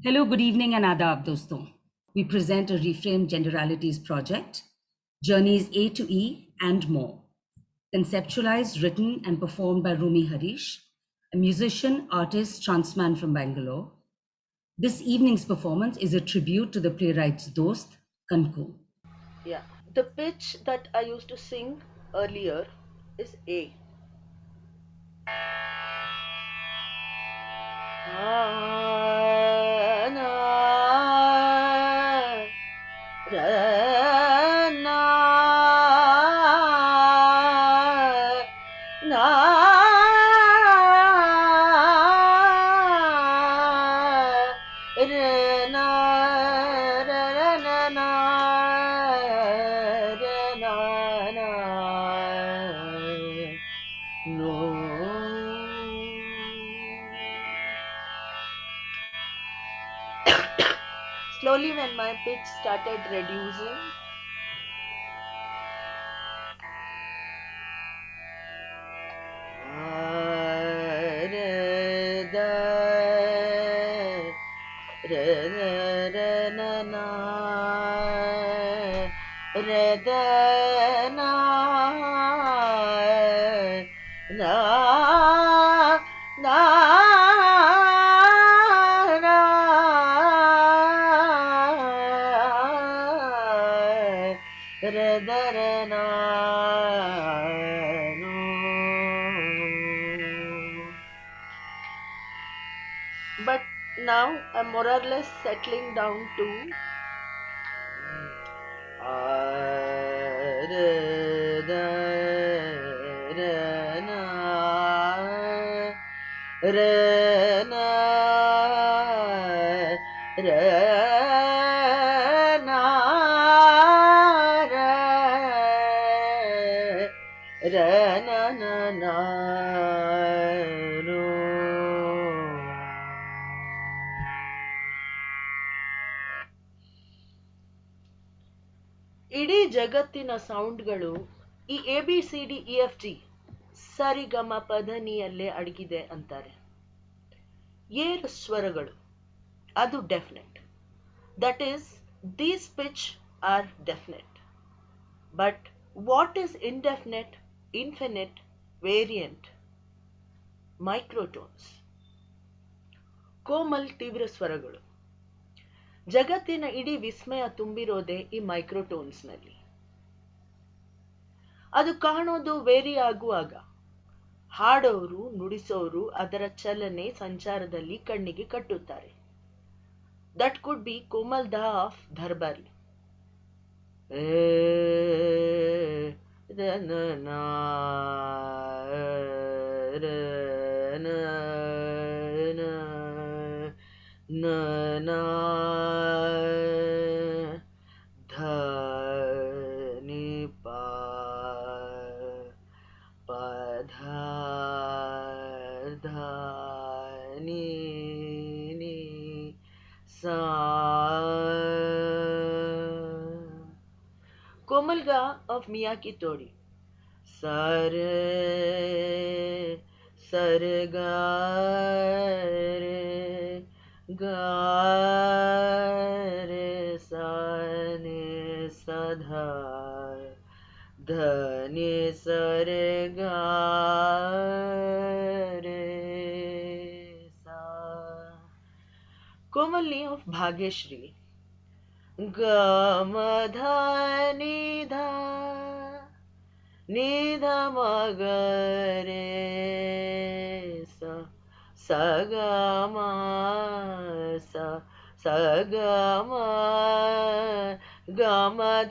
Hello, good evening, and adab, doston. We present a Reframe Generalities project, Journeys A to E and more. Conceptualized, written, and performed by Rumi Harish, a musician, artist, transman from Bangalore. This evening's performance is a tribute to the playwright's dost, Kanku. Yeah, the pitch that I used to sing earlier is A. Ah, na, ra, na, na, re, na, ra, ra, na, na, re, na, na, no. Slowly, when my pitch started reducing, re, da, re, re, re, na, na, re, da, na, na, na, na, re, da, re, na, no. But now I'm more or less settling down to re, da, re, na, re, na, re, na, re, re, na, na, na, no. ಇಡೀ ಜಗತ್ತಿನ ಸೌಂಡ್ಗಳು ಈ ABCDEFG ಸರಿಗಮ ಪಧನಿಯಲ್ಲೇ ಅಡಗಿದೆ ಅಂತಾರೆ. ಏರು ಸ್ವರಗಳು ಅದು definite. That is these pitch are definite. But what is indefinite, infinite, variant? Microtones, ಕೋಮಲ್ ತೀವ್ರ ಸ್ವರಗಳು. ಜಗತ್ತಿನ ಇಡೀ ವಿಸ್ಮಯ ತುಂಬಿರೋದೇ ಈ ಮೈಕ್ರೋಟೋನ್ಸ್ನಲ್ಲಿ. ಅದು ಕಾಣೋದು ವೇರಿ ಆಗುವಾಗ ಹಾಡೋರು ನುಡಿಸೋರು ಅದರ ಚಲನೆ ಸಂಚಾರದಲ್ಲಿ ಕಣ್ಣಿಗೆ ಕಟ್ಟುತ್ತಾರೆ. ದಟ್ ಕುಡ್ ಬಿ ಕೋಮಲ್ ದಾ of Darbari. Komalga of Miyaki Tori. Sare, sare, ga, re, ga, re, sa, ne, sa, dha, dha, ne, sa, re, ga, re, sa. Komalni of Bhagyashri. Ga, ma, dha, ni, dha, ni, dha, ma, ga, re, sa, sa, ga, ma, sa, sa, ga, ma,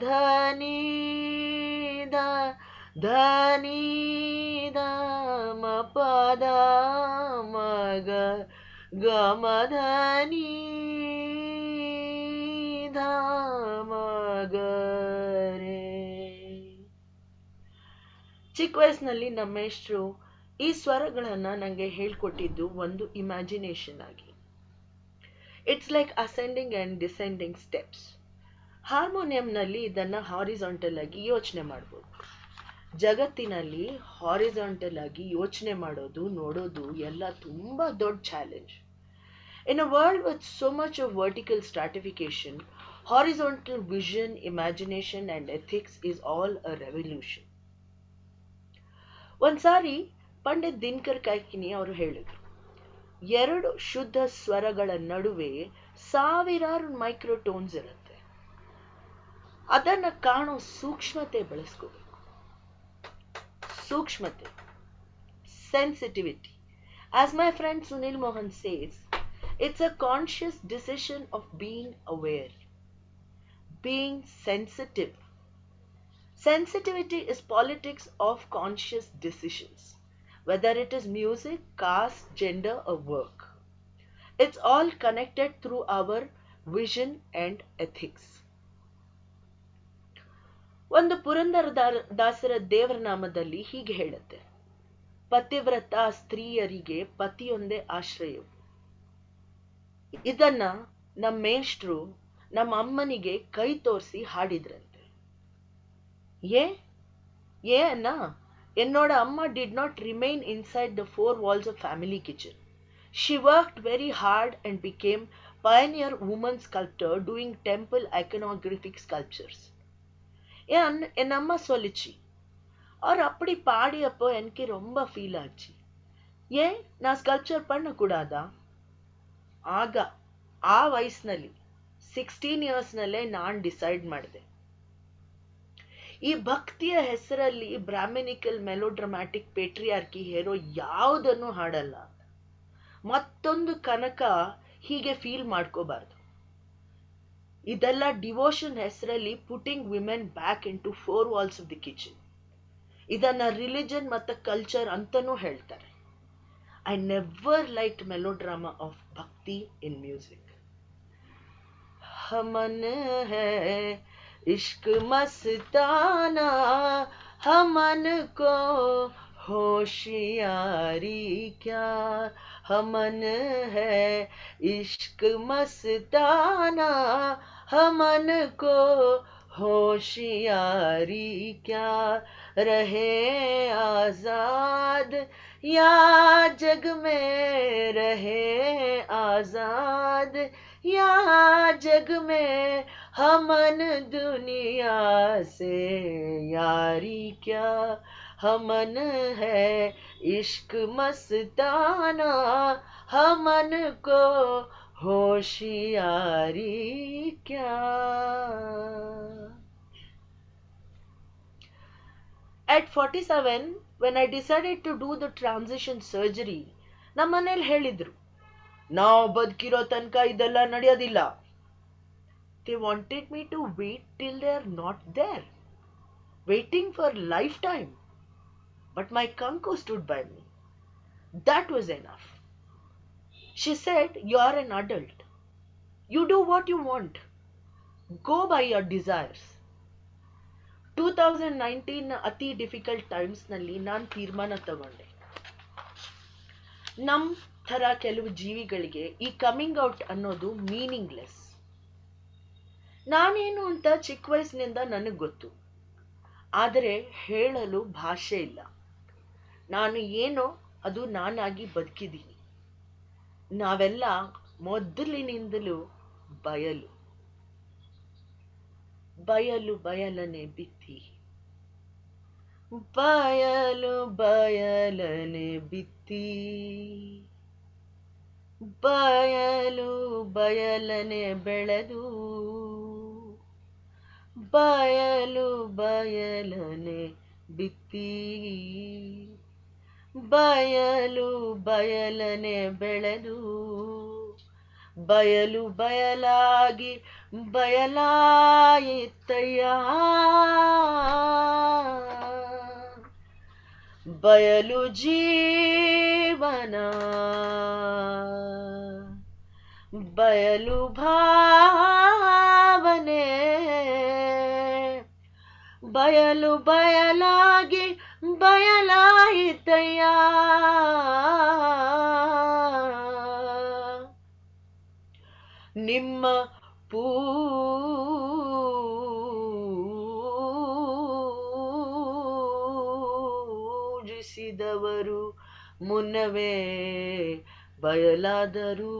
dha, ni, dha, dha, ni, dha, ma, pa, da, ma, ga, ga, ma, dha, ni, dha, ma, ga, re. ಚಿಕ್ಕ ವಯಸ್ಸಿನಲ್ಲಿ ನಮ್ಮ ಮೇಷ್ಟ್ರು ಈ ಸ್ವರಗಳನ್ನ ನಂಗೆ ಹೇಳ್ಕೊಟ್ಟಿದ್ದು ಒಂದು imagination ಆಗಿ. It's like ascending and descending steps. ಹಾರ್ಮೋನಿಯಂನಲ್ಲಿ ಇದನ್ನ ಹಾರಿಜಾಂಟಲ್ ಆಗಿ ಯೋಚನೆ ಮಾಡ್ಬೋದು. ಜಗತ್ತಿನಲ್ಲಿ ಹಾರಿಜಾಂಟಲ್ ಆಗಿ ಯೋಚನೆ ಮಾಡೋದು, ನೋಡೋದು ಎಲ್ಲ ತುಂಬಾ ದೊಡ್ಡ challenge. In a world with so much of vertical stratification, horizontal vision, imagination, and ethics is all a revolution. ಒಂದ್ಸಾರಿ ಪಂಡಿತ್ ದಿನಕರ್ ಕಾಯ್ಕಿನಿ ಅವರು ಹೇಳಿದ್ರು, ಎರಡು ಶುದ್ಧ ಸ್ವರಗಳ ನಡುವೆ ಸಾವಿರಾರು ಮೈಕ್ರೋಟೋನ್ಸ್ ಇರುತ್ತೆ. ಅದನ್ನ ಕಾಣೋ ಸೂಕ್ಷ್ಮತೆ ಬೆಳೆಸ್ಕೋಬೇಕು. ಸೂಕ್ಷ್ಮತೆ, sensitivity. As my friend Sunil Mohan says, it's a conscious decision of being aware, being sensitive. Sensitivity is politics of conscious decisions, whether it is music, caste, gender, or work. It's all connected through our vision and ethics. ಒಂದು ಪುರಂದರ ದಾಸರ ದೇವರ ನಾಮದಲ್ಲಿ ಹೀಗೆ ಹೇಳುತ್ತೆ, ಪತಿವ್ರತ ಸ್ತ್ರೀಯರಿಗೆ ಪತಿಯೊಂದೇ ಆಶ್ರಯವು. ಇದನ್ನ ನಮ್ಮ ಮೇಷ್ಟ್ರು ನಮ್ಮ ಅಮ್ಮನಿಗೆ ಕೈ ತೋರಿಸಿ ಹಾಡಿದ್ರಂತೆ. ಏ ಅಣ್ಣ, என்னோட அம்மா did not remain inside the four walls of family kitchen. She worked very hard and became pioneer woman sculptor doing temple iconographic sculptures. என் அம்மா சொல்லிச்சு, அவர் அப்படி பாடியப்போ எனக்கு ரொம்ப ஃபீல் ஆச்சு. ஏன் நான் ஸ்கல்ப்ಚರ್ பண்ணக்கூடாதா? ಆಗ ಆ ವಯಸ್ಸಿನಲ್ಲಿ 16 ಇಯರ್ಸ್ನಲ್ಲೇ ನಾನು ಡಿಸೈಡ್ ಮಾಡಿದೆ, ಈ ಭಕ್ತಿಯ ಹೆಸರಲ್ಲಿ ಬ್ರಾಹ್ಮಣಿಕಲ್ ಮೆಲೋಡ್ರಾಮ್ಯಾಟಿಕ್ ಪೇಟ್ರಿಯಾರ್ಕಿ ಹೇರೋ ಯಾವುದನ್ನು ಹಾಡಲ್ಲ. ಮತ್ತೊಂದು ಕನಕ ಹೀಗೆ ಫೀಲ್ ಮಾಡ್ಕೋಬಾರ್ದು. ಇದೆಲ್ಲ ಡಿವೋಷನ್ ಹೆಸರಲ್ಲಿ putting women back in to 4 walls of the kitchen. ಇದನ್ನ ರಿಲಿಜನ್ ಮತ್ತು ಕಲ್ಚರ್ ಅಂತಾನೂ ಹೇಳ್ತಾರೆ. I never liked melodrama of bhakti in music. हमन है इश्क मस्ताना, हमन को होशियारी क्या. हमन है इश्क मस्ताना, हमन को होशियारी क्या. रहे आजाद या जग में रहे आजाद, या जग में हमन दुनिया से यारी क्या. हमन है इश्क मस्ताना, हमन को होशियारी क्या. At 47, when I decided to do the transition surgery, ನಮ್ಮ ಮನೇಲಿ ಹೇಳಿದ್ರು, ನಾವು ಬದುಕಿರೋ ತನಕ ಇದೆಲ್ಲ ನಡೆಯೋದಿಲ್ಲ. They wanted me to wait till they are not there, waiting for lifetime. But my kanko stood by me. That was enough. She said, you are an adult. You do what you want. Go by your desires. 2019 ಅತಿ difficult ಟೈಮ್ಸ್ನಲ್ಲಿ ನಾನು ತೀರ್ಮಾನ ತಗೊಂಡೆ, ನಮ್ಮ ಥರ ಕೆಲವು ಜೀವಿಗಳಿಗೆ ಈ coming out ಅನ್ನೋದು ಮೀನಿಂಗ್ಲೆಸ್. ನಾನೇನು ಅಂತ ಚಿಕ್ಕ ವಯಸ್ಸಿನಿಂದ ನನಗೆ ಗೊತ್ತು, ಆದರೆ ಹೇಳಲು ಭಾಷೆ ಇಲ್ಲ. ನಾನು ಏನೋ ಅದು ನಾನಾಗಿ ಬದುಕಿದ್ದೀನಿ. ನಾವೆಲ್ಲ ಮೊದಲಿನಿಂದಲೂ ಬಯಲು ಬಯಲು ಬಯಲನೆ ಬಿತ್ತಿ, ಬಯಲು ಬಯಲನೆ ಬಿತ್ತಿ, ಬಯಲು ಬಯಲನೆ ಬೆಳೆದು, ಬಯಲು ಬಯಲನೆ ಬಿತ್ತಿ, ಬಯಲು ಬಯಲನೆ ಬೆಳೆದು, ಬಯಲು ಬಯಲಾಗಿ ಬಯಲಾಯಿತಯ್ಯ. ಬಯಲು ಜೀವನ ಬಯಲು ಭಾವನೆ, ಬಯಲು ಬಯಲಾಗಿ ಬಯಲಾಯಿತಯ್ಯ. ನಿಮ್ಮ ಪೂಜಿಸಿದವರು ಮುನ್ನವೇ ಬಯಲಾದರು.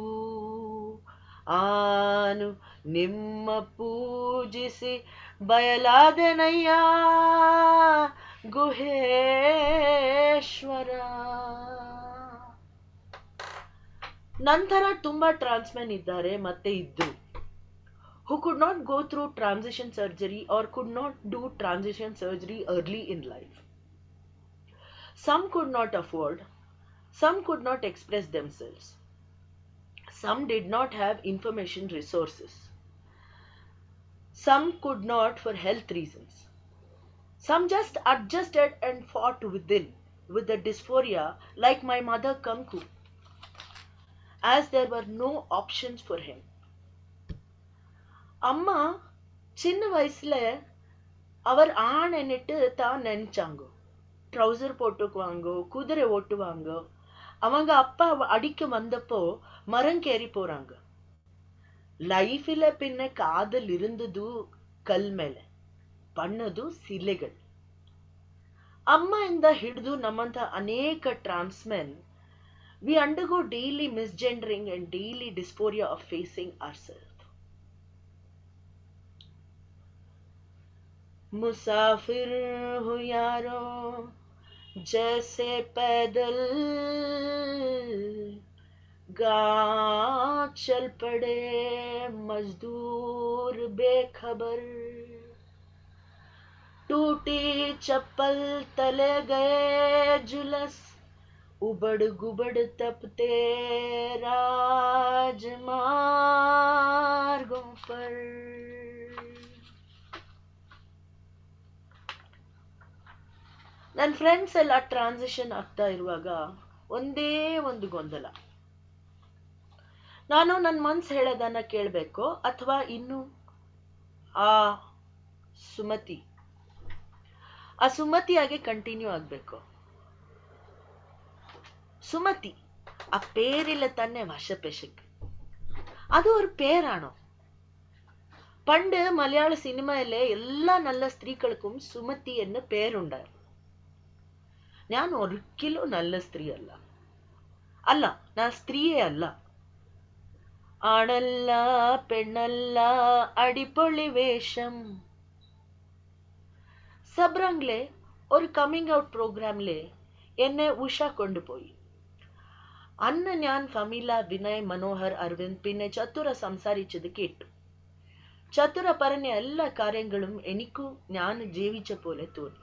ಆನು ನಿಮ್ಮ ಪೂಜಿಸಿ ಬಯಲಾದೆನಯ್ಯ ಗುಹೇಶ್ವರ. ನಂತರ ತುಂಬಾ ಟ್ರಾನ್ಸ್ಮೆನ್ ಇದ್ದಾರೆ ಮತ್ತೆ ಇದ್ರು who could not go through transition surgery or could not do transition surgery early in life. Some could not afford, some could not express themselves, some did not have information resources, some could not for health reasons, some just adjusted and fought within with the dysphoria like my mother Kanku, as there were no options for him. அம்மா சின்ன வயசுல அவர் ஆணைன்னுட்டு தான் நினைச்சாங்க. Trouser போட்டுக்குவாங்க, குதிரை ஓட்டுவாங்க. அவங்க அப்பா அடிக்க வந்தப்போ மரங்கேறி போறாங்க. ಲೈಫಿல பின்ன ಕಾದಲ್ இருந்தது ಕಲ್ ಮೇಲೆ, ಬಣ್ಣದು ಸಿಲೆಗಳು. ಅಮ್ಮ ಇಂದ ಹಿಡಿದು ನಮ್ಮಂತ ಅನೇಕ ಟ್ರಾನ್ಸ್ಮೆನ್ we undergo daily misgendering and daily dysphoria of facing ourselves. मुसाफिर हूँ यारों जैसे पैदल, गांव चल पड़े मजदूर बेखबर, टूटी चप्पल तले गए जुलस, उबड़ गुबड़ तपते राजमार्गों पर. ನನ್ನ ಫ್ರೆಂಡ್ಸ್ ಎಲ್ಲ ಟ್ರಾನ್ಸಿಷನ್ ಆಗ್ತಾ ಇರುವಾಗ ಒಂದೇ ಒಂದು ಗೊಂದಲ. ನಾನು ನನ್ನ ಮನ್ಸು ಹೇಳೋದನ್ನ ಕೇಳಬೇಕೋ ಅಥವಾ ಇನ್ನು ಆ ಸುಮತಿಯಾಗೆ ಕಂಟಿನ್ಯೂ ಆಗ್ಬೇಕು. சுமதி அப்பேரில തന്നെ വശപെശക്. അത് ഒരു പേരാണോ? പണ്ട് മലയാള സിനിമയിലെ എല്ലാ നല്ല സ്ത്രീകൾക്കും സുമതി എന്ന പേരുണ്ടായിരുന്നു. ഞാൻ ഒരിക്കലും നല്ല സ്ത്രീ അല്ല, ഞാൻ സ്ത്രീയേ അല്ല. ആണല്ല പെണ്ണല്ല അടിപൊളി വേഷം. സബ്രംഗ്ലെ ഒരു കമ്മിങ് ഔട്ട് പ്രോഗ്രാമിലെ എന്നെ ഉഷ കൊണ്ടുപോയി. അന്ന് ഞാൻ ഫമീല, വിനയ്, മനോഹർ, അരവിന്ദ് പിന്നെ ചതുര സംസാരിച്ചത് കേട്ടു. ചതുര പറഞ്ഞ എല്ലാ കാര്യങ്ങളും എനിക്കും ഞാൻ ജീവിച്ച പോലെ തോന്നി.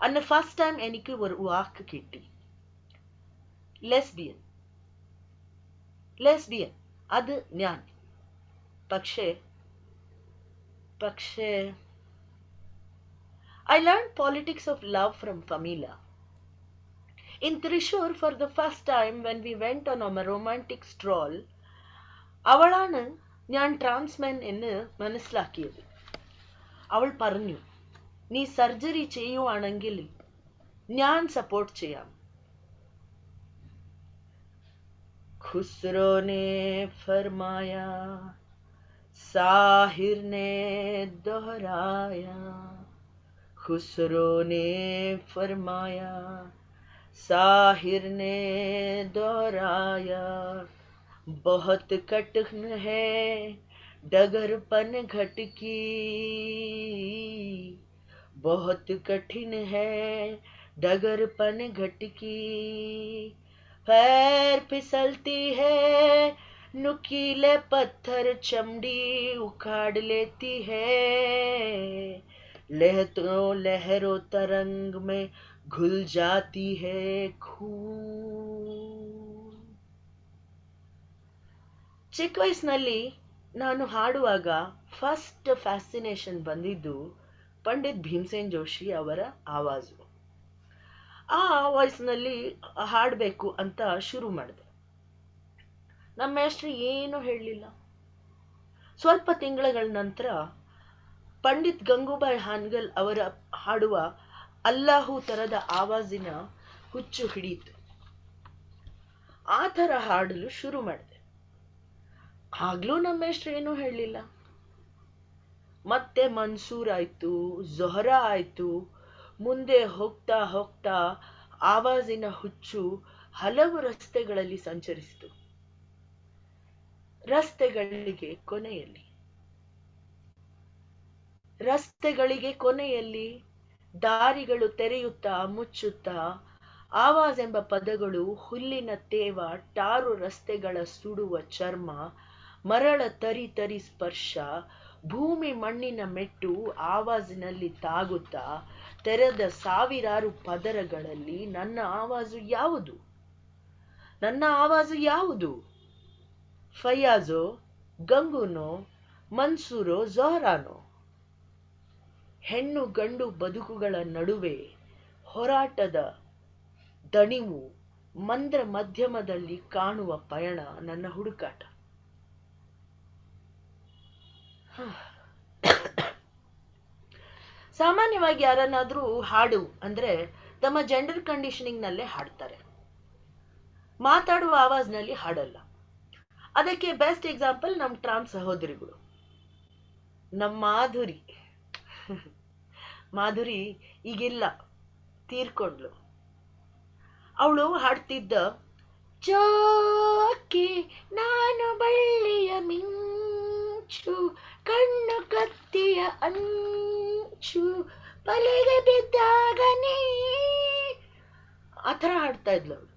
അന്ന് ഫസ്റ്റ് ടൈം എനിക്ക് ഒരു വാക്ക് കിട്ടി, ലെസ്ബിയൻ. അത് ഞാൻ. പക്ഷേ I learned politics of love from Famila. In Thrissur, for the first time when we went on a romantic stroll, അവളാണ് ഞാൻ ട്രാൻസ്മെൻ എന്ന് മനസ്സിലാക്കിയത്. അവൾ പറഞ്ഞു, നീ സർജറി ചെയ്യുവാണെങ്കിൽ ഞാൻ സപ്പോർട്ട് ചെയ്യാം. ഖുസ്രോ ने फरमाया, साहिर ने दोहराया. खुसरो ने फरमाया, साहिर ने दोहराया. बहुत कठिन है डगरपन घटकी, बहुत कठिन है डगरपन घटकी. पैर फिसलती है, नुकीले पत्थर चमड़ी उखाड़ लेती है. लहरों तरंग में घुल जाती है खून. ಚಿಕ್ಕ ವಯಸ್ಸಿನಲ್ಲಿ ನಾನು ಹಾಡುವಾಗ ಫಸ್ಟ್ ಫ್ಯಾಸಿನೇಷನ್ ಬಂದಿದ್ದು ಪಂಡಿತ್ ಭೀಮಸೇನ್ ಜೋಶಿ ಅವರ ಆವಾಜು. ಆ ವಾಯ್ಸ್ನಲ್ಲಿ ಹಾಡಬೇಕು ಅಂತ ಶುರು ಮಾಡಿದೆ. ನಮ್ಮ ಮೇಷ್ಟ್ರು ಏನೂ ಹೇಳಲಿಲ್ಲ. ಸ್ವಲ್ಪ ತಿಂಗಳ ನಂತರ ಪಂಡಿತ್ ಗಂಗೂಬಾಯಿ ಹಾನ್ಗಲ್ ಅವರ ಹಾಡುವ ಅಲ್ಲಾಹು ತರದ ಆವಾಜಿನ ಹುಚ್ಚು ಹಿಡಿಯಿತು. ಆ ಥರ ಹಾಡಲು ಶುರು ಮಾಡಿದೆ. ಆಗ್ಲೂ ನಮ್ಮ ಮೇಷ್ಟ್ರು ಏನೂ ಹೇಳಲಿಲ್ಲ. ಮತ್ತೆ ಮನ್ಸೂರ್ ಆಯ್ತು, ಜೊಹರಾ ಆಯ್ತು. ಮುಂದೆ ಹೋಗ್ತಾ ಹೋಗ್ತಾ ಆವಾಜಿನ ಹುಚ್ಚು ಹಲವು ರಸ್ತೆಗಳಲ್ಲಿ ಸಂಚರಿಸಿತು. ರಸ್ತೆಗಳಿಗೆ ಕೊನೆಯಲ್ಲಿ ರಸ್ತೆಗಳಿಗೆ ಕೊನೆಯಲ್ಲಿ ದಾರಿಗಳು ತೆರೆಯುತ್ತಾ ಮುಚ್ಚುತ್ತಾ ಆವಾಜ್ ಎಂಬ ಪದಗಳು ಹುಲ್ಲಿನ ತೇವ ಟಾರು ರಸ್ತೆಗಳ ಸುಡುವ ಚರ್ಮ ಮರಳ ತರಿ ತರಿ ಸ್ಪರ್ಶ ಭೂಮಿ ಮಣ್ಣಿನ ಮೆಟ್ಟು ಆವಾಜಿನಲ್ಲಿ ತಾಗುತ್ತಾ ತೆರೆದ ಸಾವಿರಾರು ಪದರಗಳಲ್ಲಿ ನನ್ನ ಆವಾಜು ಯಾವುದು ನನ್ನ ಆವಾಜು ಯಾವುದು ಫಯಾಜೋ ಗಂಗೂನೋ ಮನ್ಸೂರೋ ಜೊಹರಾನೋ ಹೆಣ್ಣು ಗಂಡು ಬದುಕುಗಳ ನಡುವೆ ಹೋರಾಟದ ದಣಿವು ಮಂದ್ರ ಮಧ್ಯಮದಲ್ಲಿ ಕಾಣುವ ಪಯಣ ನನ್ನ ಹುಡುಕಾಟ ಸಾಮಾನ್ಯವಾಗಿ ಯಾರನ್ನಾದ್ರೂ ಹಾಡು ಅಂದ್ರೆ ತಮ್ಮ ಜೆಂಡರ್ ಕಂಡೀಷನಿಂಗ್ ನಲ್ಲೇ ಹಾಡ್ತಾರೆ, ಮಾತಾಡುವ ಆವಾಜ್ನಲ್ಲಿ ಹಾಡಲ್ಲ. ಅದಕ್ಕೆ ಬೆಸ್ಟ್ ಎಕ್ಸಾಂಪಲ್ ನಮ್ ಟ್ರಾನ್ಸ್ ಸಹೋದರಿಗಳು. ನಮ್ಮ ಮಾಧುರಿ ಈಗಿಲ್ಲ, ತೀರ್ಕೊಂಡ್ಲು. ಅವಳು ಹಾಡ್ತಿದ್ದ ಚೋಕಿ ನಾನು ಬಳ್ಳಿಯ ಮಿಂಚು ಕಣ್ಣು ಕತ್ತಿಯ ಅಂಚು ಬಲೆಗೆ ಬಿದ್ದಾಗ ನೀ ಆ ಥರ ಹಾಡ್ತಾ ಇದ್ಲು ಅವಳು.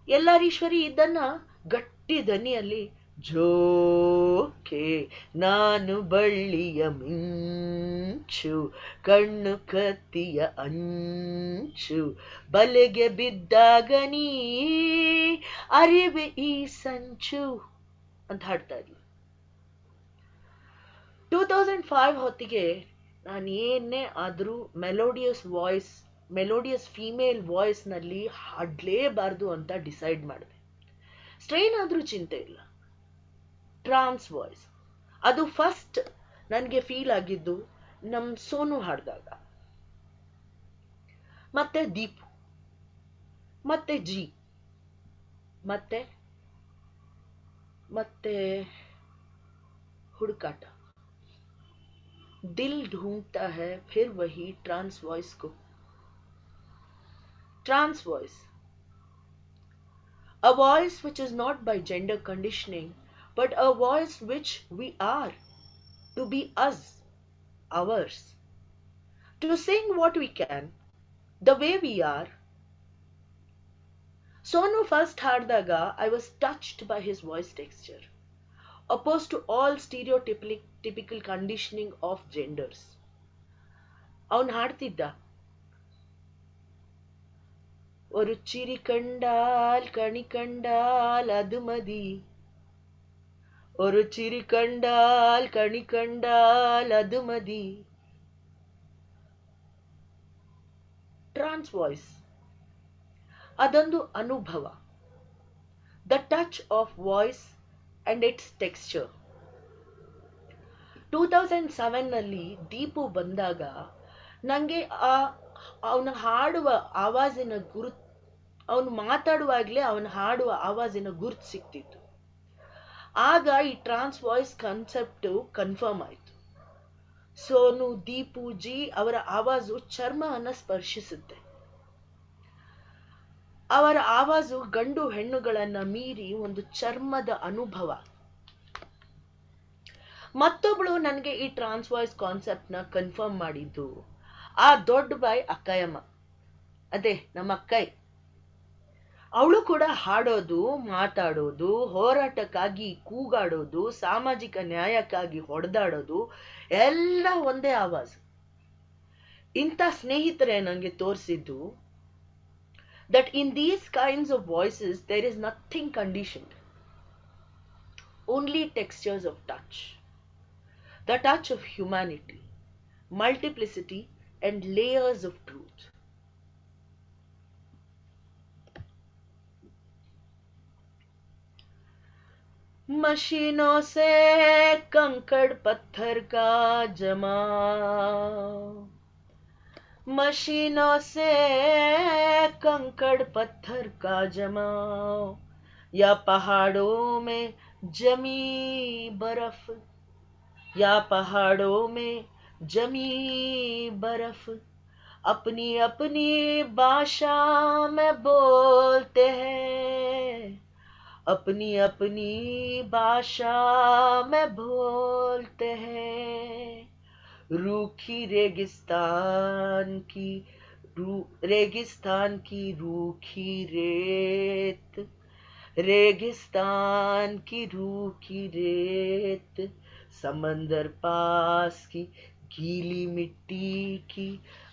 ಎಲ್ಲರೀಶ್ವರಿ ಇದನ್ನ ಗಟ್ಟಿ ದನಿಯಲ್ಲಿ ಜೋಕೆ ನಾನು ಬಳ್ಳಿಯ ಮಿಂಚು ಕಣ್ಣು ಕತ್ತಿಯ ಅಂಚು ಬಲೆಗೆ ಬಿದ್ದಾಗ ನೀ ಅರಿವೆ ಈ ಸಂಚು ಅಂತ ಹಾಡ್ತಾ ಇದ್ಲು. 2005 ಹೊತ್ತಿಗೆ ನಾನು ಏನೇ ಆದ್ರೂ ಮೆಲೋಡಿಯಸ್ ಫೀಮೇಲ್ ವಾಯ್ಸ್ ನಲ್ಲಿ ಹಾಡ್ಲೇಬಾರ್ದು ಅಂತ ಡಿಸೈಡ್ ಮಾಡಿದೆ. ಸ್ಟ್ರೈನ್ ಆದ್ರೂ ಚಿಂತೆ ಇಲ್ಲ, ಟ್ರಾನ್ಸ್ ವಾಯ್ಸ್. ಅದು ಫಸ್ಟ್ ನನಗೆ ಫೀಲ್ ಆಗಿದ್ದು ನಮ್ ಸೋನು ಹಾಡ್ದಾಗ, ಮತ್ತೆ ದೀಪು, ಮತ್ತೆ ಜಿ, ಮತ್ತೆ ಹುಡುಕಾಟ. दिल ढूंढता है फिर वही ट्रांस वॉइस को. Trans voice, a voice which is not by gender conditioning but a voice which we are, to be us, ours, to sing what we can the way we are. Sonu first haaddaga I was touched by his voice texture, opposed to all stereotypical conditioning of genders. ಅವನು ಹಾಡ್ತಿದ್ದ, ഒരു ചിരി കണ്ടാൽ കണി കണ്ടാൽ അത് മതി, ഒരു ചിരി കണ്ടാൽ കണി കണ്ടാൽ അത് മതി. ಟ್ರಾನ್ಸ್ ವಾಯ್ಸ್ ಅದೊಂದು ಅನುಭವ, the touch of voice and it's texture. 2007 ನಲ್ಲಿ ದೀಪು ಬಂದಾಗ ನಂಗೆ ಅವನು ಹಾಡುವ ಆವಾಜಿನ ಅವನು ಮಾತಾಡುವಾಗ್ಲೇ ಅವನು ಹಾಡುವ ಆವಾಜಿನ ಗುರುತು ಸಿಕ್ತಿತ್ತು. ಆಗ ಈ ಟ್ರಾನ್ಸ್ ವಾಯ್ಸ್ ಕಾನ್ಸೆಪ್ಟ್ ಕನ್ಫರ್ಮ್ ಆಯ್ತು. ಸೋನು, ದೀಪು, ಜಿ ಅವರ ಆವಾಜು ಚರ್ಮವನ್ನ ಸ್ಪರ್ಶಿಸುತ್ತೆ. ಅವರ ಆವಾಜು ಗಂಡು ಹೆಣ್ಣುಗಳನ್ನ ಮೀರಿ ಒಂದು ಚರ್ಮದ ಅನುಭವ. ಮತ್ತೊಬ್ಳು ನನಗೆ ಈ ಟ್ರಾನ್ಸ್ ವಾಯ್ಸ್ ಕಾನ್ಸೆಪ್ಟ್ ನ ಕನ್ಫರ್ಮ್ ಮಾಡಿದ್ದು ಆ ದೊಡ್ಡ ಬಾಯಿ ಅಕ್ಕಯ್ಯಮ್ಮ, ಅದೇ ನಮ್ಮ ಅಕ್ಕೈ. ಅವಳು ಕೂಡ ಹಾಡೋದು, ಮಾತಾಡೋದು, ಹೋರಾಟಕ್ಕಾಗಿ ಕೂಗಾಡೋದು, ಸಾಮಾಜಿಕ ನ್ಯಾಯಕ್ಕಾಗಿ ಹೊಡೆದಾಡೋದು ಎಲ್ಲ ಒಂದೇ ಆವಾಜ್. ಇಂಥ ಸ್ನೇಹಿತರೆ ನನಗೆ ತೋರಿಸಿದ್ದು that in these kinds of voices there is nothing conditioned, only textures of touch, the touch of humanity, multiplicity and layers of truth. मशीनों से कंकड़ पत्थर का जमाव, मशीनों से कंकड़ पत्थर का जमाव, या पहाड़ों में जमी बर्फ, या पहाड़ों में जमी बर्फ, अपनी अपनी भाषा में बोलते हैं, अपनी अपनी भाषा में बोलते हैं। रूखी रेगिस्तान की रूखी रेत, रेगिस्तान की रूखी रेत, समंदर पास की गीली मिट्टी की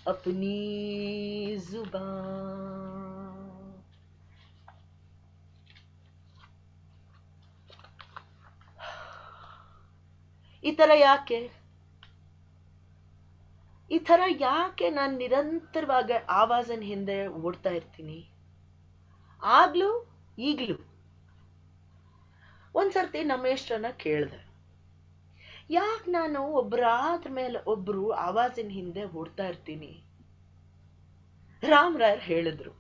अपनी जुबान। ಈ ತರ ಯಾಕೆ ನಾನು ನಿರಂತರವಾಗಿ ಆವಾಜನ್ ಹಿಂದೆ ಓಡ್ತಾ ಇರ್ತೀನಿ? ಆಗ್ಲೂ ಈಗ್ಲೂ ಒಂದ್ಸರ್ತಿ ನಮ್ಮೇಷ್ಟ್ರನ್ನ ಕೇಳ್ದೆ, ಯಾಕೆ ನಾನು ಒಬ್ರಾದ್ರ ಮೇಲೆ ಒಬ್ರು ಆವಾಜಿನ ಹಿಂದೆ ಓಡ್ತಾ ಇರ್ತೀನಿ? ರಾಮರಾಯರ್ ಹೇಳಿದ್ರು,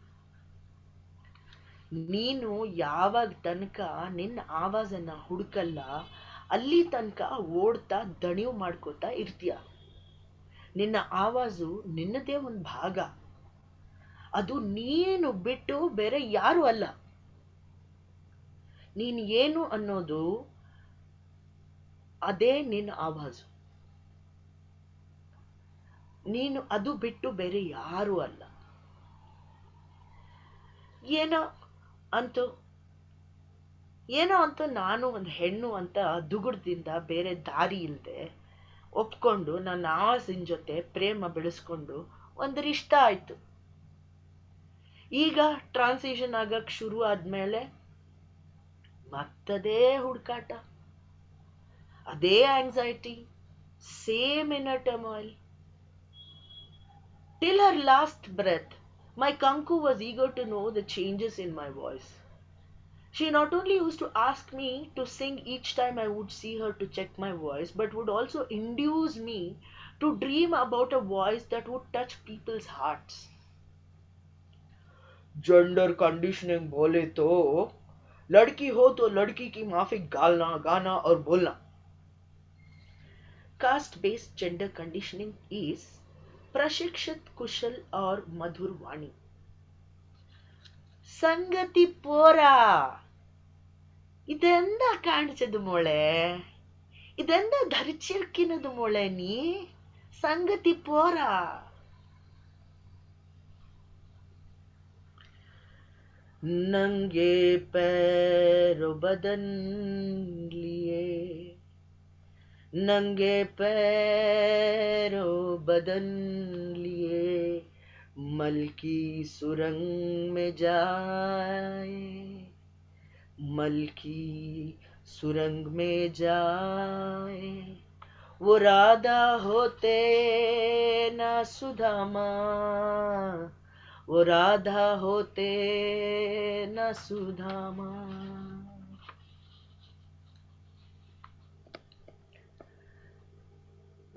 ನೀನು ಯಾವಾಗ ತನಕ ನಿನ್ನ ಆವಾಜನ್ನ ಹುಡುಕಲ್ಲ ಅಲ್ಲಿ ತನಕ ಓಡ್ತಾ ದಣಿವು ಮಾಡ್ಕೋತಾ ಇರ್ತೀಯ. ನಿನ್ನ ಆವಾಜು ನಿನ್ನದೇ ಒಂದು ಭಾಗ, ಅದು ನೀನು ಬಿಟ್ಟು ಬೇರೆ ಯಾರು ಅಲ್ಲ. ನೀನು ಏನು ಅನ್ನೋದು ಅದೇ ನಿನ್ನ ಆವಾಜು, ನೀನು ಅದು ಬಿಟ್ಟು ಬೇರೆ ಯಾರು ಅಲ್ಲ. ಏನೋ ಅಂತೂ ನಾನು ಒಂದು ಹೆಣ್ಣು ಅಂತ ದುಗುಡದಿಂದ ಬೇರೆ ದಾರಿ ಇಲ್ಲದೆ ಒಪ್ಕೊಂಡು ನನ್ನ ಆವಾಜಿನ ಜೊತೆ ಪ್ರೇಮ ಬೆಳೆಸ್ಕೊಂಡು ಒಂದರಿಷ್ಟ ಆಯ್ತು. ಈಗ ಟ್ರಾನ್ಸಿಷನ್ ಆಗಕ್ ಶುರು ಆದ್ಮೇಲೆ ಮತ್ತದೇ ಹುಡುಕಾಟ, ಅದೇ anxiety, same inner turmoil. Till her last breath, my Kanku was eager to know the changes in my voice. She not only used to ask me to sing each time I would see her to check my voice, but would also induce me to dream about a voice that would touch people's hearts. Gender conditioning बोले तो लड़की हो तो लड़की की माफिक गालना, गाना और बोलना. Caste-based gender conditioning is प्रशिक्षित कुशल और मधुर वाणी. ಸಂಗತಿ ಪೋರ, ಇದೆಂದ ಕಾಣಿಸದು ಮೊಳೆ, ಇದೆಂದ ಧರಿಚಿರ್ಕಿನದು ಮೊಳೆ ನೀ, ಸಂಗತಿ ಪೋರ. नंगे पैरों बदन लिए, नंगे पैरों बदन लिए, मल की सुरंग में जाए, मल की सुरंग में जाए, वो राधा होते ना सुदामा, वो राधा होते न Sudama.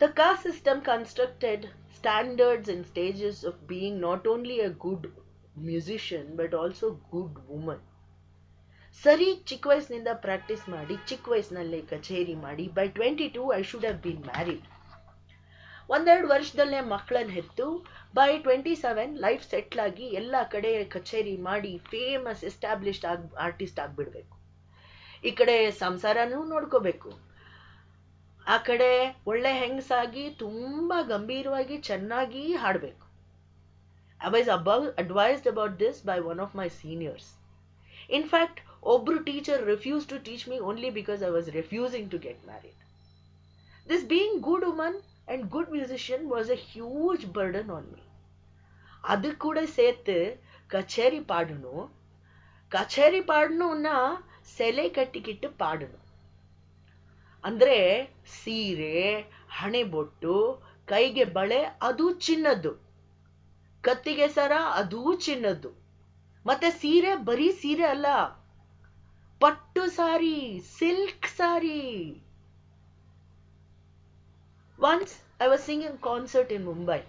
The caste system constructed standards and stages of being not only a good musician but also good woman. ಸರಿ ಚಿಕ್ಕ ವಯಸ್ಸಿನಿಂದ ಪ್ರಾಕ್ಟೀಸ್ ಮಾಡಿ ಚಿಕ್ಕ ವಯಸ್ಸಿನಲ್ಲೇ ಕಚೇರಿ ಮಾಡಿ by 22 I should have been married. ಒಂದೆರಡು ವರ್ಷದಲ್ಲೇ ಮಕ್ಕಳನ್ನ ಹೆತ್ತು by 27 ಲೈಫ್ ಸೆಟ್ಲ್ ಆಗಿ ಎಲ್ಲ ಕಡೆ ಕಚೇರಿ ಮಾಡಿ ಫೇಮಸ್ ಎಸ್ಟಾಬ್ಲಿಷ್ಡ್ ಆರ್ಟಿಸ್ಟ್ ಆಗ್ಬಿಡ್ಬೇಕು. ಈ ಕಡೆ ಸಂಸಾರನೂ ನೋಡ್ಕೋಬೇಕು, ಆ ಕಡೆ ಒಳ್ಳೆ ಹೆಂಗಸಾಗಿ ತುಂಬಾ ಗಂಭೀರವಾಗಿ ಚೆನ್ನಾಗಿ ಹಾಡಬೇಕು. I was advised about this by one of my seniors. In fact, ಒಬ್ರು teacher refused to teach me only because I was refusing to get married. This being good woman and good musician was a huge burden on me. அது கூட சேர்த்து கச்சேரி பாடணும்னா செலை கட்டிக்கிட்டு பாடணும். ಅಂದ್ರೆ ಸೀರೆ, ಹಣೆ ಬೊಟ್ಟು, ಕೈಗೆ ಬಳೆ ಅದು ಚಿನ್ನದ್ದು, ಕತ್ತಿಗೆ ಸರ ಅದು ಚಿನ್ನದ್ದು, ಮತ್ತೆ ಸೀರೆ ಬರೀ ಸೀರೆ ಅಲ್ಲ, ಪಟ್ಟು sari, silk sari. Once I was singing a concert in Mumbai.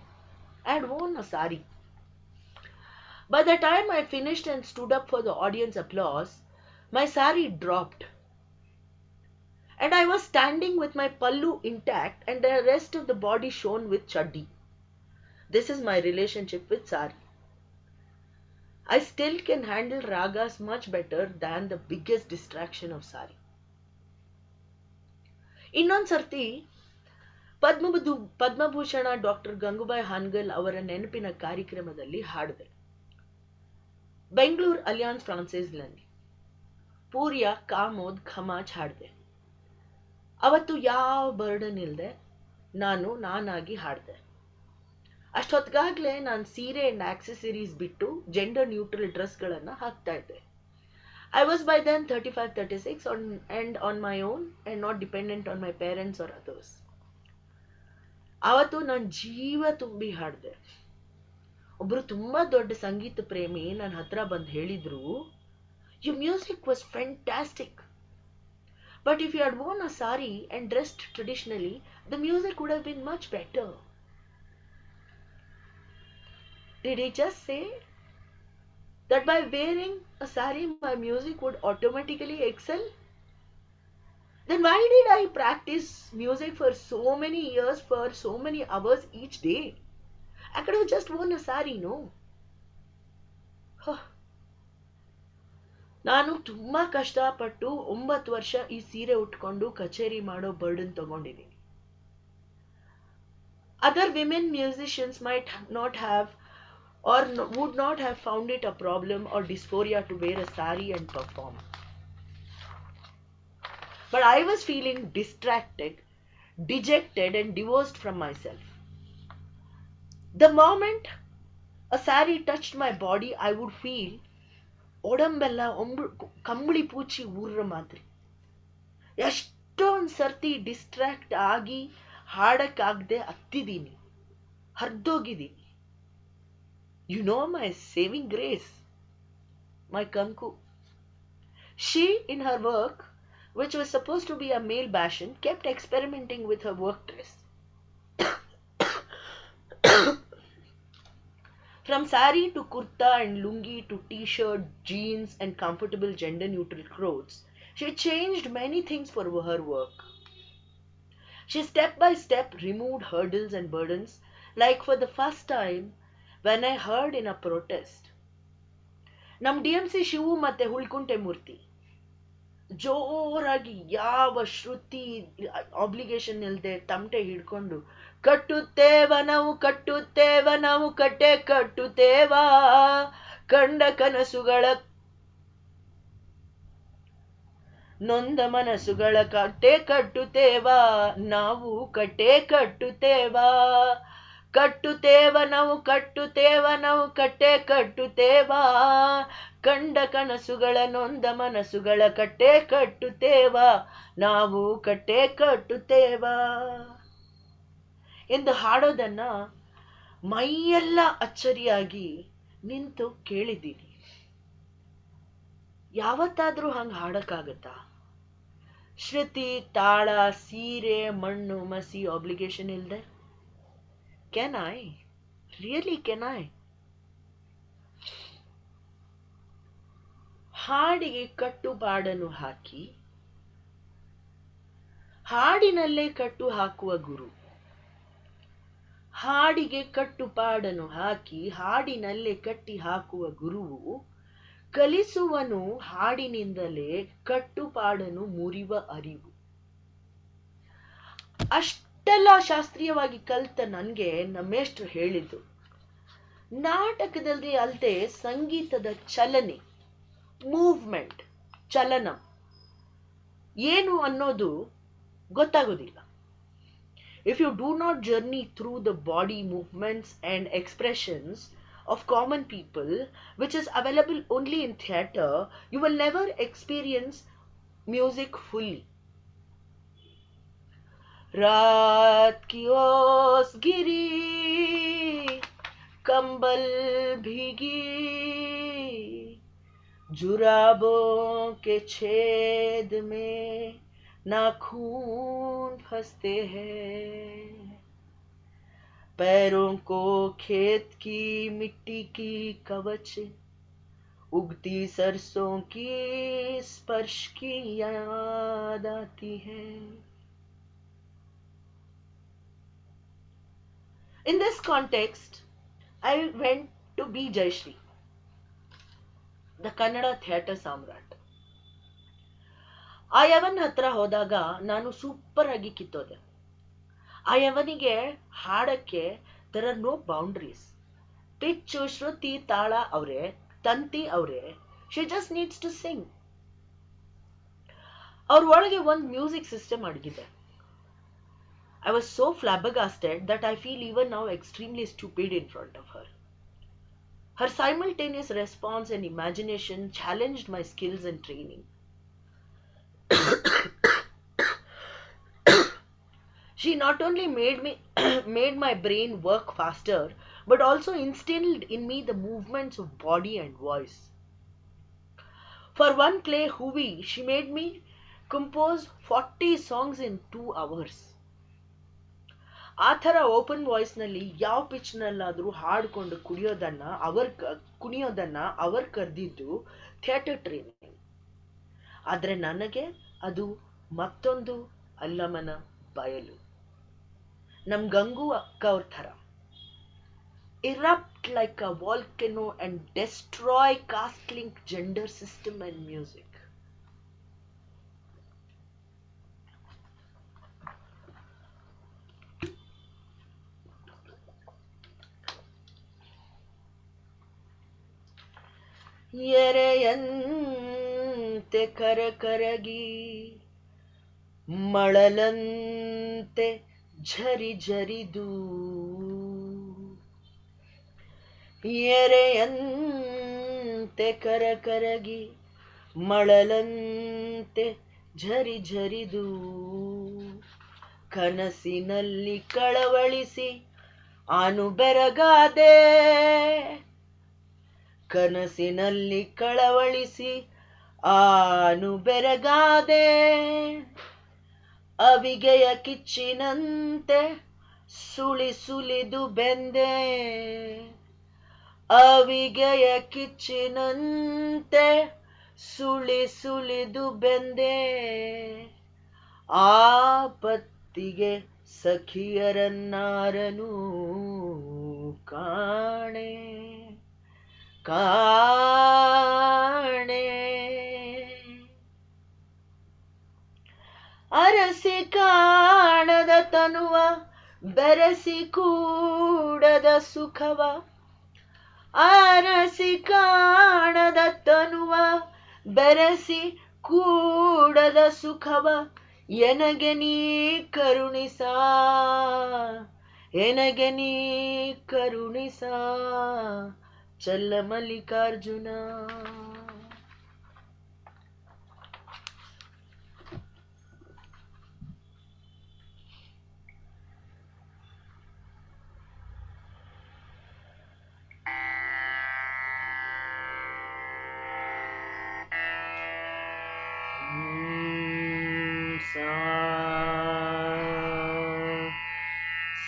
I had worn a sari. By the time I finished and stood up for the audience applause, my sari dropped. And I was standing with my pallu intact and the rest of the body shown with chaddi. This is my relationship with sari. I still can handle ragas much better than the biggest distraction of sari. ಇನ್ನೊಂದು ಸರ್ತಿ Padma Bhushan doctor Gangubai Hangal ಅವರ ನೆನಪಿನ ಕಾರ್ಯಕ್ರಮದಲ್ಲಿ ಹಾಡಿದೆ. Bengaluru alliance ಫ್ರಾನ್ಸೈಸ್ನಲ್ಲಿ ಪೂರ್ಯ ಕಾಮೋದ್ Khamaj ಹಾಡಿದೆ. ಅವತ್ತು ಯಾವ burden ಇಲ್ಲದೆ ನಾನಾಗಿ ಹಾಡಿದೆ. ಅಷ್ಟೊತ್ತಿಗಾಗ್ಲೇ ನಾನು ಸೀರೆ ಅಂಡ್ ಆಕ್ಸೆಸರೀಸ್ ಬಿಟ್ಟು ಜೆಂಡರ್ ನ್ಯೂಟ್ರಲ್ ಡ್ರೆಸ್ಗಳನ್ನು ಹಾಕ್ತಾ ಇದ್ದೆ. I was by then 35-36 and on my own and not dependent on my parents or others. ಅವತ್ತು ನಾನು ಜೀವ ತುಂಬಿ ಹಾಡಿದೆ. ಒಬ್ರು ತುಂಬಾ ದೊಡ್ಡ ಸಂಗೀತ ಪ್ರೇಮಿ ನನ್ನ ಹತ್ರ ಬಂದು ಹೇಳಿದ್ರು, your music was fantastic. But if you had worn a sari and dressed traditionally, the music would have been much better. Did he just say that by wearing a sari my music would automatically excel? Then why did I practice music for so many years, for so many hours each day? I could have just worn a sari, no? ನಾನು ತುಂಬಾ ಕಷ್ಟಪಟ್ಟು 9 ವರ್ಷ ಈ ಸೀರೆ ಉಟ್ಕೊಂಡು ಕಚೇರಿ ಮಾಡೋ burden ತಗೊಂಡಿದ್ದೀನಿ. Other women musicians might not have or would not have found it a problem or dysphoria to wear a sari and perform. But I was feeling distracted, dejected and divorced from myself. The moment a sari touched my body, I would feel ಒಡಂಬೆಲ್ಲ ಕಂಬಳಿ ಪೂಚಿ ಊರ್ರ ಮಾದ್ರಿ. ಎಷ್ಟೊಂದು ಸರ್ತಿ distract ಆಗಿ ಹಾಡಕ್ಕಾಗದೆ ಹತ್ತಿದ್ದೀನಿ, ಹರ್ದೋಗಿದ್ದೀನಿ. You know my saving grace, my Kanku. She, in her work, which was supposed to be a male bastion, kept experimenting with her work dress. From sari to kurta and lungi to t-shirt, jeans and comfortable gender-neutral clothes, she changed many things for her work. She step by step removed hurdles and burdens, like for the first time when I heard in a protest. Nam DMC Shivu ಮತ್ತೆ ಹುಳ್ಕುಂಟೆ ಮೂರ್ತಿ ಜೋರಾಗಿ ಯಾವ ಶ್ರುತಿ obligation ಇಲ್ಲದೆ ತಮಟೆ ಹಿಡ್ಕೊಂಡು ಕಟ್ಟುತ್ತೇವ ನಾವು ಕಟ್ಟೆ ಕಟ್ಟುತ್ತೇವ ಕಂಡ ಕನಸುಗಳ ನೊಂದ ಮನಸ್ಸುಗಳ ಕಟ್ಟೆ ಕಟ್ಟುತ್ತೇವ ನಾವು ಕಟ್ಟೆ ಕಟ್ಟುತ್ತೇವ ನಾವು ಕಟ್ಟೆ ಕಟ್ಟುತ್ತೇವ ಕಂಡ ಕನಸುಗಳ ನೊಂದ ಮನಸ್ಸುಗಳ ಕಟ್ಟೆ ಕಟ್ಟುತ್ತೇವ ನಾವು ಕಟ್ಟೆ ಕಟ್ಟುತ್ತೇವ ಎಂದು ಹಾಡೋದನ್ನ ಮೈಯೆಲ್ಲ ಅಚ್ಚರಿಯಾಗಿ ನಿಂತು ಕೇಳಿದ್ದೀನಿ. ಯಾವತ್ತಾದ್ರೂ ಹಂಗ ಹಾಡಕ್ಕಾಗತ್ತಾ? ಶ್ರುತಿ, ತಾಳ, ಸೀರೆ, ಮಣ್ಣು, ಮಸಿ, ಆಬ್ಲಿಗೇಷನ್ ಇಲ್ದೆ? Can I? Really can I? ಹಾಡಿಗೆ ಕಟ್ಟುಪಾಡನ್ನು ಹಾಕಿ ಹಾಡಿನಲ್ಲೇ ಕಟ್ಟು ಹಾಕುವ ಗುರು. ಹಾಡಿಗೆ ಕಟ್ಟುಪಾಡನ್ನು ಹಾಕಿ ಹಾಡಿನಲ್ಲೇ ಕಟ್ಟಿ ಹಾಕುವ ಗುರುವು ಕಲಿಸುವನು ಹಾಡಿನಿಂದಲೇ ಕಟ್ಟುಪಾಡನ್ನು ಮುರಿವ ಅರಿವು. ಅಷ್ಟೆಲ್ಲ ಶಾಸ್ತ್ರೀಯವಾಗಿ ಕಲಿತ ನನಗೆ ನಮ್ಮೇಷ್ಟ್ರು ಹೇಳಿದ್ದು, ನಾಟಕದಲ್ಲಿ ಅಲ್ಲದೆ ಸಂಗೀತದ ಚಲನೆ, ಮೂವ್ಮೆಂಟ್, ಚಲನ ಏನು ಅನ್ನೋದು ಗೊತ್ತಾಗೋದಿಲ್ಲ. If you do not journey through the body movements and expressions of common people, which is available only in theatre, you will never experience music fully. रात की ओस गिरी, कंबल भीगी, जुराबों के छेद में नाखून फंसते हैं, पैरों को खेत की मिट्टी की कवच, उगती सरसों की स्पर्श की याद आती है. In this context, I went to B. Jayashree, the Kannada theatre samrat. ಆ ಯವನ್ ಹತ್ರ ಹೋದಾಗ ನಾನು ಸೂಪರ್ ಆಗಿ ಕಿತ್ತೋದೆ. ಆ ಯವನಿಗೆ ಹಾಡಕ್ಕೆ there are no boundaries. Pitch, ಶ್ರುತಿ, ತಾಳ ಅವರೇ, ತಂತಿ ಅವರೇ. She just needs to sing. ಅವ್ರ ಒಳಗೆ ಒಂದು ಮ್ಯೂಸಿಕ್ ಸಿಸ್ಟಮ್ ಅಡಗಿದೆ. I was so flabbergasted that I feel even now extremely stupid in front of her. Her simultaneous response and imagination challenged my skills and training. She not only made my brain work faster, but also instilled in me the movements of body and voice. For one play, Huvi, she made me compose 40 songs in 2 hours. ಆ ಥರ open ವಾಯ್ಸ್ನಲ್ಲಿ ಯಾವ ಪಿಚ್ನಲ್ಲಾದರೂ ಹಾಡ್ಕೊಂಡು ಕುಣಿಯೋದನ್ನ ಅವರು ಕರೆದಿದ್ದು theatre training. ಆದರೆ ನನಗೆ ಅದು ಮತ್ತೊಂದು ಅಲ್ಲಮನ ಬಯಲು. ನಮ್ ಗಂಗು ಅಕ್ಕ ಅವ್ರ ಥರ erupt like a volcano and destroy caste link gender system and music. ಎರೆಯಂತೆ ಕರಕರಗಿ ಮಳಲಂತೆ ಝರಿ ಝರಿದು ಎರೆಯಂತೆ ಕರಕರಗಿ ಮಳಲಂತೆ ಝರಿ ಝರಿದು ಕನಸಿನಲ್ಲಿ ಕಳವಳಿಸಿ ಆನು ಬೆರಗಾದೆ. ಕನಸಿನಲ್ಲಿ ಕಳವಳಿಸಿ ಆನು ಬೆರಗಾದೆ. ಅವಿಗೆಯ ಕಿಚ್ಚಿನಂತೆ ಸುಳಿ ಸುಲಿದು ಬೆಂದೆ. ಅವಿಗೆಯ ಕಿಚ್ಚಿನಂತೆ ಸುಳಿ ಸುಲಿದು ಬೆಂದೆ. ಆಪತ್ತಿಗೆ ಸಖಿಯರನ್ನಾರನು ಕಾಣೆ ಕಾಣೆ. ಅರಸಿ ಕಾಣದ ತನುವ ಬೆರೆಸಿ ಕೂಡದ ಸುಖವ. ಅರಸಿ ಕಾಣದ ತನುವ ಬೆರೆಸಿ ಕೂಡದ ಸುಖವ ಎನಗೆ ನೀ ಕರುಣಿಸ. ಎನಗೆ ನೀ ಕರುಣಿಸ ಚಲ್ಲ Mallikarjuna.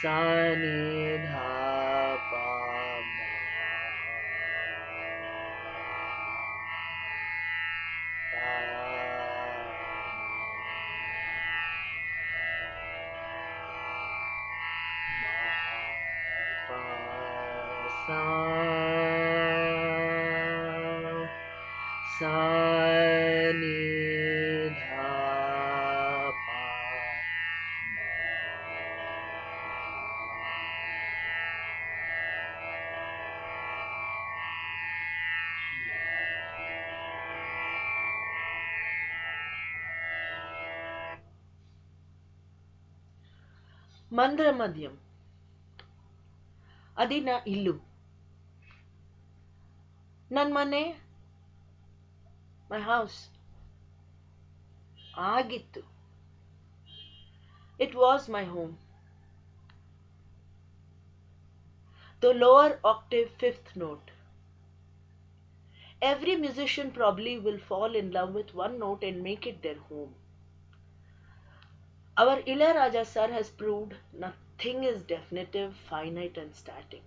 sa ni dha pa ma pa ma pa sa sa ni dha pa Mandra ಮಧ್ಯಂ ಅದಿನ ಇಲ್ಲು ನನ್ನ ಮನೆ ಮೈ ಹೌಸ್ ಆಗಿತ್ತು. It was my home. The lower octave fifth note. Every musician probably will fall in love with one note and make it their home. Our Ilayaraja sir has proved nothing is definitive, finite and static.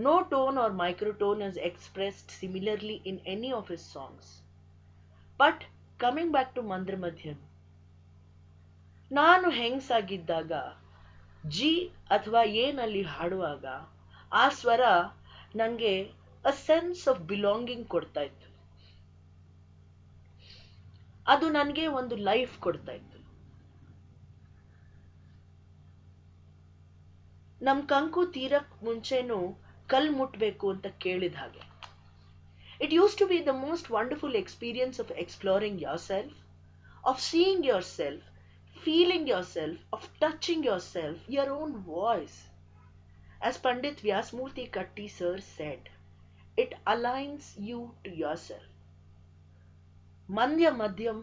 No tone or microtone is expressed similarly in any of his songs. But coming back to Mandra Madhyam, ನಾನು ಹೆಂಗ್ಸಾಗಿದ್ದಾಗ G ಅಥವಾ ಏನಲ್ಲಿ ಹಾಡುವಾಗ ಆ ಸ್ವರ ನನಗೆ a sense of belonging ಕೊಡ್ತಾ ಇತ್ತು. ಅದು ನನಗೆ ಒಂದು ಲೈಫ್ ಕೊಡ್ತಾ ಇತ್ತು. ನಮ್ ಕಂಕು ತೀರಕ್ ಮುಂಚೆನೂ ಕಲ್ ಮುಟ್ಬೇಕು ಅಂತ ಕೇಳಿದ ಹಾಗೆ. It used to be the most wonderful experience of exploring yourself, of seeing yourself, feeling yourself, of touching yourself, your own voice. As Pandit Vyasmurthy Katti sir said, it aligns you to yourself. Mandya Madhyam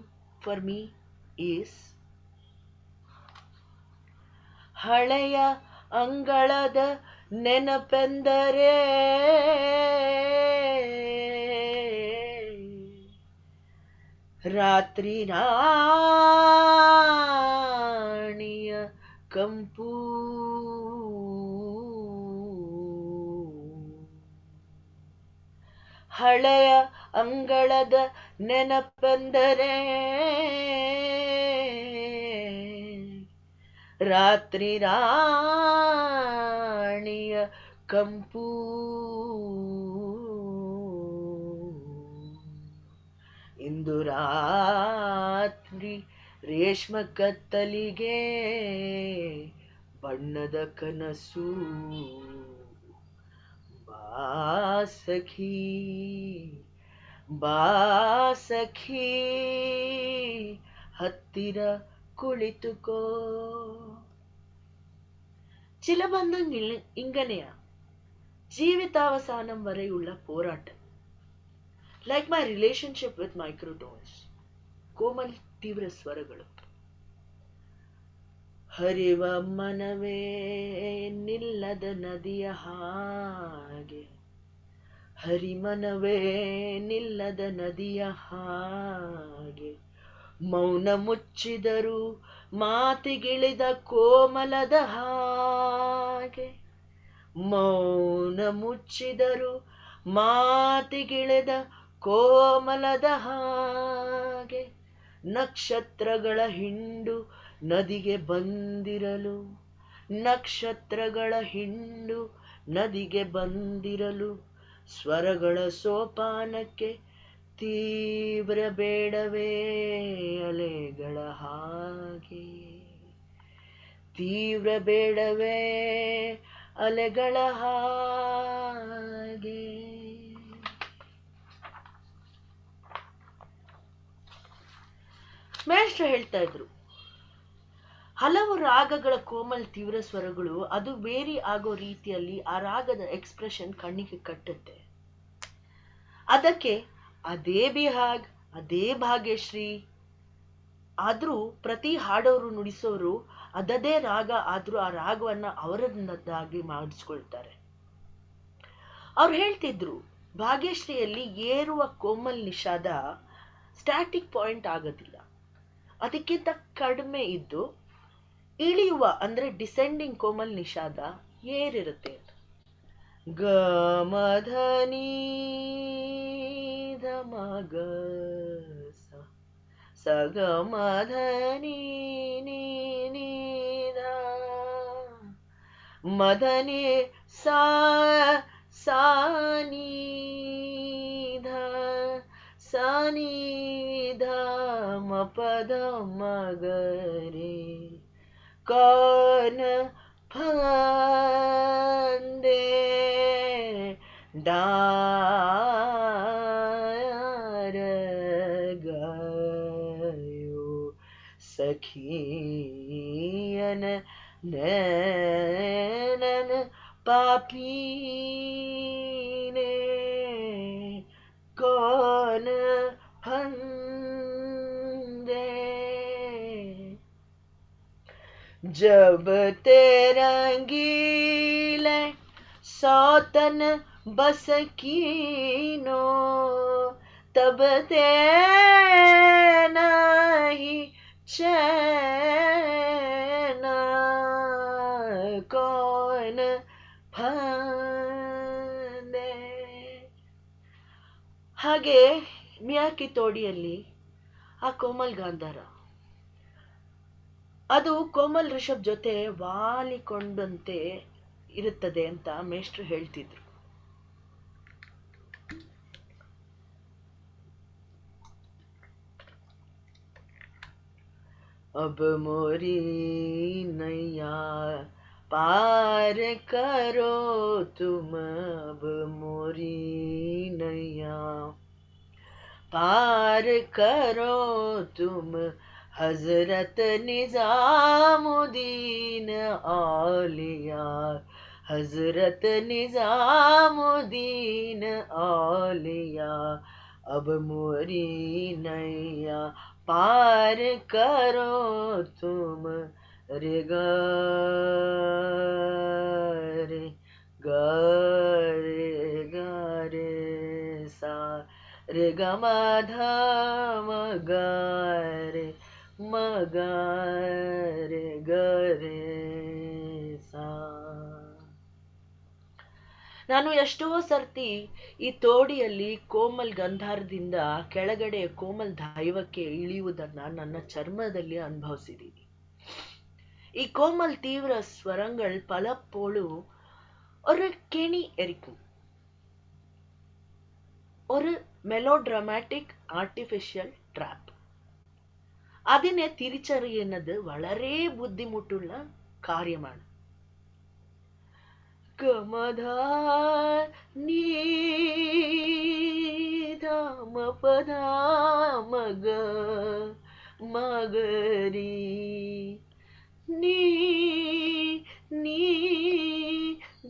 for me is ಹಳೆಯ ಅಂಗಳದ ನೆನಪೆಂದರೆ ರಾತ್ರಿ ರಾಣಿಯ ಕಂಪು, ಹಳೆಯ ಅಂಗಳದ ನೆನಪೆಂದರೆ ರಾತ್ರಿ ರಾಣಿಯ ಕಂಪು, ಇಂದು ರಾತ್ರಿ ರೇಷ್ಮ ಕತ್ತಲಿಗೆ ಬಣ್ಣದ ಕನಸು, ಬಾಸಖಿ ಬಾಸಖಿ ಹತ್ತಿರ ಕುಳಿತುಕೋ. ചിലബന്ധം ഇങ്ങനെയാ, ജീവിതാവസാനം വരെയുള്ള പോരാട്ടം. Like my relationship with microtones, ಕೋಮಲ್ ತೀವ್ರ ಸ್ವರಗಳು. ಹರಿವ ಮನವೇ ನಿಲ್ಲದ ನದಿಯ ಹಾಗೆ, ಹರಿಮನವೇ ನಿಲ್ಲದ ನದಿಯ ಹಾಗೆ, ಮೌನ ಮುಚ್ಚಿದರು ಮಾತಿಗಿಳಿದ ಕೋಮಲದ ಹಾಗೆ, ಮೌನ ಮುಚ್ಚಿದರು ಮಾತಿಗಿಳಿದ ಕೋಮಲದ ಹಾಗೆ, ನಕ್ಷತ್ರಗಳ ಹಿಂಡು ನದಿಗೆ ಬಂದಿರಲು, ನಕ್ಷತ್ರಗಳ ಹಿಂಡು ನದಿಗೆ ಬಂದಿರಲು, ಸ್ವರಗಳ ಸೋಪಾನಕ್ಕೆ ತೀವ್ರ ಬೇಡವೇ ಅಲೆಗಳ ಹಾಗೆ, ತೀವ್ರ ಬೇಡವೇ ಅಲೆಗಳ ಹಾಗೆ. ಮೇಷ್ಟ್ರು ಹೇಳ್ತಾ ಇದ್ರು, ಹಲವು ರಾಗಗಳ ಕೋಮಲ್ ತೀವ್ರ ಸ್ವರಗಳು ಅದು ವೇರಿ ಆಗೋ ರೀತಿಯಲ್ಲಿ ಆ ರಾಗದ ಎಕ್ಸ್ಪ್ರೆಷನ್ ಕಣ್ಣಿಗೆ ಕಟ್ಟುತ್ತೆ. ಅದಕ್ಕೆ ಅದೇ ಬಿಹಾಗ್, ಅದೇ ಭಾಗ್ಯಶ್ರೀ ಆದ್ರೂ ಪ್ರತಿ ಹಾಡೋರು ನುಡಿಸೋರು ಅದದೇ ರಾಗ ಆದ್ರೂ ಆ ರಾಗವನ್ನ ಅವರದ್ದಾಗಿ ಮಾಡಿಸ್ಕೊಳ್ತಾರೆ. ಅವ್ರು ಹೇಳ್ತಿದ್ರು, ಭಾಗ್ಯಶ್ರೀಯಲ್ಲಿ ಏರುವ ಕೋಮಲ್ ನಿಷಾದ ಸ್ಟ್ಯಾಟಿಕ್ ಪಾಯಿಂಟ್ ಆಗೋದಿಲ್ಲ, ಅದಕ್ಕಿಂತ ಕಡಿಮೆ ಇದ್ದು ಇಳಿಯುವ ಅಂದ್ರೆ ಡಿಸೆಂಡಿಂಗ್ ಕೋಮಲ್ ನಿಷಾದ ಏರಿರುತ್ತೆ. ಗಮಧನಿ ಧಮಗ ಸಗಮಧನಿ ನೀದ ಮಧನಿ ಸಾನಿಧ ಸಾನಿಧ ಮಪದ ಮಗರೆ ಕೌನ್ ಫಂದೆ ಡಾರ ಗಯೋ ಸಖಿಯನ ನैनन पापीने कौन फंदे जब तेरा गीले सौतन बस कीनो तब ते नहीं चैन कौन फंदे. ಹಾಗೆ ಮಿಯಾಕಿ ತೋಡಿಯಲ್ಲಿ ಆ ಕೋಮಲ್ ಗಾಂಧಾರ ಅದು ಕೋಮಲ್ ರಿಷಬ್ ಜೊತೆ ವಾಲಿಕೊಂಡಂತೆ ಇರುತ್ತದೆ ಅಂತ ಮೇಷ್ಟ್ರು ಹೇಳ್ತಿದ್ರು. अब मोरी नैया पार करो तुम, अब मोरी नैया पार करो तुम, हजरत निजामुद्दीन औलिया, हजरत निजामुद्दीन औलिया, अब मोरी नैया पार करो तुम, रे ग रे ग रे ग रे सा रे ग म ध म ग रे म ग रे ग रे सा. ನಾನು ಎಷ್ಟೋ ಸರ್ತಿ ಈ ತೋಡಿಯಲ್ಲಿ ಕೋಮಲ್ ಗಂಧಾರದಿಂದ ಕೆಳಗಡೆ ಕೋಮಲ್ ದೈವಕ್ಕೆ ಇಳಿಯುವುದನ್ನ ನನ್ನ ಚರ್ಮದಲ್ಲಿ ಅನುಭವಿಸಿದ್ದೀನಿ. ഈ കോമൽ തീവ്ര സ്വരങ്ങൾ പലപ്പോഴും ഒരു കെണി എരിക്കും, ഒരു മെലോഡ്രാമാറ്റിക് ആർട്ടിഫിഷ്യൽ ട്രാപ്പ്. അതിനെ തിരിച്ചറിയുന്നത് വളരെ ബുദ്ധിമുട്ടുള്ള കാര്യമാണ്. ഗമധ നീധമപധ മഗ മഗരി ನೀ ನೀ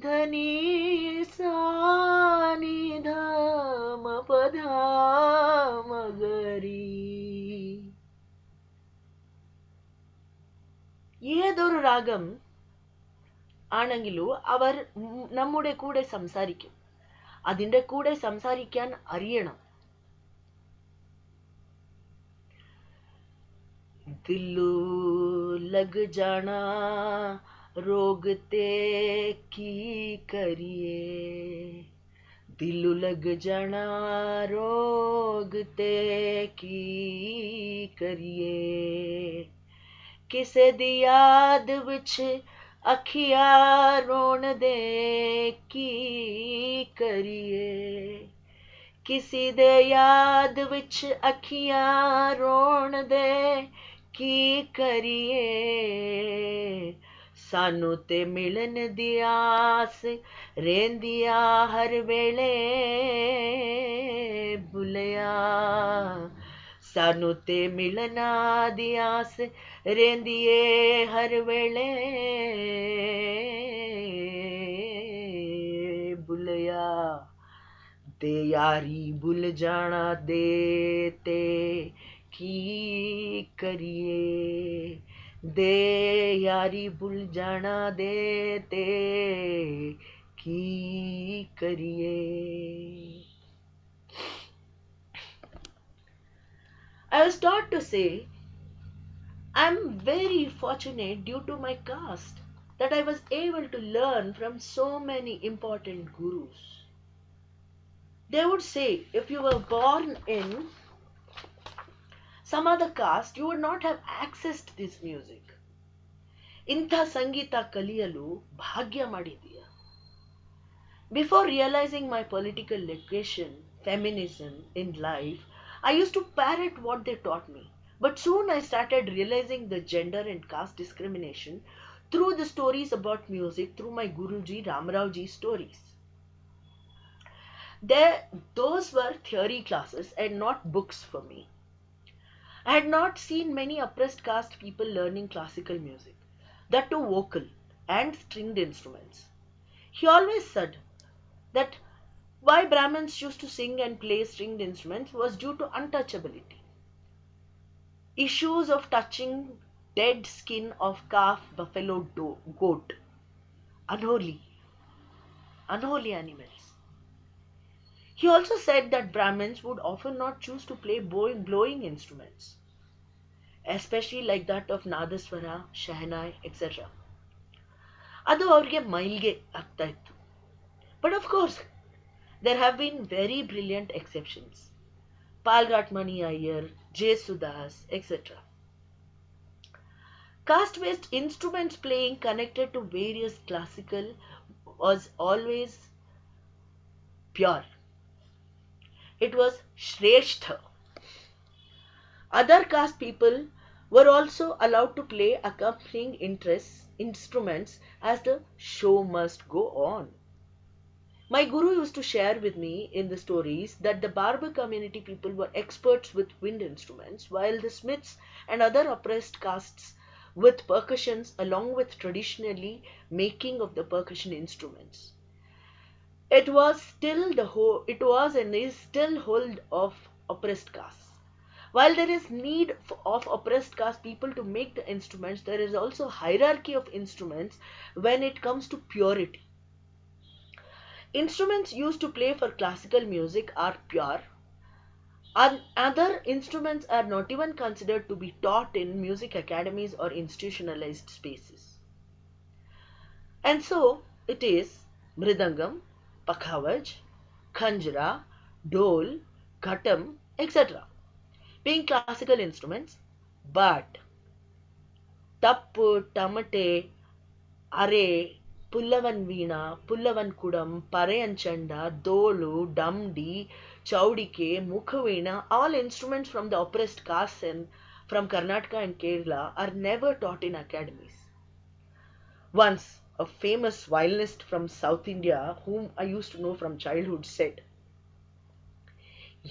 ಧನಿ ಸಾನಿ ಧಮ ಪಧ ಮಗರಿ. ഏതൊരു രാഗം ആണെങ്കിലും അവർ നമ്മുടെ കൂടെ സംസാരിക്കും. അതിന്റെ കൂടെ സംസാരിക്കാൻ അറിയണം. दिलू लग जाना रोगते की करिए, दिलू लग जाना रोगते की करिए, किसे दी याद विच अखिया रोन दे की करिए, किसी दे याद विच अखियां रोन दे की करिए, सानू ते मिलन दी आस रेंदिया हर वेले बुलिया, सानू ते मिलना दी आस रेंदिए हर वेले बुलिया, दे यारी भुल जाना देते की करिए, दे यारी भुल जाना देते की करिए. I was taught to say I'm very fortunate due to my caste that I was able to learn from so many important gurus. They would say if you were born in some other caste, you would not have accessed this music. ಇಂಥ ಸಂಗೀತ ಕಲಿಯಲು ಭಾಗ್ಯ ಮಾಡಿದೀಯ. Before realizing my political education, feminism in life, I used to parrot what they taught me. But soon I started realizing the gender and caste discrimination through the stories about music, through my Guruji Ramrao Ji's stories. Those were theory classes and not books for me. I had not seen many oppressed caste people learning classical music, that too vocal and stringed instruments. He always said that why Brahmins used to sing and play stringed instruments was due to untouchability. Issues of touching dead skin of calf, buffalo, goat, unholy animals. He also said that Brahmins would often not choose to play blowing instruments, especially like that of Nadaswara, Shahnai, etc. ಅದು ಅವ್ರಿಗೆ ಮೈಲ್ಗೆ ಆಗ್ತಾ ಇತ್ತು. But of course, there have been very brilliant exceptions. Palrat Mani Iyer, J. Sudas, etc. Caste-based instruments playing connected to various classical was always pure. It was Shrestha. Other caste people were also allowed to play accompanying instruments as the show must go on. My guru used to share with me in the stories that the Barber community people were experts with wind instruments, while the Smiths and other oppressed castes with percussions along with traditionally making of the percussion instruments. It was and is still hold of oppressed castes. While there is need of oppressed caste people to make the instruments, there is also hierarchy of instruments when it comes to purity. Instruments used to play for classical music are pure, and other instruments are not even considered to be taught in music academies or institutionalized spaces. And so it is mridangam, pakhavaj, khanjra, dol, ghatam, etc. being classical instruments, but tappu, tamate, are, Pullavan Veena, Pullavan Kudam, Parayanchanda, Dolu, Damdi, Chaudike, Mukhaveena, all instruments from the oppressed castes and from Karnataka and Kerala are never taught in academies. Once, a famous violinist from South India, whom I used to know from childhood, said,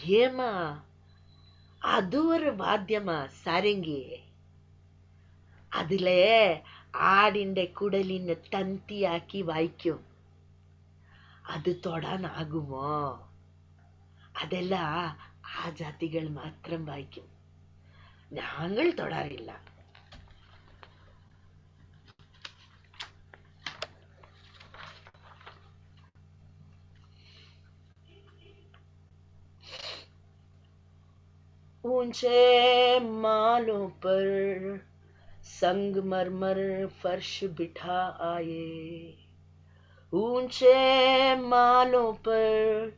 Yema, அது ஒரு வாத்தியமா சாரங்கி അതിലെ ആടിന്റെ കുടലിന് തന്തിയാക്കി വായിക്കും അത് തൊടാനാകുമോ അതെല്ല ആ ജാതികൾ മാത്രം വായിക്കും ഞങ്ങൾ തൊടാറില്ല ऊंचे मालों पर संगमरमर फर्श बिठा आए ऊंचे मालों पर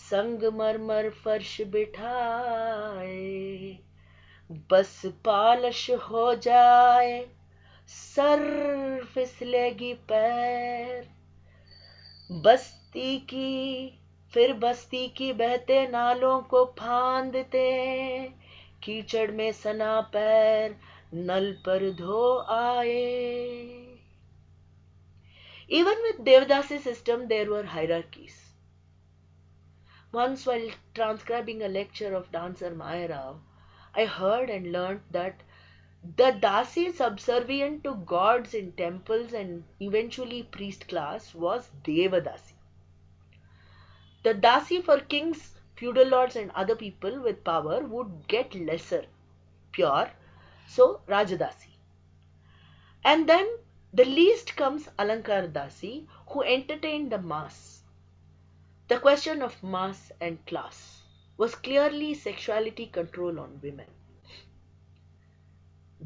संगमरमर फर्श बिठाए बस पालिश हो जाए सर फिसलेगी पैर बस्ती की फिर बस्ती की बहते नालों को फांदते कीचड़ में सना पैर नल पर धो आए. Even with Devdasi system there were hierarchies. Once while transcribing a lecture of dancer Maya Rao, I heard and learnt that the Dasi subservient to gods in temples and eventually priest class was Devadasi. The Dasi for kings, feudal lords and other people with power would get lesser, pure, so Rajadasi. And then the least comes Alankar Dasi, who entertained the mass. The question of mass and class was clearly sexuality control on women.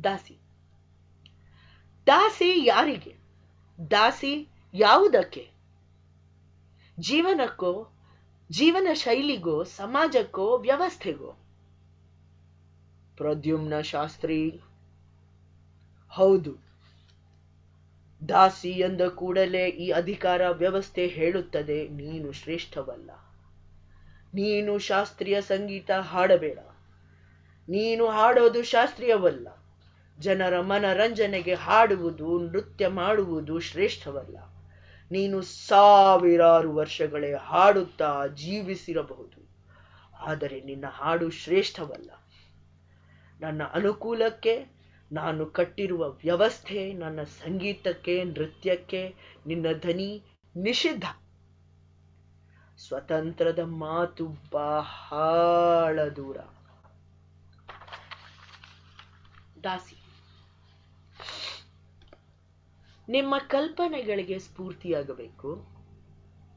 Dasi. ದಾಸಿ ಯಾರಿಗೆ ದಾಸಿ ಯಾವುದಕ್ಕೆ ಜೀವನಕ್ಕೋ ಜೀವನ ಶೈಲಿಗೋ ಸಮಾಜಕ್ಕೋ ವ್ಯವಸ್ಥೆಗೋ ಪ್ರದ್ಯುಮ್ನ ಶಾಸ್ತ್ರಿ ಹೌದು ದಾಸಿ ಎಂದ ಕೂಡಲೇ ಈ ಅಧಿಕಾರ ವ್ಯವಸ್ಥೆ ಹೇಳುತ್ತದೆ ನೀನು ಶ್ರೇಷ್ಠವಲ್ಲ ನೀನು ಶಾಸ್ತ್ರೀಯ ಸಂಗೀತ ಹಾಡಬೇಡ ನೀನು ಹಾಡೋದು ಶಾಸ್ತ್ರೀಯವಲ್ಲ ಜನರ ಮನರಂಜನೆಗೆ ಹಾಡುವುದು ನೃತ್ಯ ಮಾಡುವುದು ಶ್ರೇಷ್ಠವಲ್ಲ ನೀನು ಸಾವಿರಾರು ವರ್ಷಗಳೇ ಹಾಡುತ್ತಾ ಜೀವಿಸಿರಬಹುದು ಆದರೆ ನಿನ್ನ ಹಾಡು ಶ್ರೇಷ್ಠವಲ್ಲ ನನ್ನ ಅನುಕೂಲಕ್ಕೆ ನಾನು ಕಟ್ಟಿರುವ ವ್ಯವಸ್ಥೆ ನನ್ನ ಸಂಗೀತಕ್ಕೆ ನೃತ್ಯಕ್ಕೆ ನಿನ್ನ ಧ್ವನಿ ನಿಷಿದ್ಧ ಸ್ವತಂತ್ರದ ಮಾತು ಬಹಳ ದೂರ. ದಾಸಿ ನಿಮ್ಮ ಕಲ್ಪನೆಗಳಿಗೆ ಸ್ಫೂರ್ತಿಯಾಗಬೇಕು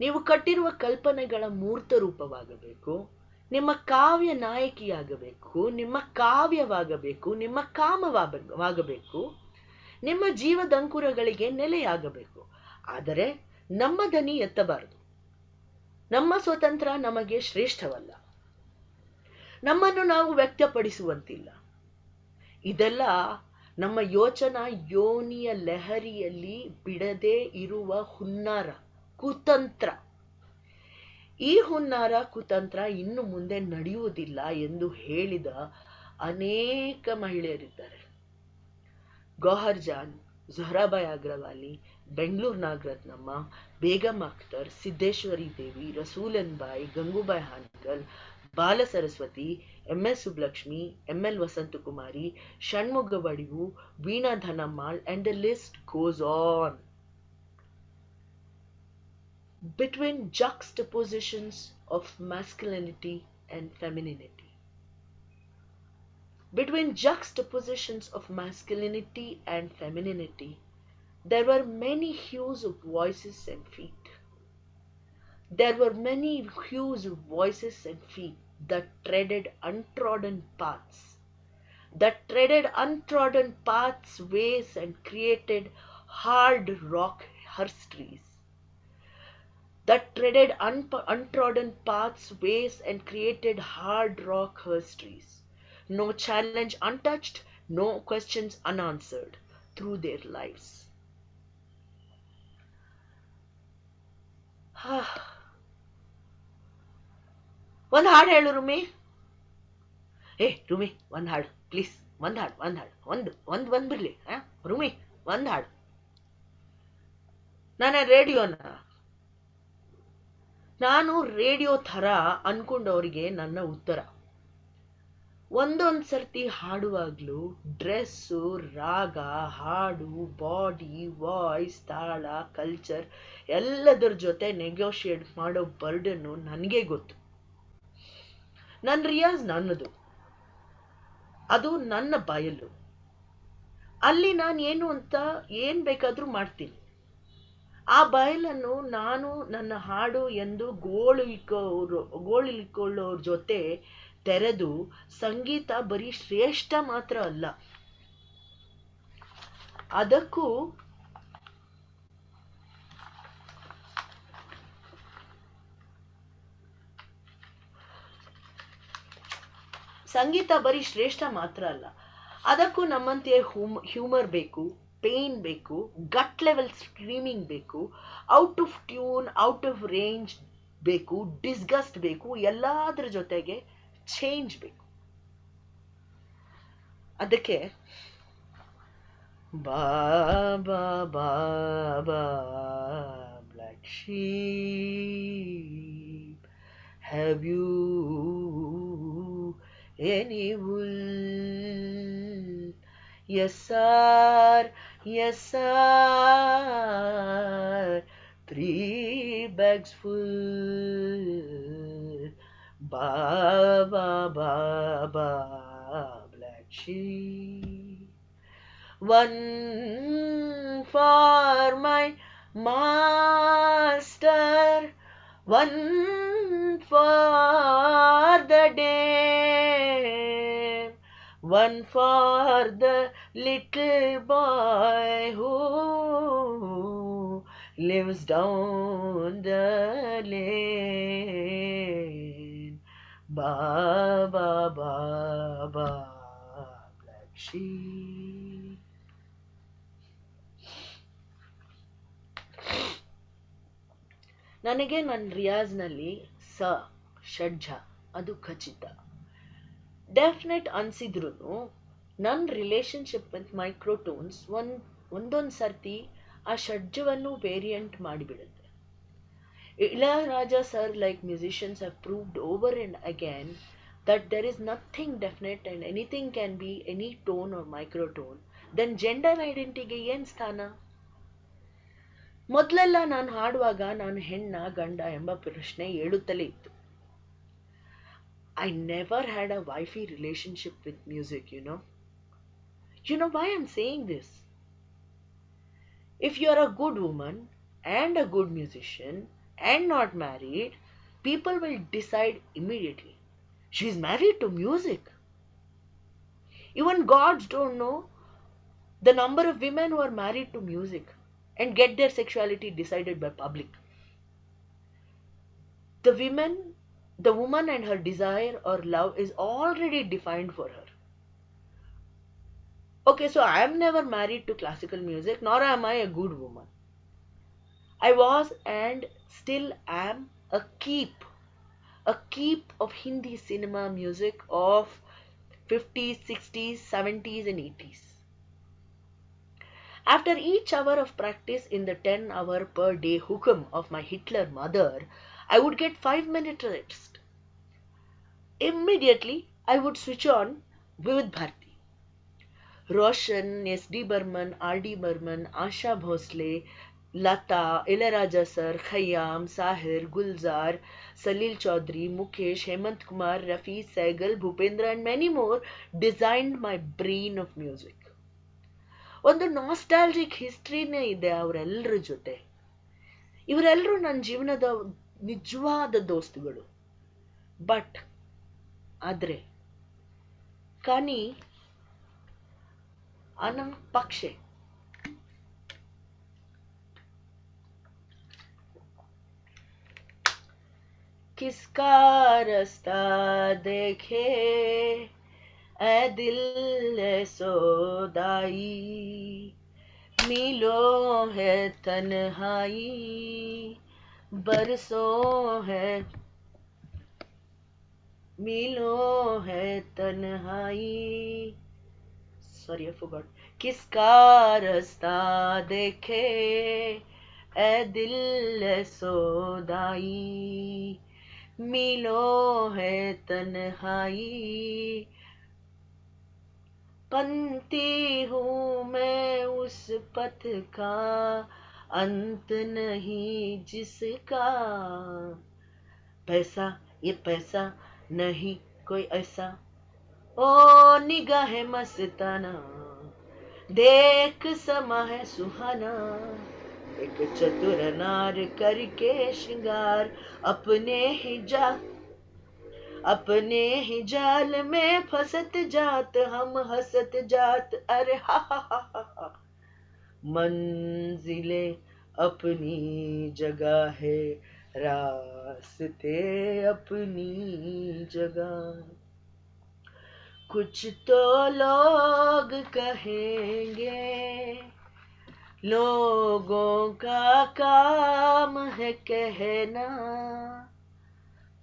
ನೀವು ಕಟ್ಟಿರುವ ಕಲ್ಪನೆಗಳ ಮೂರ್ತ ರೂಪವಾಗಬೇಕು ನಿಮ್ಮ ಕಾವ್ಯ ನಾಯಕಿಯಾಗಬೇಕು ನಿಮ್ಮ ಕಾವ್ಯವಾಗಬೇಕು ನಿಮ್ಮ ಕಾಮವಾಗಬೇಕು ನಿಮ್ಮ ಜೀವದಂಕುರಗಳಿಗೆ ನೆಲೆಯಾಗಬೇಕು ಆದರೆ ನಮ್ಮ ದನಿ ಎತ್ತಬಾರದು ನಮ್ಮ ಸ್ವತಂತ್ರ ನಮಗೆ ಶ್ರೇಷ್ಠವಲ್ಲ ನಮ್ಮನ್ನು ನಾವು ವ್ಯಕ್ತಪಡಿಸುವಂತಿಲ್ಲ ಇದೆಲ್ಲ ನಮ್ಮ ಯೋಚನಾ ಯೋನಿಯ ಲಹರಿಯಲ್ಲಿ ಬಿಡದೇ ಇರುವ ಹುನ್ನಾರ, ಕುತಂತ್ರ. ಈ ಹುನ್ನಾರ ಕುತಂತ್ರ ಇನ್ನು ಮುಂದೆ ನಡೆಯುವುದಿಲ್ಲ ಎಂದು ಹೇಳಿದ ಅನೇಕ ಮಹಿಳೆಯರಿದ್ದಾರೆ. Gauhar Jaan, Zohrabai Agrewali, Bengaluru Nagarathnamma, Begum Akhtar, Siddheshwari Devi, Rasoolan Bai, Gangubai Hangal, Bala Saraswati, MS. Subbulakshmi, ML. Vasanthakumari, Shanmukha Vadivu, Veena Dhanammal, and the list goes on. Between juxtapositions of masculinity and femininity. Between juxtapositions of masculinity and femininity, there were many hues of voices and feet. There were many hues of voices and feet that treaded untrodden paths. That treaded untrodden paths, ways, and created hard rock herstories. That treaded untrodden paths, ways, and created hard rock herstories. No challenge untouched, no questions unanswered through their lives. ಒಂದ್ ಹಾಡು ಹೇಳು ರುಮಿ. ರುಮಿ ಒಂದ್ ಹಾಡು please, ಒಂದ್ ಹಾಡು ಬಂದ್ಬಿಡ್ಲಿ. ರುಮಿ ಒಂದ್ ಹಾಡು. ನಾನು ರೇಡಿಯೋ ಥರ ಅನ್ಕೊಂಡವರಿಗೆ ನನ್ನ ಉತ್ತರ, ಒಂದೊಂದ್ ಸರ್ತಿ ಹಾಡುವಾಗ್ಲೂ ಡ್ರೆಸ್ಸು, ರಾಗ, ಹಾಡು, ಬಾಡಿ, ವಾಯ್ಸ್, ತಾಳ, ಕಲ್ಚರ್ ಎಲ್ಲದರ ಜೊತೆ ನೆಗೋಷಿಯೇಟ್ ಮಾಡೋ ಬರ್ಡನ್ನು ನನಗೆ ಗೊತ್ತು. ನನ್ನ ರಿಯಾಜ್ ನನ್ನದು, ಅದು ನನ್ನ ಬಯಲು. ಅಲ್ಲಿ ನಾನು ಏನು ಅಂತ ಏನ್ ಬೇಕಾದ್ರೂ ಮಾಡ್ತೀನಿ. ಆ ಬಯಲನ್ನು ನಾನು ನನ್ನ ಹಾಡು ಎಂದು ಗೋಳಿಕೊಳ್ಳೋರ ಜೊತೆ ತೆರೆದು, ಸಂಗೀತ ಬರೀ ಶ್ರೇಷ್ಠ ಮಾತ್ರ ಅಲ್ಲ, ಅದಕ್ಕೂ ನಮ್ಮಂತೆಯೇ ಹ್ಯೂಮರ್ ಬೇಕು, ಪೇನ್ ಬೇಕು, ಗಟ್ ಲೆವೆಲ್ ಸ್ಕ್ರೀಮಿಂಗ್ ಬೇಕು, out of tune, out of range ಬೇಕು, ಡಿಸ್ಗಸ್ಟ್ ಬೇಕು, ಎಲ್ಲಾದ್ರ ಜೊತೆಗೆ ಚೇಂಜ್ ಬೇಕು. ಅದಕ್ಕೆ baa baa black sheep, have you any wool? Yes sir, yes sir, 3 bags full. Baba Baba black sheep, one for my master, one for the dame, one for the little boy who lives down the lane. Baba Baba black sheep. ನನಗೆ ನನ್ನ ರಿಯಾಜ್ನಲ್ಲಿ ಷಡ್ಜ ಅದು ಖಚಿತ. Definite ಅನ್ಸಿದ್ರು ನನ್ನ relationship with ಮೈಕ್ರೋಟೋನ್ಸ್ ಒಂದೊಂದು ಸರ್ತಿ ಆ ಷಡ್ಜವನ್ನು variant ಮಾಡಿಬಿಡುತ್ತೆ. Ilaiyaraaja sir like musicians have proved over and again that there is nothing definite and anything can be any tone or microtone, then gender identity ಏನ್ ಸ್ಥಾನ? ಮೊದಲೆಲ್ಲ ನಾನು ಹಾಡುವಾಗ ನಾನು ಹೆಣ್ಣ ಗಂಡ ಎಂಬ ಪ್ರಶ್ನೆ ಏಳುತ್ತಲೇ ಇತ್ತು. I never had a wifey relationship with music, you know. You know why I'm saying this? If you're a good woman and a good musician and not married, people will decide immediately. She's married to music. Even gods don't know the number of women who are married to music and get their sexuality decided by public. The woman and her desire or love is already defined for her. Okay, so I am never married to classical music, nor am I a good woman. I was and still am a keep of Hindi cinema music of 50s, 60s, 70s, and 80s. After each hour of practice in the 10-hour per day hukam of my Hitler mother, I would get 5 minute rest. Immediately, I would switch on Vivid Bharati. Roshan, S.D. Burman, R.D. Burman, Asha Bhosle, Lata, Ilayaraja Sir, Khayyam, Sahir, Gulzar, Salil Chaudhary, Mukesh, Hemant Kumar, Rafi, Sehgal, Bhupendra, and many more designed my brain of music. ಒಂದು nostalgic ಹಿಸ್ಟ್ರಿನೇ ಇದೆ ಅವರೆಲ್ಲರ ಜೊತೆ. ಇವರೆಲ್ಲರೂ ನನ್ನ ಜೀವನದ ನಿಜವಾದ ದೋಸ್ತುಗಳು. But ಆದ್ರೆ కానీ ಅನಂತ್ ಪಕ್ಷೆ किसका रास्ता देखे ऐ दिल सोदाई मीलों है तन्हाई बरसों है मीलों है तन्हाई sorry I forgot किसका रास्ता देखे ऐ दिल सोदाई मीलों है तन्हाई पंथी हूँ मैं उस पथ का अंत नहीं जिसका पैसा ये पैसा नहीं कोई ऐसा ओ निगाह मस्ताना देख समा है सुहाना एक चतुर नार करके श्रृंगार अपने ही जाल में फंसत जात हम हंसत जात अरे हा हा हा हा मंजिले अपनी जगह है रास्ते अपनी जगह कुछ तो लोग कहेंगे लोगों का काम है कहना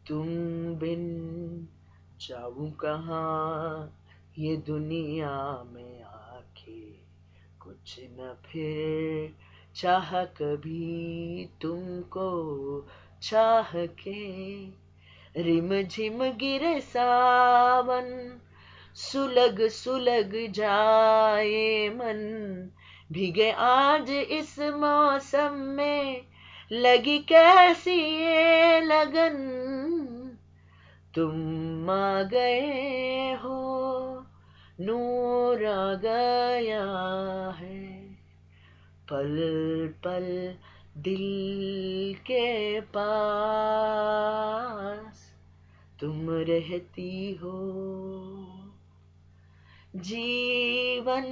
तुम बिन जाऊं कहाँ ये दुनिया में आके कुछ न फिर चाह कभी तुमको चाह के रिम झिम गिरे सावन सुलग सुलग जाए मन भीगे आज इस मौसम में लगी कैसी ये लगन तुम आ गए हो नूर आ गया है पल पल दिल के पास तुम रहती हो जीवन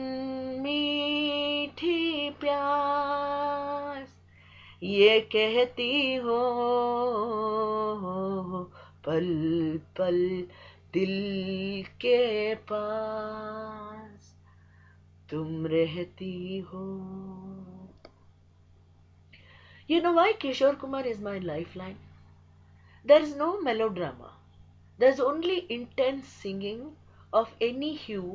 मीठी प्यास ये कहती हो पल पल दिल के पास तुम रहती हो. You know why Kishore Kumar is my lifeline? There is no melodrama. There is only intense singing of any hue,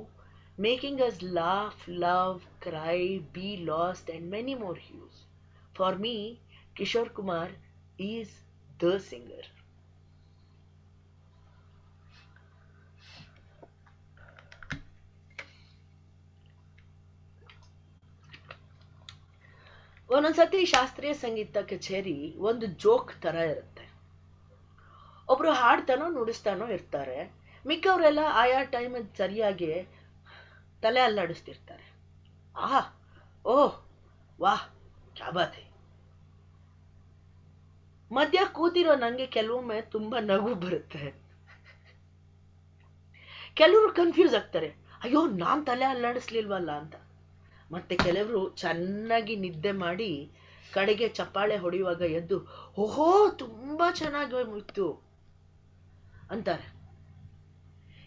making us laugh, love, cry, be lost, and many more hues. For me, Kishore Kumar is the singer. ಒಂದೊಂದ್ಸತಿ ಶಾಸ್ತ್ರೀಯ ಸಂಗೀತ ಕಚೇರಿ ಒಂದು joke ತರ ಇರುತ್ತೆ. ಒಬ್ರು ಹಾಡ್ತಾನೋ ನುಡಿಸ್ತಾನೋ ಇರ್ತಾರೆ, ಮಿಕ್ಕವರೆಲ್ಲ ಆಯಾ time ಸರಿಯಾಗಿ ತಲೆ ಅಲ್ಲಾಡಿಸ್ತಿರ್ತಾರೆ. ಆಹಾ ಓಹ್ ವಾಹ್ ಕ್ಯಾ ಬಾತ್ ಹೈ. ಮಧ್ಯ ಕೂತಿರೋ ನಂಗೆ ಕೆಲವೊಮ್ಮೆ ತುಂಬಾ ನಗು ಬರುತ್ತೆ. ಕೆಲವರು ಕನ್ಫ್ಯೂಸ್ ಆಗ್ತಾರೆ, ಅಯ್ಯೋ ನಾನ್ ತಲೆ ಅಲ್ಲಾಡಿಸ್ಲಿಲ್ವಲ್ಲ ಅಂತ. ಮತ್ತೆ ಕೆಲವರು ಚೆನ್ನಾಗಿ ನಿದ್ದೆ ಮಾಡಿ ಕಡೆಗೆ ಚಪ್ಪಾಳೆ ಹೊಡೆಯುವಾಗ ಎದ್ದು ಓಹೋ ತುಂಬಾ ಚೆನ್ನಾಗಿ ಇತ್ತು ಅಂತಾರೆ.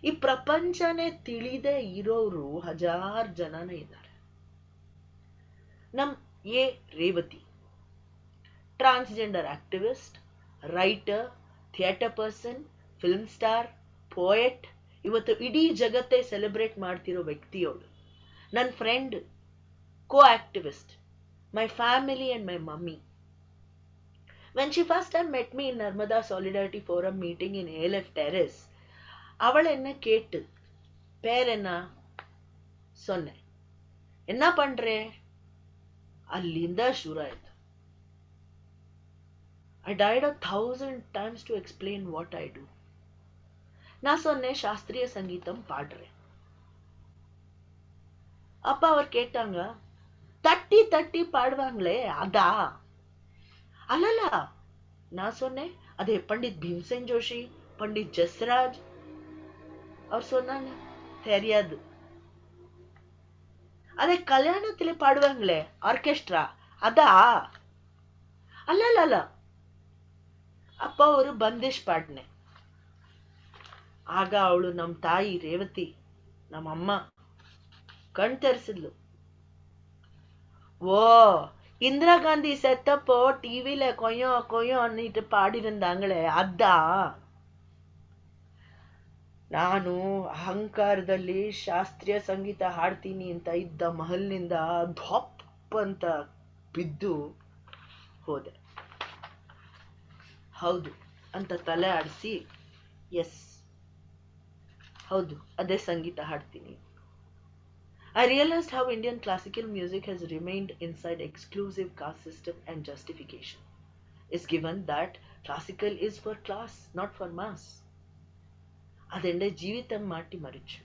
ಈ ಪ್ರಪಂಚನೇ ತಿಳಿದೇ ಇರೋರು ಹಜಾರ್ ಜನನೇ ಇದ್ದಾರೆ. ನಮ್ A Revathi transgender activist, writer, theatre person, film star, poet, ಇವತ್ತು ಇಡೀ ಜಗತ್ತೇ ಸೆಲೆಬ್ರೇಟ್ ಮಾಡ್ತಿರೋ ವ್ಯಕ್ತಿಯವಳು. ನನ್ನ friend, co activist, my family and my mummy. When she first time met me in Narmada Solidarity Forum meeting in ALF Terrace, அவள் என்ன கேட்டு பேர் என்ன சொன்னேன். என்ன பண்றே? ಅಲ್ಲಿಂದ ಶುರು ಆಯ್ತು. I died 1,000 times to explain what I do. ನಾ ಸೊನ್ನೆ ಶಾಸ್ತ್ರೀಯ ಸಂಗೀತம் பாடுறேன். அப்ப அவர் கேட்டாங்க, தட்டி தட்டி பாடுவாங்களே அதா? அல்லல, நான் சொன்னேன் அதே பண்டித் பீம்சென் ஜோஷி, பண்டித் ஜஸ்ராஜ். அவர் சொன்னாங்க தெரியாது. அதே கல்யாணத்திலே பாடுவாங்களே ஆர்கெஸ்ட்ரா அதா? அல்லல. ಅಪ್ಪ ಅವರು ಬಂದಿಶ್ ಪಾಡ್ನೆ. ಆಗ ಅವಳು ನಮ್ಮ ತಾಯಿ ರೇವತಿ, ನಮ್ಮಮ್ಮ ಕಣ್ ತೆರೆಸಿದ್ಲು. ஓ, இந்திரா காந்தி செத்தப்போ டிவில கொய்யோ கொய்யோ அன்னிட்டு பாடிருந்தாங்களே அதா? ನಾನು ಅಹಂಕಾರದಲ್ಲಿ ಶಾಸ್ತ್ರೀಯ ಸಂಗೀತ ಹಾಡ್ತೀನಿ ಅಂತ ಇದ್ದ ಮಹಲ್ನಿಂದ ಧೊಪ್ ಅಂತ ಬಿದ್ದು ಹೋದೆ. ಹೌದು ಅಂತ ತಲೆ ಆಡಿಸಿ, ಎಸ್ ಹೌದು ಅದೇ ಸಂಗೀತ ಹಾಡ್ತೀನಿ. I realized how Indian classical music has remained inside exclusive caste system and justification is given that classical is for class, not for mass. ಅದೆಂಡೆ ಜೀವಿತಂ ಮಾಟಿ ಮರಿಚು.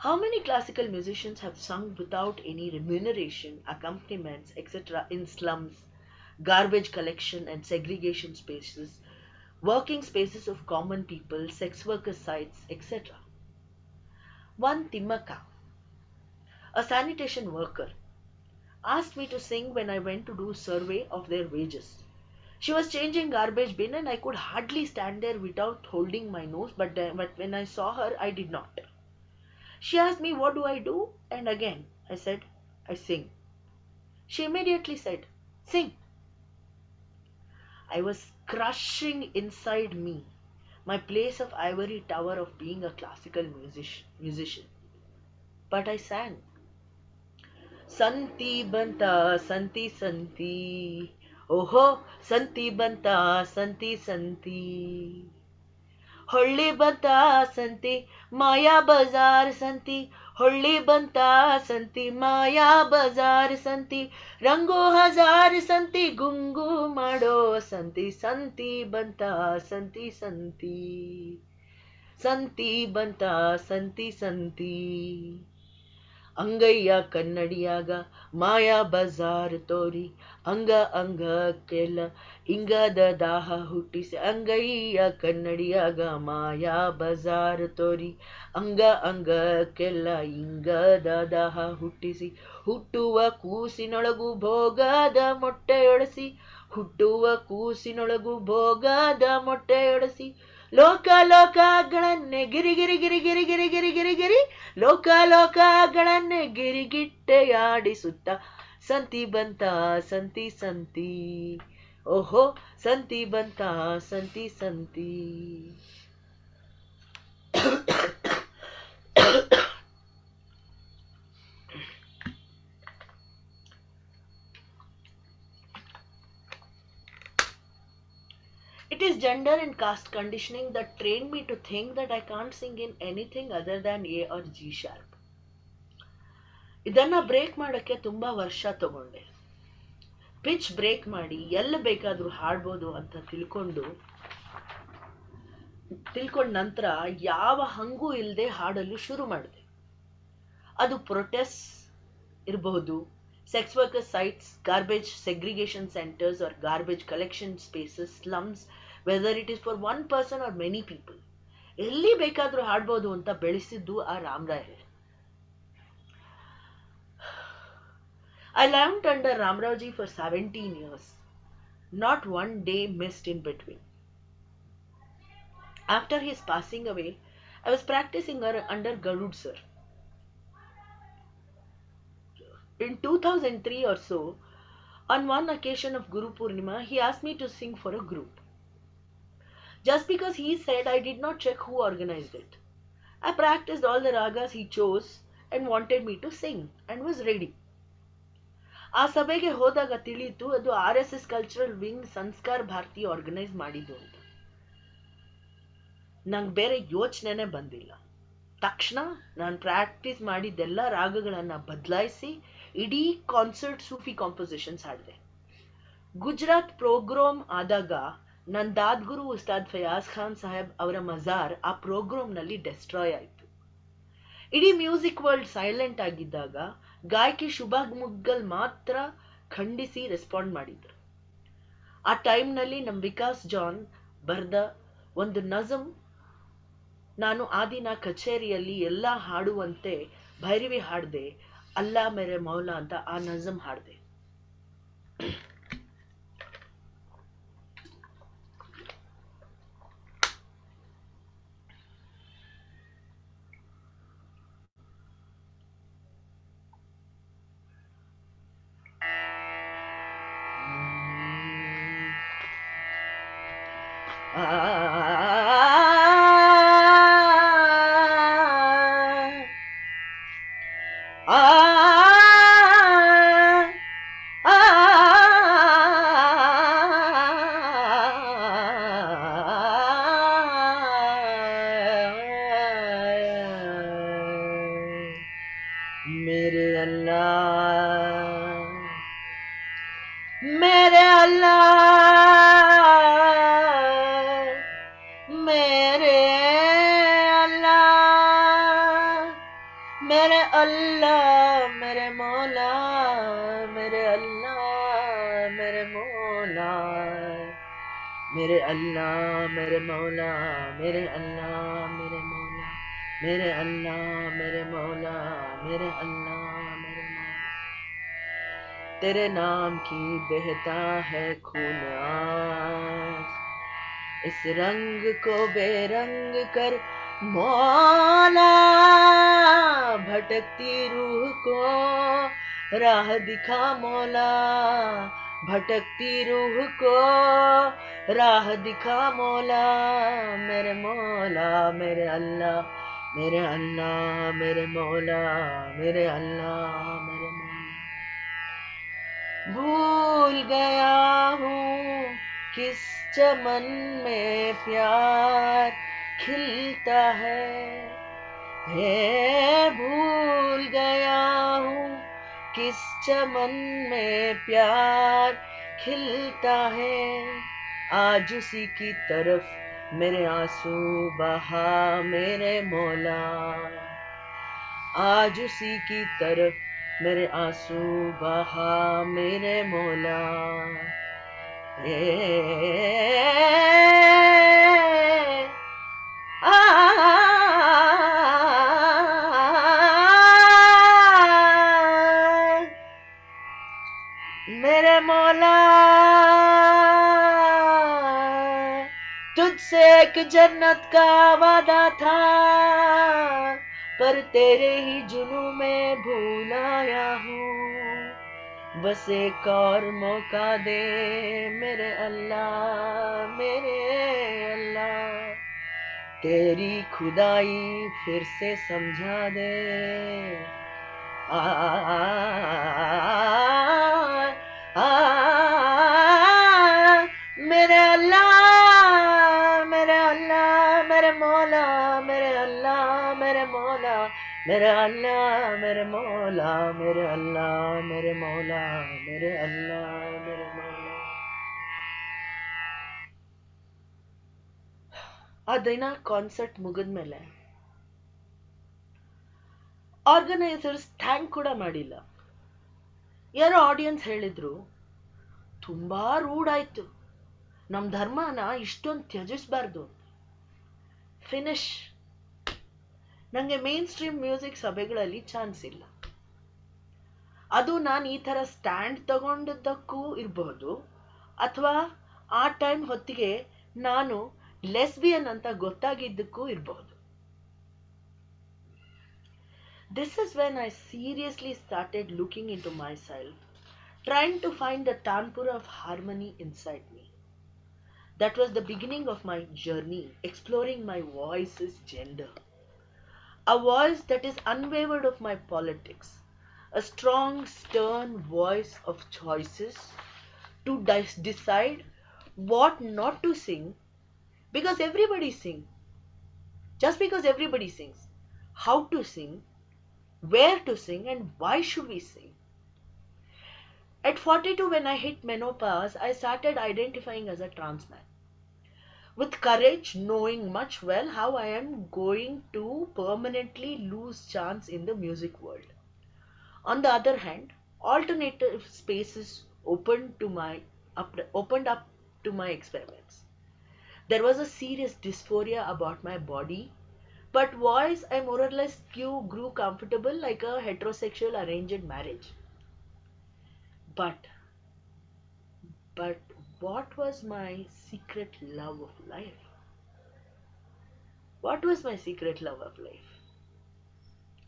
How many classical musicians have sung without any remuneration, accompaniments, etc. in slums, garbage collection and segregation spaces, working spaces of common people, sex worker sites, etc. One Timmaka, a sanitation worker, asked me to sing when I went to do survey of their wages. She was changing garbage bin and I could hardly stand there without holding my nose, but when I saw her, I did not. She asked me, what do I do? And again, I said, I sing. She immediately said, sing. I was crushing inside me my place of ivory tower of being a classical musician. But I sang. ಸಂತಿ ಬಂತ ಸಂತಿ ಸಂತಿ, ಓಹೋ ಸಂತಿ ಬಂತ ಸಂತಿ ಸಂತಿ, ಹೊಳ್ಳಿ ಬಂತ ಸಂತಿ ಮಾಯಾ ಬಜಾರ್ ಸಂತಿ, ಹೊಳ್ಳಿ ಬಂತ ಸಂತಿ ಮಾಯಾ ಬಜಾರ್ ಸಂತಿ, ರಂಗೋ ಹಜಾರ್ ಸಂತಿ ಗುಂಗು ಮಾಡೋ ಸಂತಿ, ಸಂತಿ ಬಂತ ಸಂತಿ ಸಂತಿ, ಸಂತಿ ಬಂತ ಸಂತಿ ಸಂತಿ. ಅಂಗಯ್ಯ ಕನ್ನಡಿಯಾಗ ಮಾಯಾ ಬಜಾರ್ ತೋರಿ, ಅಂಗ ಅಂಗಕ್ಕೆಲ್ಲ ಇಂಗದ ದಾಹ ಹುಟ್ಟಿಸಿ, ಅಂಗಯ್ಯ ಕನ್ನಡಿಯಾಗ ಮಾಯಾ ಬಜಾರ್ ತೋರಿ, ಅಂಗ ಅಂಗಕ್ಕೆಲ್ಲ ಇಂಗದ ದಾಹ ಹುಟ್ಟಿಸಿ, ಹುಟ್ಟುವ ಕೂಸಿನೊಳಗು ಭೋಗದ ಮೊಟ್ಟೆಯೊಡಸಿ, ಹುಟ್ಟುವ ಕೂಸಿನೊಳಗು ಭೋಗದ ಮೊಟ್ಟೆಯೊಡಸಿ, ಲೋಕ ಲೋಕಗಳನ್ನೇ ಗಿರಿ ಗಿರಿ ಗಿರಿ ಗಿರಿ ಗಿರಿ ಗಿರಿ ಗಿರಿ ಗಿರಿ, ಲೋಕ ಲೋಕಗಳನ್ನೇ ಗಿರಿಗಿಟ್ಟೆಯಾಡಿಸುತ್ತ, ಸಂತಿ ಬಂತ ಸಂತಿ ಸಂತಿ, ಓಹೋ ಸಂತಿ ಬಂತ ಸಂತಿ ಸಂತಿ. It is gender and caste conditioning that trained me to think that I can't sing in anything other than A or G sharp. ಇದನ್ನ ಬ್ರೇಕ್ ಮಾಡೋಕ್ಕೆ ತುಂಬಾ ವರ್ಷ ತಗೊಂಡೆ. ಪಿಚ್ ಬ್ರೇಕ್ ಮಾಡಿ ಎಲ್ಲ ಬೇಕಾದ್ರೂ ಹಾಡ್ಬೋದು ಅಂತ ತಿಳ್ಕೊಂಡ ನಂತರ ಯಾವ ಹಂಗೂ ಇಲ್ಲದೆ ಹಾಡಲು ಶುರು ಮಾಡಿದೆ. ಅದು ಪ್ರೊಟೆಸ್ಟ್ ಇರಬಹುದು, sex worker sites, garbage segregation centers or garbage collection spaces, slums, whether it is for one person or many people. ಎಲ್ಲಿ ಬೇಕಾದ್ರೂ ಹಾಡ್ಬೋದು ಅಂತ ಬೆಳೆಸಿದ್ದು ಆ ರಾಮರಾಯರೇ. I learned under Ramrauji for 17 years. Not one day missed in between. After his passing away, I was practicing under Garud sir. In 2003 or so, on one occasion of Guru Purnima, he asked me to sing for a group. Just because he said, I did not check who organized it. I practiced all the ragas he chose and wanted me to sing and was ready. ಆ ಸಭೆಗೆ ಹೋದಾಗ ತಿಳಿಯಿತು ಅದು RSS cultural wing ಸಂಸ್ಕಾರ Bharati organise ಮಾಡಿದ್ದು ಅಂತ. ನಂಗೆ ಬೇರೆ ಯೋಚನೆನೇ ಬಂದಿಲ್ಲ. ತಕ್ಷಣ ನಾನು ಪ್ರಾಕ್ಟೀಸ್ ಮಾಡಿದ್ದೆಲ್ಲ ರಾಗಗಳನ್ನ ಬದಲಾಯಿಸಿ ಇಡೀ ಕಾನ್ಸರ್ಟ್ ಸೂಫಿ ಕಾಂಪೋಸಿಷನ್ಸ್ ಹಾಡಿದೆ. ಗುಜರಾತ್ ಪ್ರೋಗ್ರಾಮ್ ಆದಾಗ ನನ್ನ ದಾದ್ಗುರು ಉಸ್ತಾದ್ ಫಯಾಜ್ ಖಾನ್ ಸಾಹೇಬ್ ಅವರ ಮಜಾರ್ ಆ ಪ್ರೋಗ್ರಾಮ್ನಲ್ಲಿ ಡೆಸ್ಟ್ರಾಯ್ ಆಯಿತು. ಇಡೀ ಮ್ಯೂಸಿಕ್ ವರ್ಲ್ಡ್ ಸೈಲೆಂಟ್ ಆಗಿದ್ದಾಗ ಗಾಯಕಿ ಶುಭಾ ಮುಗ್ಗಲ್ ಮಾತ್ರ ಖಂಡಿಸಿ ರೆಸ್ಪಾಂಡ್ ಮಾಡಿದ್ರು. ಆ ಟೈಮ್ನಲ್ಲಿ ನಮ್ಮ ವಿಕಾಸ್ ಜಾನ್ ಬರೆದ ಒಂದು ನಜಮ್ ನಾನು ಆ ದಿನ ಕಚೇರಿಯಲ್ಲಿ ಎಲ್ಲ ಹಾಡುವಂತೆ ಭೈರವಿ ಹಾಡ್ದೆ, ಅಲ್ಲಾ ಮೇರೆ ಮೌಲಾ ಅಂತ ಆ ನಜಮ್ ಹಾಡ್ದೆ. मेरे अल्लाह मेरे अल्लाह मेरे अल्लाह मेरे अल्लाह मेरे मौला मेरे अल्लाह मेरे मौला मेरे अल्लाह मेरे मौला मेरे अल्लाह मेरे मौला मेरे अल्लाह मेरे मौला मेरे अल्लाह मेरे मौला तेरे नाम की बहता है खून आज इस रंग को बेरंग कर मौला भटकती रूह को राह दिखा मौला भटकती रूह को राह दिखा मौला मेरे मौला मेरे अल्लाह मेरे अल्लाह मेरे मौला मेरे अल्लाह मेरे मौला भूल गया हूँ किस चमन में प्यार खिलता है भूल गया हूँ किस चमन में प्यार खिलता है आज उसी की तरफ मेरे आंसू बहा मेरे मौला आज उसी की तरफ मेरे आंसू बहा मेरे मौला मेरे मौला तुझसे एक जन्नत का वादा था पर तेरे ही जुनू में भूल आया हूँ बस एक और मौका दे मेरे अल्लाह तेरी खुदाई फिर से समझा दे आ, आ, आ, मेरे अल्लाह मेरे मौला मेरे अल्लाह मेरे मौला मेरे अल्लाह मेरे मौला मेरे अल्लाह मेरे मौला मेरे अल्लाह मेरे मौला ಆ ದಿನ ಕಾನ್ಸರ್ಟ್ ಮುಗಿದ್ಮೇಲೆ ಆರ್ಗನೈಸರ್ಸ್ ಥ್ಯಾಂಕ್ ಕೂಡ ಮಾಡಿಲ್ಲ. ಯಾರೋ ಆಡಿಯನ್ಸ್ ಹೇಳಿದ್ರು, ತುಂಬಾ ರೂಡ್ ಆಯ್ತು, ನಮ್ ಧರ್ಮನ ಇಷ್ಟೊಂದು ತ್ಯಜಿಸಬಾರ್ದು. ಫಿನಿಶ್. ನಂಗೆ ಮೇನ್ ಸ್ಟ್ರೀಮ್ ಮ್ಯೂಸಿಕ್ ಸಭೆಗಳಲ್ಲಿ ಚಾನ್ಸ್ ಇಲ್ಲ. ಅದು ನಾನು ಈ ತರ ಸ್ಟ್ಯಾಂಡ್ ತಗೊಂಡಿದ್ದಕ್ಕೂ ಇರಬಹುದು, ಅಥವಾ ಆ ಟೈಮ್ ಹೊತ್ತಿಗೆ ನಾನು ಲೆಸ್ಬಿಯನ್ ಅಂತ ಗೊತ್ತಾಗಿದ್ದಕ್ಕೂ ಇರಬಹುದು. This is when I seriously started looking into myself, trying to find the tanpura of harmony inside me. That was the beginning of my journey, exploring my voice's gender. A voice that is unwavered of my politics, a strong, stern voice of choices to decide what not to sing because everybody sings. Just because everybody sings, how to sing, where to sing, and why should we sing? At 42, when I hit menopause, I started identifying as a trans man. With courage, knowing much well how I am going to permanently lose chance in the music world. On the other hand, alternative spaces opened up to my experiments. There was a serious dysphoria about my body, but voice I more or less grew comfortable like a heterosexual arranged marriage. But but what was my secret love of life? What was my secret love of life?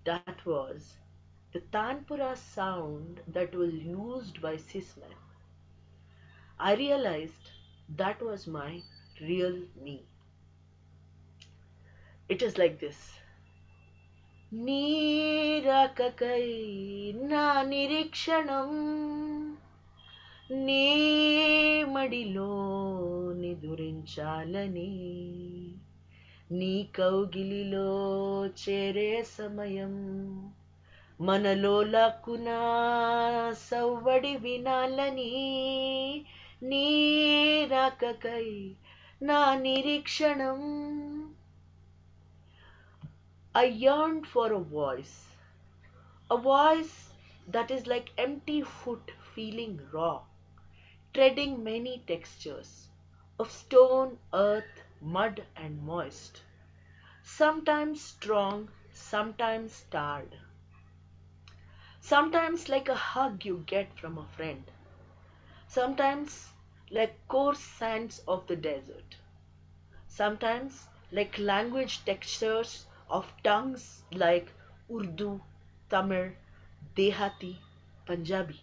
That was the Tanpura sound that was used by cis men. I realized that was my real me. It is like this. నీరాకకై నా నిరీక్షణం నీ మడిలో నిదురించాలని నీ కౌగిలిలో చేరే సమయం మనలో లాక్కున సవ్వడి వినాలని నీ రాకకై నా నిరీక్షణం. I yearned for a voice that is like empty foot feeling raw, treading many textures of stone, earth, mud, and moist, sometimes strong, sometimes tired, sometimes like a hug you get from a friend, sometimes like coarse sands of the desert, sometimes like language textures of tongues like Urdu, Tamil, Dehati, Punjabi.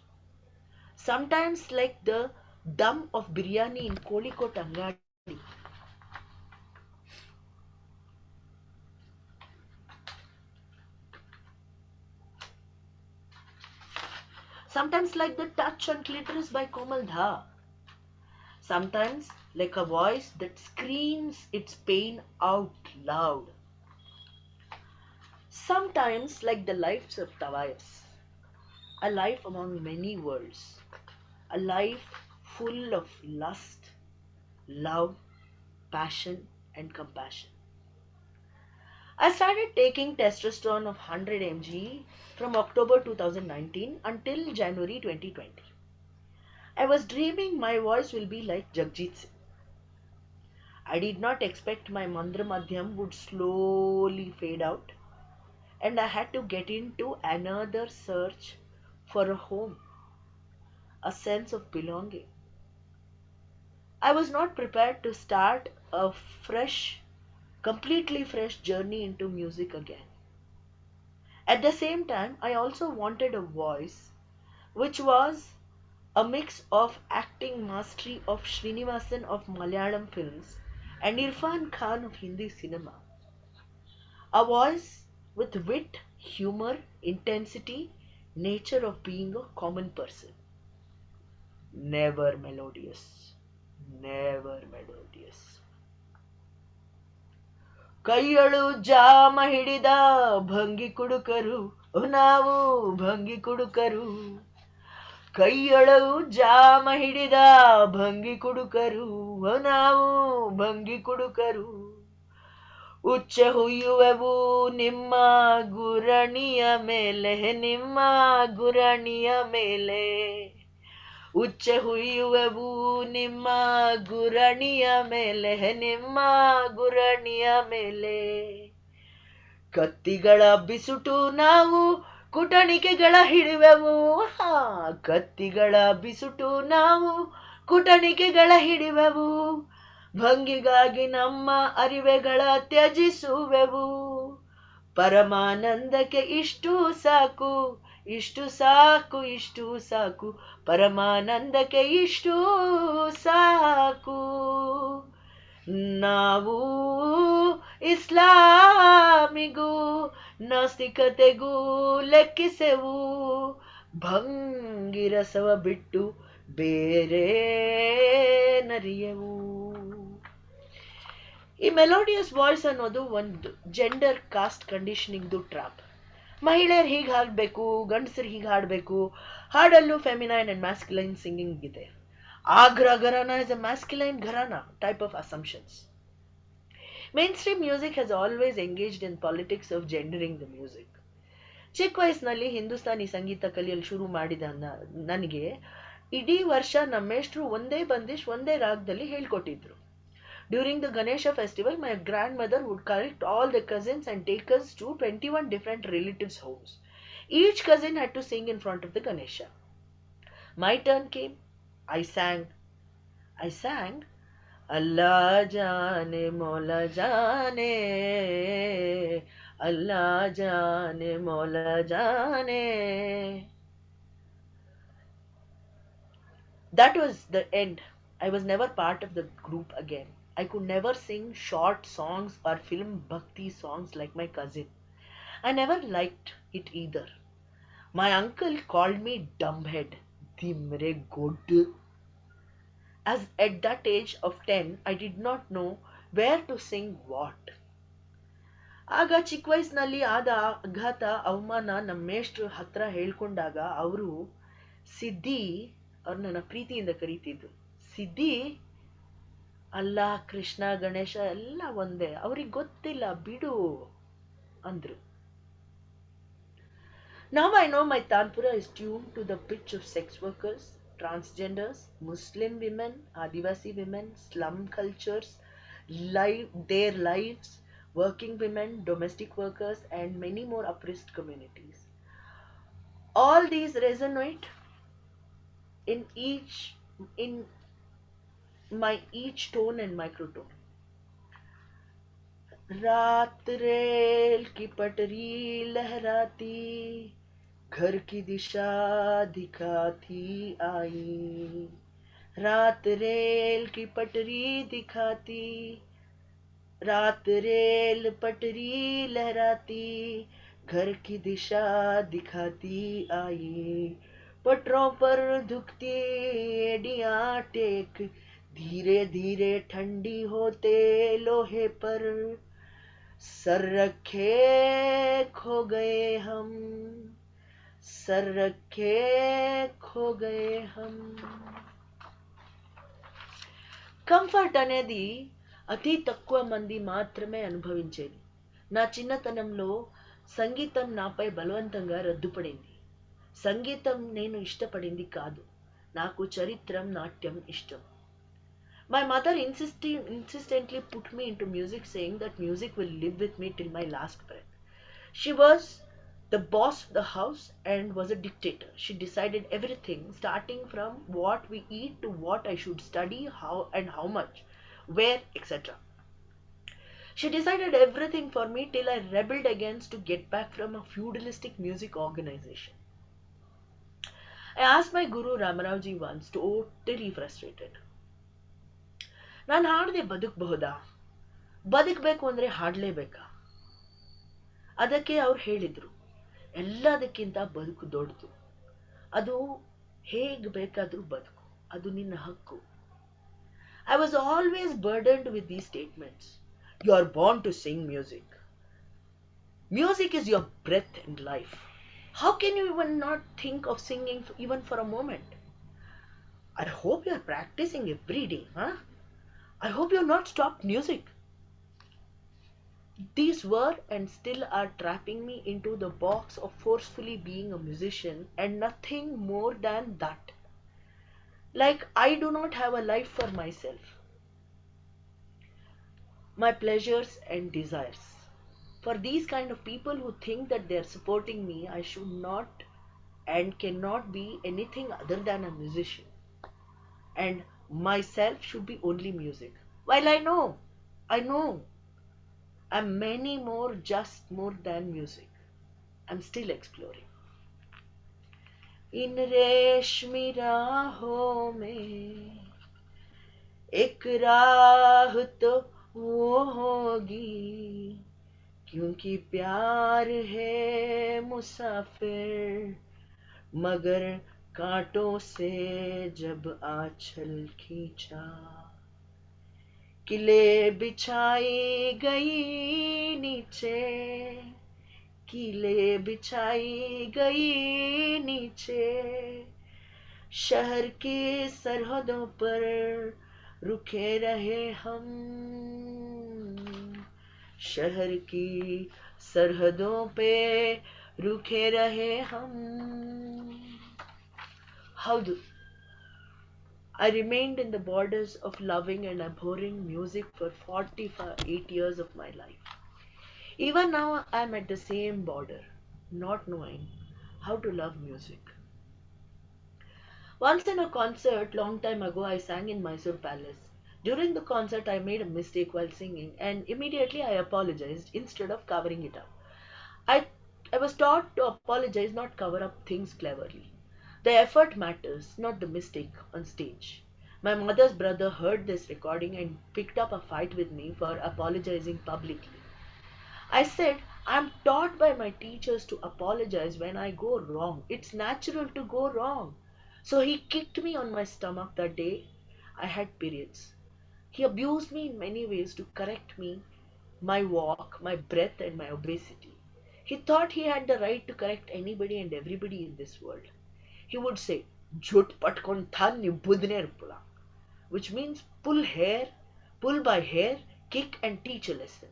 Sometimes like the dum of biryani in Kolikot Angadi. Sometimes like the touch on clitoris by Komal Dha. Sometimes like a voice that screams its pain out loud. Sometimes like the lives of Tawayas, a life among many worlds, a life full of lust, love, passion, and compassion. I started taking testosterone of 100 mg from October 2019 until January 2020. I was dreaming my voice will be like Jagjit Singh. I did not expect my Mandra Madhyam would slowly fade out, and I had to get into another search for a home, a sense of belonging. I was not prepared to start a completely fresh journey into music again. At the same time, I also wanted a voice which was a mix of acting mastery of Srinivasan of Malayalam films and Irfan Khan of Hindi cinema. A voice with wit, humor, intensity, nature of being a common person. Never melodious. Never melodious. ಕೈಯಳು Jama ಹಿಡಿದ ಭಂಗಿ ಕುಡುಕರು ನಾವು ಭಂಗಿ ಕುಡುಕರು ಕೈಯೊಳವು ಜಾಮ ಹಿಡಿದ ಭಂಗಿ ಕುಡುಕರು ನಾವು ಭಂಗಿ ಕುಡುಕರು ಉಚ್ಚ ಹುಯ್ಯುವೆವು ನಿಮ್ಮ ಗುರಣಿಯ ಮೇಲೆ ನಿಮ್ಮ ಗುರಣಿಯ ಮೇಲೆ ಉಚ್ಚ ಹುಯ್ಯುವೆವು ನಿಮ್ಮ ಗುರಣಿಯ ಮೇಲೆ ನಿಮ್ಮ ಗುರಣಿಯ ಮೇಲೆ ಕತ್ತಿಗಳ ಬಿಸುಟು ನಾವು ಕುಟಣಿಕೆಗಳ ಹಿಡಿವೆವು ಕತ್ತಿಗಳ ಬಿಸುಟು ನಾವು ಕುಟಣಿಕೆಗಳ ಹಿಡಿವೆವು ಭಂಗಿಗಾಗಿ ನಮ್ಮ ಅರಿವೆಗಳ ತ್ಯಜಿಸುವೆವು ಪರಮಾನಂದಕ್ಕೆ ಇಷ್ಟು ಸಾಕು, ಇಷ್ಟು ಸಾಕು, ಇಷ್ಟು ಸಾಕು, ಪರಮಾನಂದಕ್ಕೆ ಇಷ್ಟು ಸಾಕು. ನಾವು ಇಸ್ಲಾಮಿಗೂ ನಾಸ್ತಿಕತೆಗೂ ಲೆಕ್ಕಿಸೆವು, ಭಂಗಿರಸವ ಬಿಟ್ಟು ಬೇರೆ ನರಿಯವು. ಈ ಮೆಲೋಡಿಯಸ್ ವಾಯ್ಸ್ ಅನ್ನೋದು ಒಂದು ಜೆಂಡರ್ ಕಾಸ್ಟ್ ಕಂಡೀಷನಿಂಗ್ದು ಟ್ರಾಪ್. ಮಹಿಳೆಯರು ಹೀಗೆ ಹಾಡಬೇಕು, ಗಂಡಸರು ಹೀಗೆ ಹಾಡಬೇಕು. ಹಾಡಲ್ಲೂ ಫೆಮಿನೈನ್ ಅಂಡ್ ಮ್ಯಾಸ್ಕ್ಯುಲೈನ್ ಸಿಂಗಿಂಗ್ ಇದೆ. Agra Gharana is a masculine gharana type of assumptions. Mainstream music has always engaged in politics of gendering the music. ಚಿಕ್ಕ ವಯಸ್ಸಿನಲ್ಲಿ ಹಿಂದೂಸ್ತಾನಿ ಸಂಗೀತ ಕಲಿಯಲು ಶುರು ಮಾಡಿದ ನನಗೆ ಇಡೀ ವರ್ಷ ನಮ್ಮೆಷ್ಟರು ಒಂದೇ ಬಂದಿಶ್ ಒಂದೇ ರಾಗದಲ್ಲಿ ಹೇಳ್ಕೊಟ್ಟಿದ್ರು. During the Ganesha festival, my grandmother would collect all the cousins and take us to 21 different relatives' homes. Each cousin had to sing in front of the Ganesha. My turn came. I sang, Allah jaane Mola jaane, Allah jaane Mola jaane. That was the end. I was never part of the group again. I could never sing short songs or film bhakti songs like my cousin. I never liked it either. My uncle called me dumbhead, dimre god. As at that age of 10, I did not know where to sing what. ಆಗ ಚಿಕ್ಕ ವಯಸ್ಸಿನಲ್ಲಿ ಆದ ಆಘಾತ ಅವಮಾನ ನಮ್ಮ ಮೇಷ್ಟ್ರ ಹತ್ರ ಹೇಳ್ಕೊಂಡಾಗ ಅವರು ಸಿದ್ದಿ, ಅವ್ರು ನನ್ನ ಪ್ರೀತಿಯಿಂದ ಕರೀತಿದ್ರು, ಸಿದ್ದಿ ಅಲ್ಲ ಕೃಷ್ಣ ಗಣೇಶ ಎಲ್ಲ ಒಂದೇ, ಅವ್ರಿಗೆ ಗೊತ್ತಿಲ್ಲ ಬಿಡು ಅಂದ್ರು. Now I know my Tanpura is tuned to the pitch of sex workers, transgenders, Muslim women, Adivasi women, slum cultures, their lives, working women, domestic workers, and many more oppressed communities. All these resonate in my each tone and microtone. रात rail की पटरी लहराती, घर की दिशा दिखाती आई. रात rail की पटरी दिखाती, रात रेल पटरी लहराती, घर की दिशा दिखाती आई. पटरों पर धुकती एडियां टेक, धीरे धीरे ठंडी होते लोहे पर. सर रखे खो गए हम, सर रखे खो गए हम. కంఫర్ట్ అనేది అతి తక్కువ మంది మాత్రమే అనుభవించేది. నా చిన్నతనంలో సంగీతం నాపై బలవంతంగా రద్దుపడింది. సంగీతం నేను ఇష్టపడింది కాదు, నాకు చరిత్రం నాట్యం ఇష్టం. My mother insistently put me into music, saying that music will live with me till my last breath. She was the boss of the house and was a dictator. She decided everything, starting from what we eat to what I should study, how and how much, where, etc. She decided everything for me till I rebelled against to get back from a feudalistic music organization. I asked my guru Ramarao once, totally frustrated, ನಾನು ಹಾಡದೆ ಬದುಕಬಹುದಾ? ಬದುಕಬೇಕು ಅಂದ್ರೆ ಹಾಡಲೇಬೇಕಾ? ಅದಕ್ಕೆ ಅವ್ರು ಹೇಳಿದ್ರು, ಎಲ್ಲದಕ್ಕಿಂತ ಬದುಕು ದೊಡ್ಡದು, ಅದು ಹೇಗೆ ಬೇಕಾದ್ರೂ ಬದುಕು, ಅದು ನಿನ್ನ ಹಕ್ಕು. I was always burdened with these statements. You are born to sing music. Music is your breath and life. How can you even not think of singing even for a moment? I hope you are practicing every day, huh? I hope you have not stopped music. These were and still are trapping me into the box of forcefully being a musician and nothing more than that. Like I do not have a life for myself, my pleasures and desires. For these kind of people who think that they are supporting me, I should not and cannot be anything other than a musician. And myself should be only music. While I know and many more, just more than music. I'm still exploring. इन रेशमी राहों में एक राह तो वो होगी, क्योंकि प्यार है मुसाफिर, मगर कांटों से जब आंचल खींचा, किले बिछाई गई नीचे, किले बिछाई गई नीचे, शहर की सरहदों पर रुके रहे हम, शहर की सरहदों पे रुके रहे हम. How do I remained in the borders of loving and abhorring music for 48 years of my life. Even now, I am at the same border, not knowing how to love music. Once in a concert long time ago, I sang in Mysore Palace. During the concert, I made a mistake while singing, and immediately I apologized instead of covering it up. I, I was taught to apologize, not cover up things cleverly. The effort matters, not the mistake on stage. My mother's brother heard this recording and picked up a fight with me for apologizing publicly. I said, I'm taught by my teachers to apologize when I go wrong. It's natural to go wrong. So he kicked me on my stomach that day. I had periods. He abused me in many ways to correct me, my walk, my breath, and my obesity. He thought he had the right to correct anybody and everybody in this world. He would say, Jhut patkon than budner pula, which means pull by hair, kick and teach a lesson.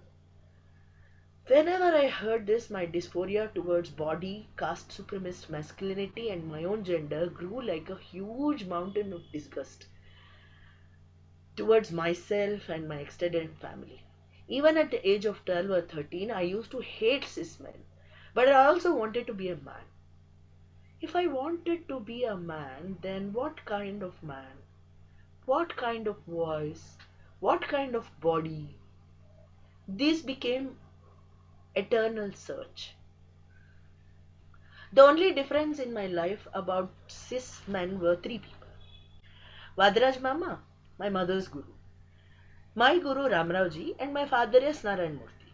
Whenever I heard this, my dysphoria towards body, caste supremacist masculinity, and my own gender grew like a huge mountain of disgust towards myself and my extended family. Even at the age of 12 or 13, I used to hate cis men, but I also wanted to be a man. If I wanted to be a man, then what kind of man? What kind of voice? What kind of body? This became eternal search. The only difference in my life about cis men were three people. Vadraj Mama, my mother's guru. My guru Ramrauji and my father is Narayan Murthy.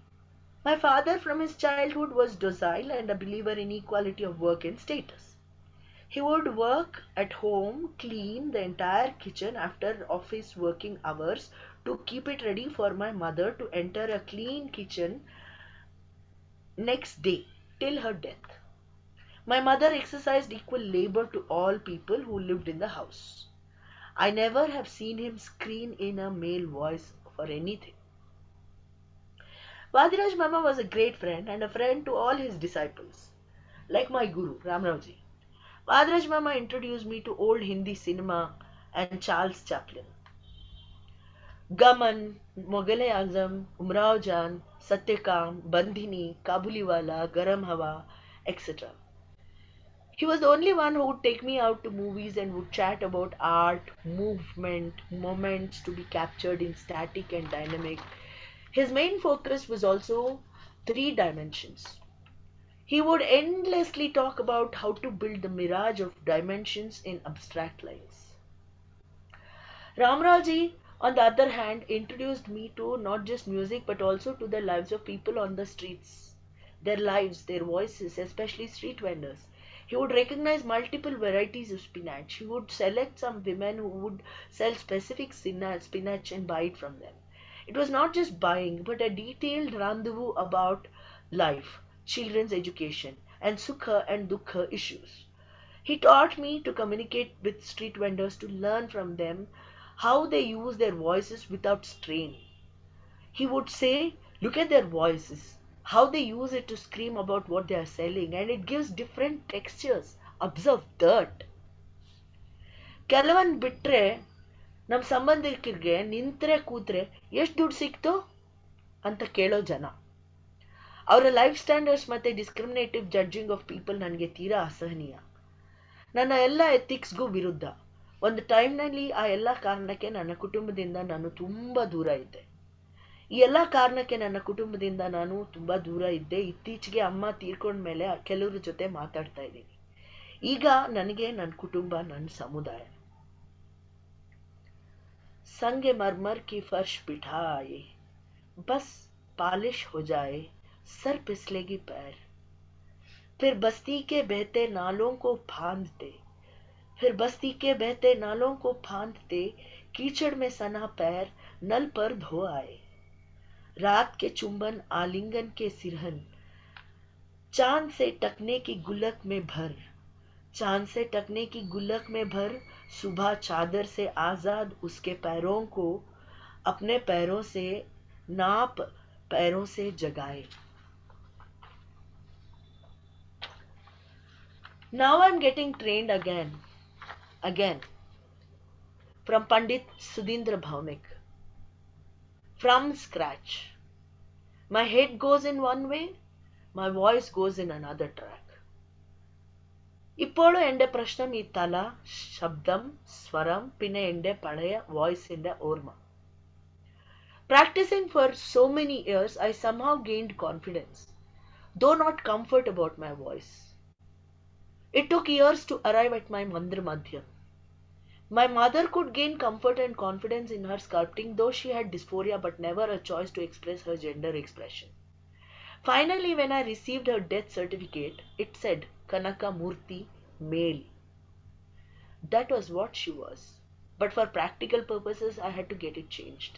My father from his childhood was docile and a believer in equality of work and status. He would work at home, clean the entire kitchen after office working hours to keep it ready for my mother to enter a clean kitchen next day till her death. My mother exercised equal labor to all people who lived in the house. I never have seen him scream in a male voice for anything. Vadiraj Mama was a great friend and a friend to all his disciples, like my guru, Ramrauji. Vadiraj Mama introduced me to old Hindi cinema and Charles Chaplin. Gaman, Mughal-e-Azam, Umrao Jan, Satyakam, Bandhini, Kabuliwala, Garam Hawa, etc. He was the only one who would take me out to movies and would chat about art, movement, moments to be captured in static and dynamic. His main focus was also three dimensions. He would endlessly talk about how to build the mirage of dimensions in abstract lines. Ramraji, on the other hand, introduced me to not just music but also to the lives of people on the streets. Their lives, their voices, especially street vendors. He would recognize multiple varieties of spinach. He would select some women who would sell specific spinach and buy it from them. It was not just buying, but a detailed rendezvous about life, children's education, and sukha and dukha issues. He taught me to communicate with street vendors to learn from them how they use their voices without strain. He would say, look at their voices, how they use it to scream about what they are selling, and it gives different textures. Observe that. ಕೆಲವೊಂದು ಬಿಟ್ರೆ ನಮ್ಮ ಸಂಬಂಧಿಕರಿಗೆ ನಿಂತ್ರೆ ಕೂತ್ರೆ ಎಷ್ಟು ದುಡ್ಡು ಸಿಕ್ತು ಅಂತ ಕೇಳೋ ಜನ. ಅವರ ಲೈಫ್ ಸ್ಟ್ಯಾಂಡರ್ಡ್ಸ್ ಮತ್ತೆ ಡಿಸ್ಕ್ರಿಮಿನೇಟಿವ್ ಜಡ್ಜಿಂಗ್ ಆಫ್ ಪೀಪಲ್ ನನಗೆ ತೀರಾ ಅಸಹನೀಯ. ನನ್ನ ಎಲ್ಲ ಎಥಿಕ್ಸ್ಗೂ ವಿರುದ್ಧ. ಒಂದು ಟೈಮ್ನಲ್ಲಿ ಆ ಎಲ್ಲ ಕಾರಣಕ್ಕೆ ನನ್ನ ಕುಟುಂಬದಿಂದ ನಾನು ತುಂಬ ದೂರ ಇದ್ದೆ. ಈ ಎಲ್ಲ ಕಾರಣಕ್ಕೆ ನನ್ನ ಕುಟುಂಬದಿಂದ ನಾನು ತುಂಬಾ ದೂರ ಇದ್ದೆ. ಇತ್ತೀಚೆಗೆ ಅಮ್ಮ ತೀರ್ಕೊಂಡ್ಮೇಲೆ ಕೆಲವ್ರ ಜೊತೆ ಮಾತಾಡ್ತಾ ಇದ್ದೀನಿ. ಈಗ ನನಗೆ ನನ್ನ ಕುಟುಂಬ, ನನ್ನ ಸಮುದಾಯ. संगे मरमर की फर्श बिठाए, बस पालिश हो जाए, सर फिसलेगी पैर, फिर बस्ती के बहते नालों को फांदते, फिर बस्ती के बहते नालों को फांदते, कीचड़ में सना पैर नल पर धो आए, रात के चुंबन आलिंगन के सिरहन, चांद से टकने की गुल्लक में भर, चांद से टकने की गुल्लक में भर, सुबह चादर से आजाद उसके पैरों को अपने पैरों से नाप, पैरों से जगाए. Now I'm getting trained again from Pandit Sudhindra Bhaumik, from scratch. My head goes in one way, my voice goes in another track. ഇപ്പോഴും എൻ്റെ പ്രശ്നം ഈ തല, ശബ്ദം, സ്വരം, പിന്നെ എൻ്റെ പഴയ വോയിസിന്റെ ഓർമ്മ. Practicing for so many years, I somehow gained confidence, though not comfort about my voice. It took years to arrive at my Mandir Madhyam. My mother could gain comfort and confidence in her sculpting, though she had dysphoria but never a choice to express her gender expression. Finally, when I received her death certificate, it said Kanaka Murthy, male. That was what she was. But for practical purposes, I had to get it changed.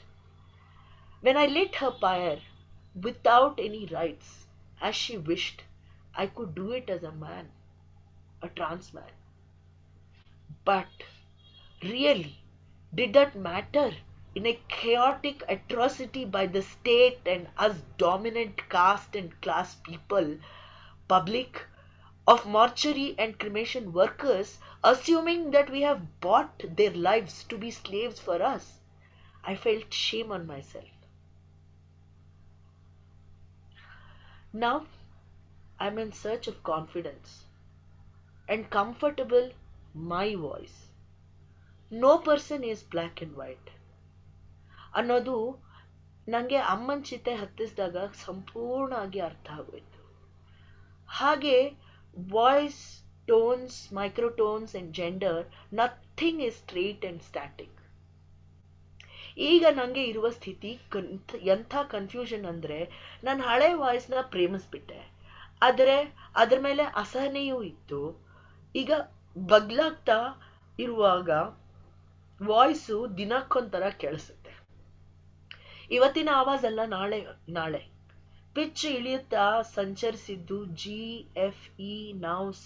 When I lit her pyre, without any rights, as she wished, I could do it as a man, a trans man. But really, did that matter in a chaotic atrocity by the state and us dominant caste and class people, public, of mortuary and cremation workers, assuming that we have bought their lives to be slaves for us? I felt shame on myself. Now, I'm in search of confidence and comfortable my voice. No person is black and white. ಅನ್ನೋದು ನನಗೆ ಅಮ್ಮನ ಚಿತೆ ಹತ್ತಿಸಿದಾಗ ಸಂಪೂರ್ಣವಾಗಿ ಅರ್ಥ ಆಗೋಯ್ತು. ಹಾಗೆ voice, tones, microtones and gender, nothing is straight and static. ಈಗ ನನಗೆ ಇರುವ ಸ್ಥಿತಿ ಎಂಥ ಕನ್ಫ್ಯೂಷನ್ ಅಂದರೆ, ನಾನು ಹಳೆ ವಾಯ್ಸ್ನ ಪ್ರೇಮಿಸ್ಬಿಟ್ಟೆ, ಆದರೆ ಅದ್ರ ಮೇಲೆ ಅಸಹನೆಯೂ ಇತ್ತು. ಈಗ ಬದಲಾಗ್ತಾ ಇರುವಾಗ ವಾಯ್ಸು ದಿನಕ್ಕೊಂಥರ ಕೇಳಿಸುತ್ತೆ. ಇವತ್ತಿನ ಆವಾಜ್ ಅಲ್ಲ ನಾಳೆ pitch ಇಳಿಯುತ್ತಾ ಸಂಚರಿಸಿದ್ದು G, F, E, now C#.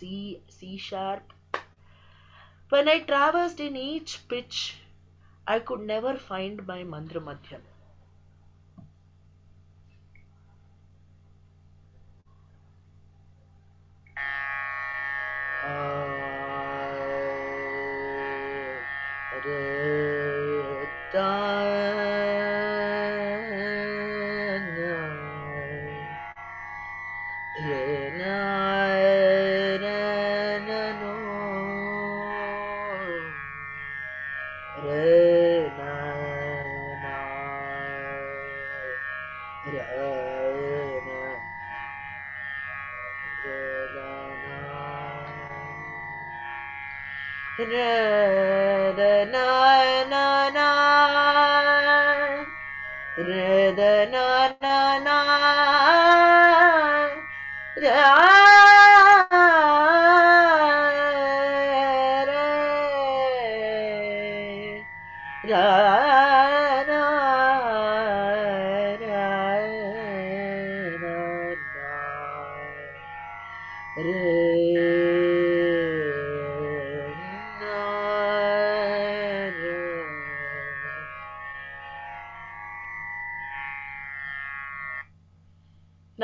When I traversed in each pitch, I could never find my Mantra Madhyam.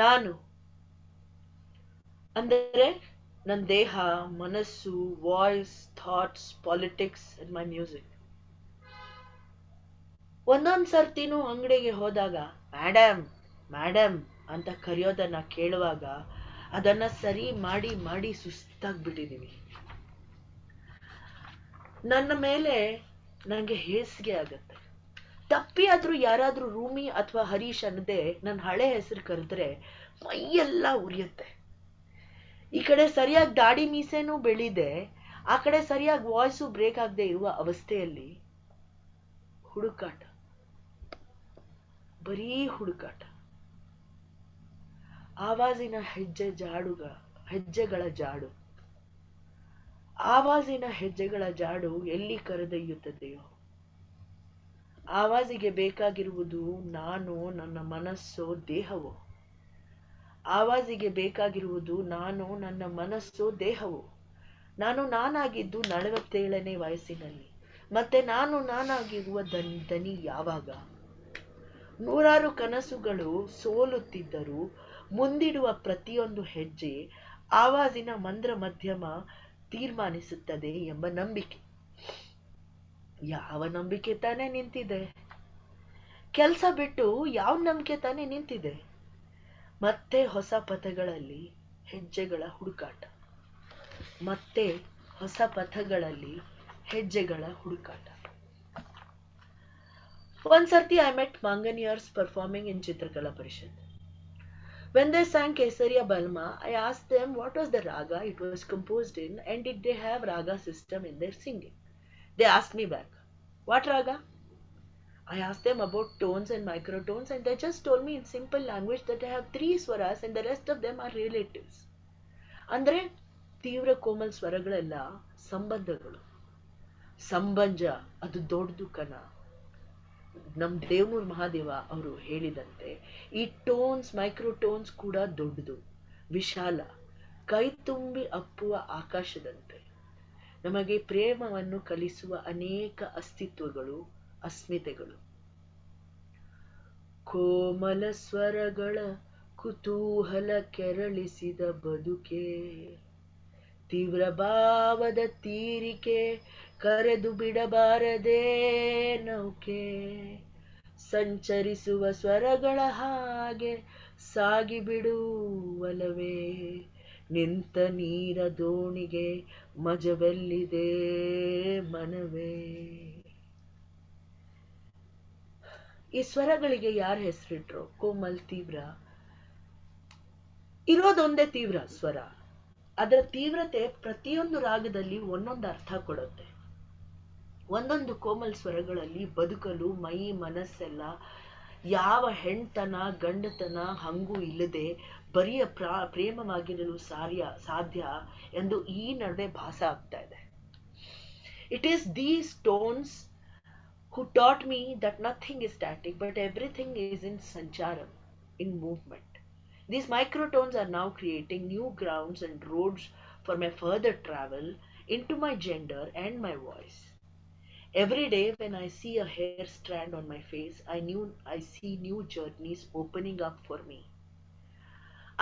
ನಾನು ಅಂದರೆ ನನ್ನ ದೇಹ, ಮನಸ್ಸು, voice, thoughts, politics and my music. ಒಂದೊಂದು ಸರ್ತಿನೂ ಅಂಗಡಿಗೆ ಹೋದಾಗ ಮ್ಯಾಡಮ್ ಅಂತ ಕರೆಯೋದನ್ನ ಕೇಳುವಾಗ ಅದನ್ನ ಸರಿ ಮಾಡಿ ಮಾಡಿ ಸುಸ್ತಾಗ್ಬಿಟ್ಟಿದೀನಿ. ನನ್ನ ಮೇಲೆ ನನಗೆ ಹೇಸಿಗೆ ಆಗತ್ತೆ. ತಪ್ಪಿಯಾದ್ರೂ ಯಾರಾದ್ರೂ ರೂಮಿ ಅಥವಾ ಹರೀಶ್ ಅನ್ನದೆ ನನ್ನ ಹಳೆ ಹೆಸರು ಕರೆದ್ರೆ ಮೈಯೆಲ್ಲ ಉರಿಯುತ್ತೆ. ಈ ಕಡೆ ಸರಿಯಾಗಿ ದಾಡಿ ಮೀಸೆನೂ ಬೆಳಿದೆ, ಆ ಕಡೆ ಸರಿಯಾಗಿ ವಾಯ್ಸು ಬ್ರೇಕ್ ಆಗದೆ ಇರುವ ಅವಸ್ಥೆಯಲ್ಲಿ ಹುಡುಕಾಟ, ಬರೀ ಹುಡುಕಾಟ. ಆವಾಜಿನ ಹೆಜ್ಜೆಗಳ ಜಾಡು, ಆವಾಜಿನ ಹೆಜ್ಜೆಗಳ ಜಾಡು ಎಲ್ಲಿ ಕರೆದೊಯ್ಯುತ್ತದೆಯೋ. ಆವಾಜಿಗೆ ಬೇಕಾಗಿರುವುದು ನಾನು, ನನ್ನ ಮನಸ್ಸೋ ದೇಹವೋ? ಆವಾಜಿಗೆ ಬೇಕಾಗಿರುವುದು ನಾನು, ನನ್ನ ಮನಸ್ಸೋ ದೇಹವೋ? ನಾನು ನಾನಾಗಿದ್ದು 47ನೇ ವಯಸ್ಸಿನಲ್ಲಿ, ಮತ್ತೆ ನಾನು ನಾನಾಗಿರುವ ದನಿ ಯಾವಾಗ? ನೂರಾರು ಕನಸುಗಳು ಸೋಲುತ್ತಿದ್ದರೂ ಮುಂದಿಡುವ ಪ್ರತಿಯೊಂದು ಹೆಜ್ಜೆ ಆವಾಜಿನ ಮಂದ್ರ ಮಧ್ಯಮ ತೀರ್ಮಾನಿಸುತ್ತದೆ ಎಂಬ ನಂಬಿಕೆ. ಯಾವ ನಂಬಿಕೆ ತಾನೇ ನಿಂತಿದೆ? ಕೆಲಸ ಬಿಟ್ಟು ಯಾವ ನಂಬಿಕೆ ತಾನೇ ನಿಂತಿದೆ? ಮತ್ತೆ ಹೊಸ ಪಥಗಳಲ್ಲಿ ಹೆಜ್ಜೆಗಳ ಹುಡುಕಾಟ, ಮತ್ತೆ ಹೊಸ ಪಥಗಳಲ್ಲಿ ಹೆಜ್ಜೆಗಳ ಹುಡುಕಾಟ. ಒಂದ್ಸರ್ತಿ I met Manganiars performing in Chitrakala Parishad. When they sang Kesariya Balma, I asked them what was the raga it was composed in and did they have raga system in their singing. They asked me back, what raga? I asked them about tones and microtones and they just told me in simple language that I have 3 swaras and the rest of them are relatives. ಅಂದ್ರೆ ತೀವ್ರ ಕೋಮಲ್ ಸ್ವರಗಳೆಲ್ಲ ಸಂಬಂಧಗಳು. ಸಂಬಂಧ ಅದು ದೊಡ್ಡದು ಕಣ. ನಮ್ ದೇವನೂರ್ ಮಹಾದೇವ ಅವರು ಹೇಳಿದಂತೆ ಈ ಟೋನ್ಸ್ ಮೈಕ್ರೋಟೋನ್ಸ್ ಕೂಡ ದೊಡ್ಡದು, ವಿಶಾಲ, ಕೈ ತುಂಬಿ ಅಪ್ಪುವ ಆಕಾಶದಂತೆ. ನಮಗೆ ಪ್ರೇಮವನ್ನು ಕಲಿಸುವ ಅನೇಕ ಅಸ್ತಿತ್ವಗಳು, ಅಸ್ಮಿತೆಗಳು. ಕೋಮಲ ಸ್ವರಗಳ ಕುತೂಹಲ ಕೆರಳಿಸಿದ ಬದುಕೆ, ತೀವ್ರ ಭಾವದ ತೀರಿಕೆ ಕರೆದು ಬಿಡಬಾರದೆ ನೌಕೆ. ಸಂಚರಿಸುವ ಸ್ವರಗಳ ಹಾಗೆ ಸಾಗಿಬಿಡುವಲವೇ, ನಿಂತ ನೀರ ದೋಣಿಗೆ ಮಜವೆಲ್ಲಿದೆ ಮನವೇ. ಈ ಸ್ವರಗಳಿಗೆ ಯಾರು ಹೆಸರಿಟ್ರು? ಕೋಮಲ್, ತೀವ್ರ. ಇರೋದೊಂದೇ ತೀವ್ರ ಸ್ವರ. ಅದರ ತೀವ್ರತೆ ಪ್ರತಿಯೊಂದು ರಾಗದಲ್ಲಿ ಒಂದೊಂದು ಅರ್ಥ ಕೊಡುತ್ತೆ. ಒಂದೊಂದು ಕೋಮಲ್ ಸ್ವರಗಳಲ್ಲಿ ಬದುಕಲು ಮೈ ಮನಸ್ಸೆಲ್ಲ ಯಾವ ಹೆಣ್ತನ ಗಂಡತನ ಹಂಗೂ ಇಲ್ಲದೆ ಬರಿಯ ಪ್ರೇಮವಾಗಿರಲು ಸಾಧ್ಯ ಎಂದು ಈ ನಡುವೆ ಭಾಸ ಆಗ್ತಾ ಇದೆ. It is these tones who taught me that nothing is static but everything is in sancharam, in movement. These microtones are now creating new grounds and roads for my further travel into my gender and my voice. Every day when I see a hair strand on my face, I see new journeys opening up for me.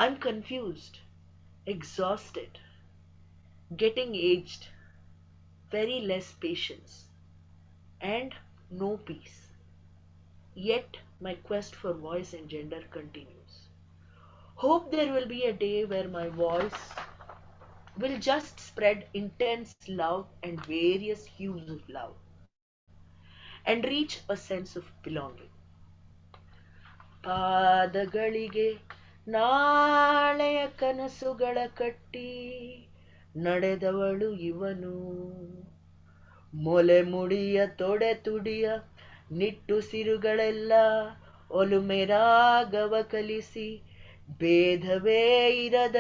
I'm confused, exhausted, getting aged, very less patience, and no peace. Yet my quest for voice and gender continues. Hope there will be a day where my voice will just spread intense love and various hues of love and reach a sense of belonging. ಪಾದಗಳಿಗೆ ನಾಳೆಯ ಕನಸುಗಳ ಕಟ್ಟಿ ನಡೆದವಳು ಇವನು, ಮೊಲೆ ಮುಡಿಯ ತೊಡೆ ತುಡಿಯ ನಿಟ್ಟುಸಿರುಗಳೆಲ್ಲ ಒಲುಮೆ ರಾಗವ ಕಲಿಸಿ ಭೇದವೇ ಇರದ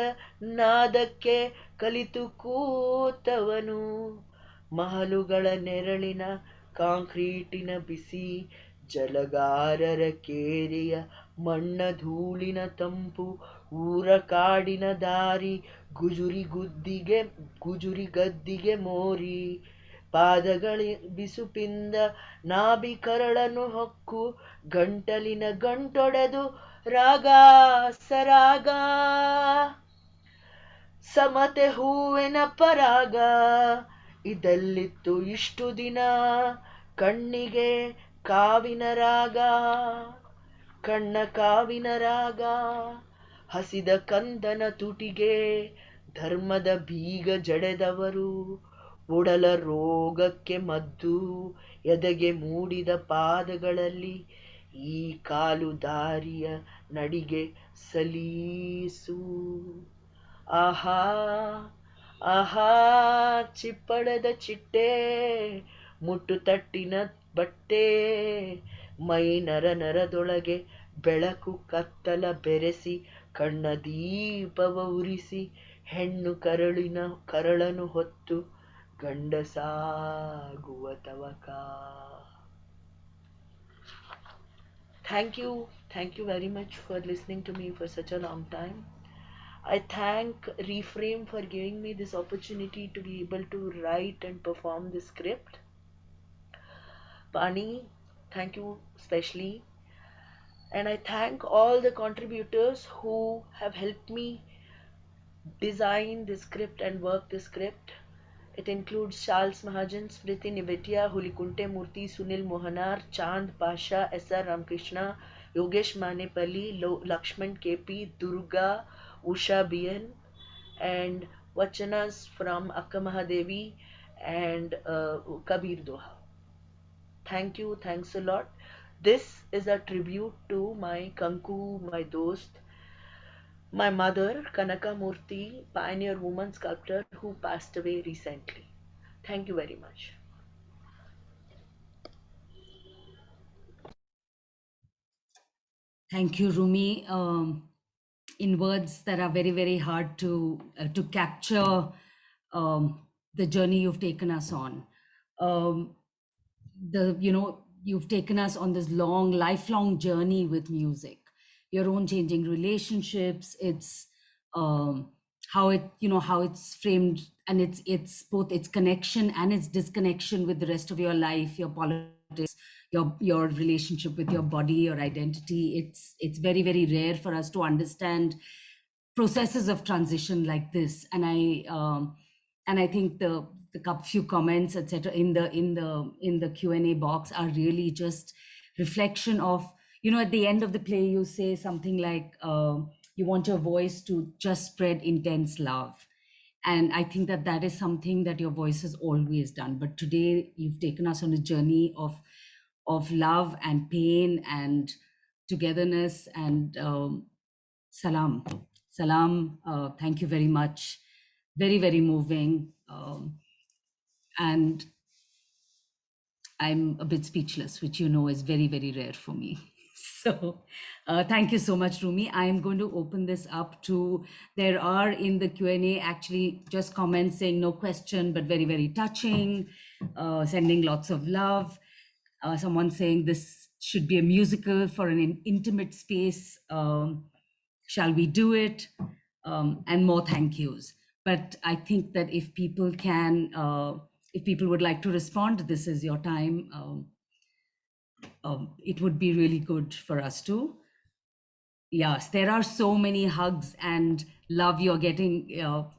ನಾದಕ್ಕೆ ಕಲಿತು ಕೂತವನು. ಮಹಲುಗಳ ನೆರಳಿನ ಕಾಂಕ್ರೀಟಿನ ಬಿಸಿ, ಜಲಗಾರರ ಕೇರಿಯ ಮಣ್ಣ ಧೂಳಿನ ತಂಪು, ಊರ ಕಾಡಿನ ದಾರಿ, ಗುಜುರಿ ಗದ್ದಿಗೆ ಮೋರಿ, ಪಾದಗಳ ಬಿಸುಪಿಂದ ನಾಭಿ ಕರಳನ್ನು ಹೊಕ್ಕು, ಗಂಟಲಿನ ಗಂಟೊಡೆದು ರಾಗ ಸರಾಗ, ಸಮತೆ ಹೂವಿನ ಪರಾಗ. ಇದೆಲ್ಲಿತ್ತು ಇಷ್ಟು ದಿನ ಕಣ್ಣಿಗೆ ಕಾವಿನ ರಾಗ, ಕಣ್ಣ ಕಾವಿನ ರಾಗ. ಹಸಿದ ಕಂದನ ತುಟಿಗೆ ಧರ್ಮದ ಬೀಗ ಜಡೆದವರು, ಒಡಲ ರೋಗಕ್ಕೆ ಮದ್ದು ಎದೆಗೆ ಮೂಡಿದ ಪಾದಗಳಲ್ಲಿ ಈ ಕಾಲು ದಾರಿಯ ನಡಿಗೆ ಸಲೀಸು. ಆಹಾ ಆಹಾ ಚಿಪ್ಪಳದ ಚಿಟ್ಟೆ ಮುಟ್ಟು ತಟ್ಟಿನ ಬಟ್ಟೆ ಮೈ ನರ ನರದೊಳಗೆ ಬೆಳಕು ಕತ್ತಲ ಬೆರೆಸಿ ಕಣ್ಣ ದೀಪವ ಉರಿಸಿ ಹೆಣ್ಣು ಕರಳನು ಹೊತ್ತು ಗಂಡಸಾಗುವ ತವಕ. Thank you very much for listening to me for such a long time. I thank Reframe for giving me this opportunity to be able to write and perform the script. Pani, thank you especially. And I thank all the contributors who have helped me design the script and work the script. It includes Charles Mahajan, Smriti Nivetia, Hulikunte Murthy, Sunil Mohanar, Chand Pasha, S.R. Ramkrishna, Yogesh Manepalli, Lakshman KP, Durga, Usha BN, and Vachanas from Akka Mahadevi and Kabir Doha. Thank you, thanks a lot. This is a tribute to my Kanku, my dost, my mother, Kanaka Murthy, pioneer woman sculptor who passed away recently. Thank you very much. Thank you, Rumi. In words that are very, very hard to capture the journey you've taken us on. You've taken us on this long, lifelong journey with music. Your own changing relationships. It's how it's framed, and it's both its connection and its disconnection with the rest of your life, your politics, your relationship with your body, your identity. It's very, very rare for us to understand processes of transition like this. And I think the few comments, etc., in the Q&A box are really just reflection of, at the end of the play you say something like you want your voice to just spread intense love. And I think that is something that your voice has always done. But today you've taken us on a journey of love and pain and togetherness and salam. Thank you very much. Very, very moving. And I'm a bit speechless, which is very, very rare for me. So thank you so much, Rumi. I am going to open this up to, there are in the Q&A actually just comments saying no question, but very, very touching, sending lots of love. Someone saying this should be a musical for an intimate space. Shall we do it? And more thank yous. But I think that if people would like to respond, this is your time. It would be really good for us to. Yes, there are so many hugs and love you're getting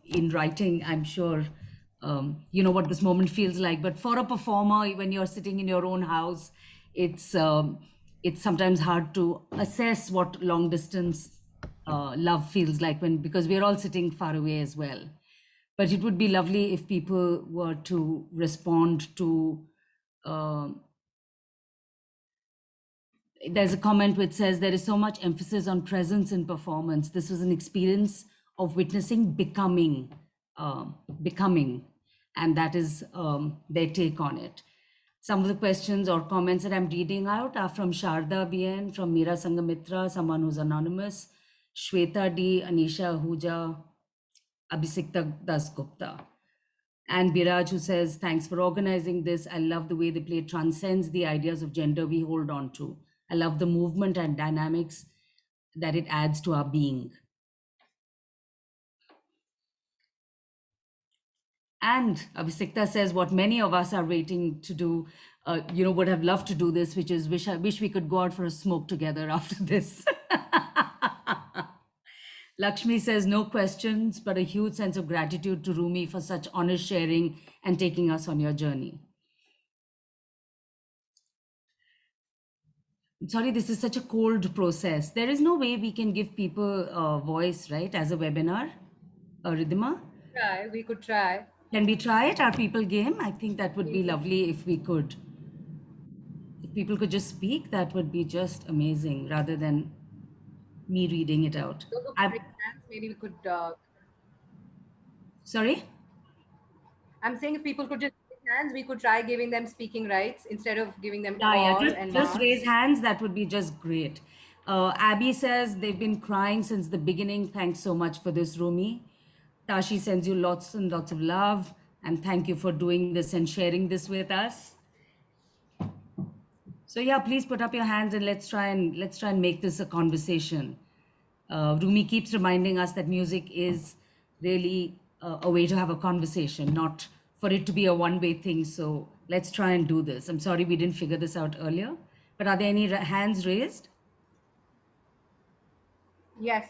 in writing. I'm sure you know what this moment feels like. But for a performer, when you're sitting in your own house, it's sometimes hard to assess what long distance love feels like because we're all sitting far away as well. But it would be lovely if people were to respond to. There's a comment which says there is so much emphasis on presence in performance. This was an experience of witnessing becoming, and that is their take on it. Some of the questions or comments that I'm reading out are from Sharda BN, from Meera Sangamitra, someone who's anonymous, Shweta D, Anisha Ahuja, Abhisikta Dasgupta. And Biraj, who says, thanks for organizing this. I love the way the play transcends the ideas of gender we hold on to. I love the movement and dynamics that it adds to our being. And Abhisikta says what many of us are waiting to do, would have loved to do this, which is wish we could go out for a smoke together after this. Lakshmi says, no questions, but a huge sense of gratitude to Rumi for such honest sharing and taking us on your journey. Sorry, this is such a cold process. There is no way we can give people a voice, right, as a webinar, Ridhima? We could try. Can we try it? Are people game? I think that would be lovely if we could. If people could just speak, that would be just amazing rather than me reading it out. Those of I raised hands, maybe we could. sorry. I'm saying if people could just raise hands, we could try giving them speaking rights instead of giving them Yeah, call just and just marks. raise hands. That would be just great. Abby says they've been crying since the beginning. Thanks so much for this, Rumi. Tashi sends you lots and lots of love, and thank you for doing this and sharing this with us. So yeah, please put up your hands and let's try and make this a conversation. Rumi keeps reminding us that music is really a way to have a conversation, not for it to be a one-way thing. So let's try and do this. I'm sorry we didn't figure this out earlier, but are there any hands raised? Yes.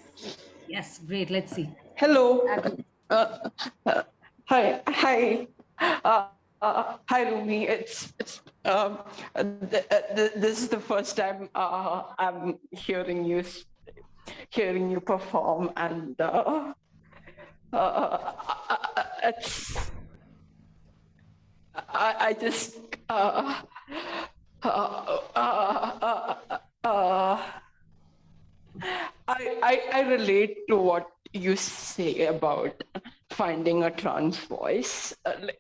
Yes, great. Let's see. Hello. Abby. Hi. Hi, Rumi. This is the first time I'm hearing you perform, and it's I just I relate to what you say about finding a trans voice,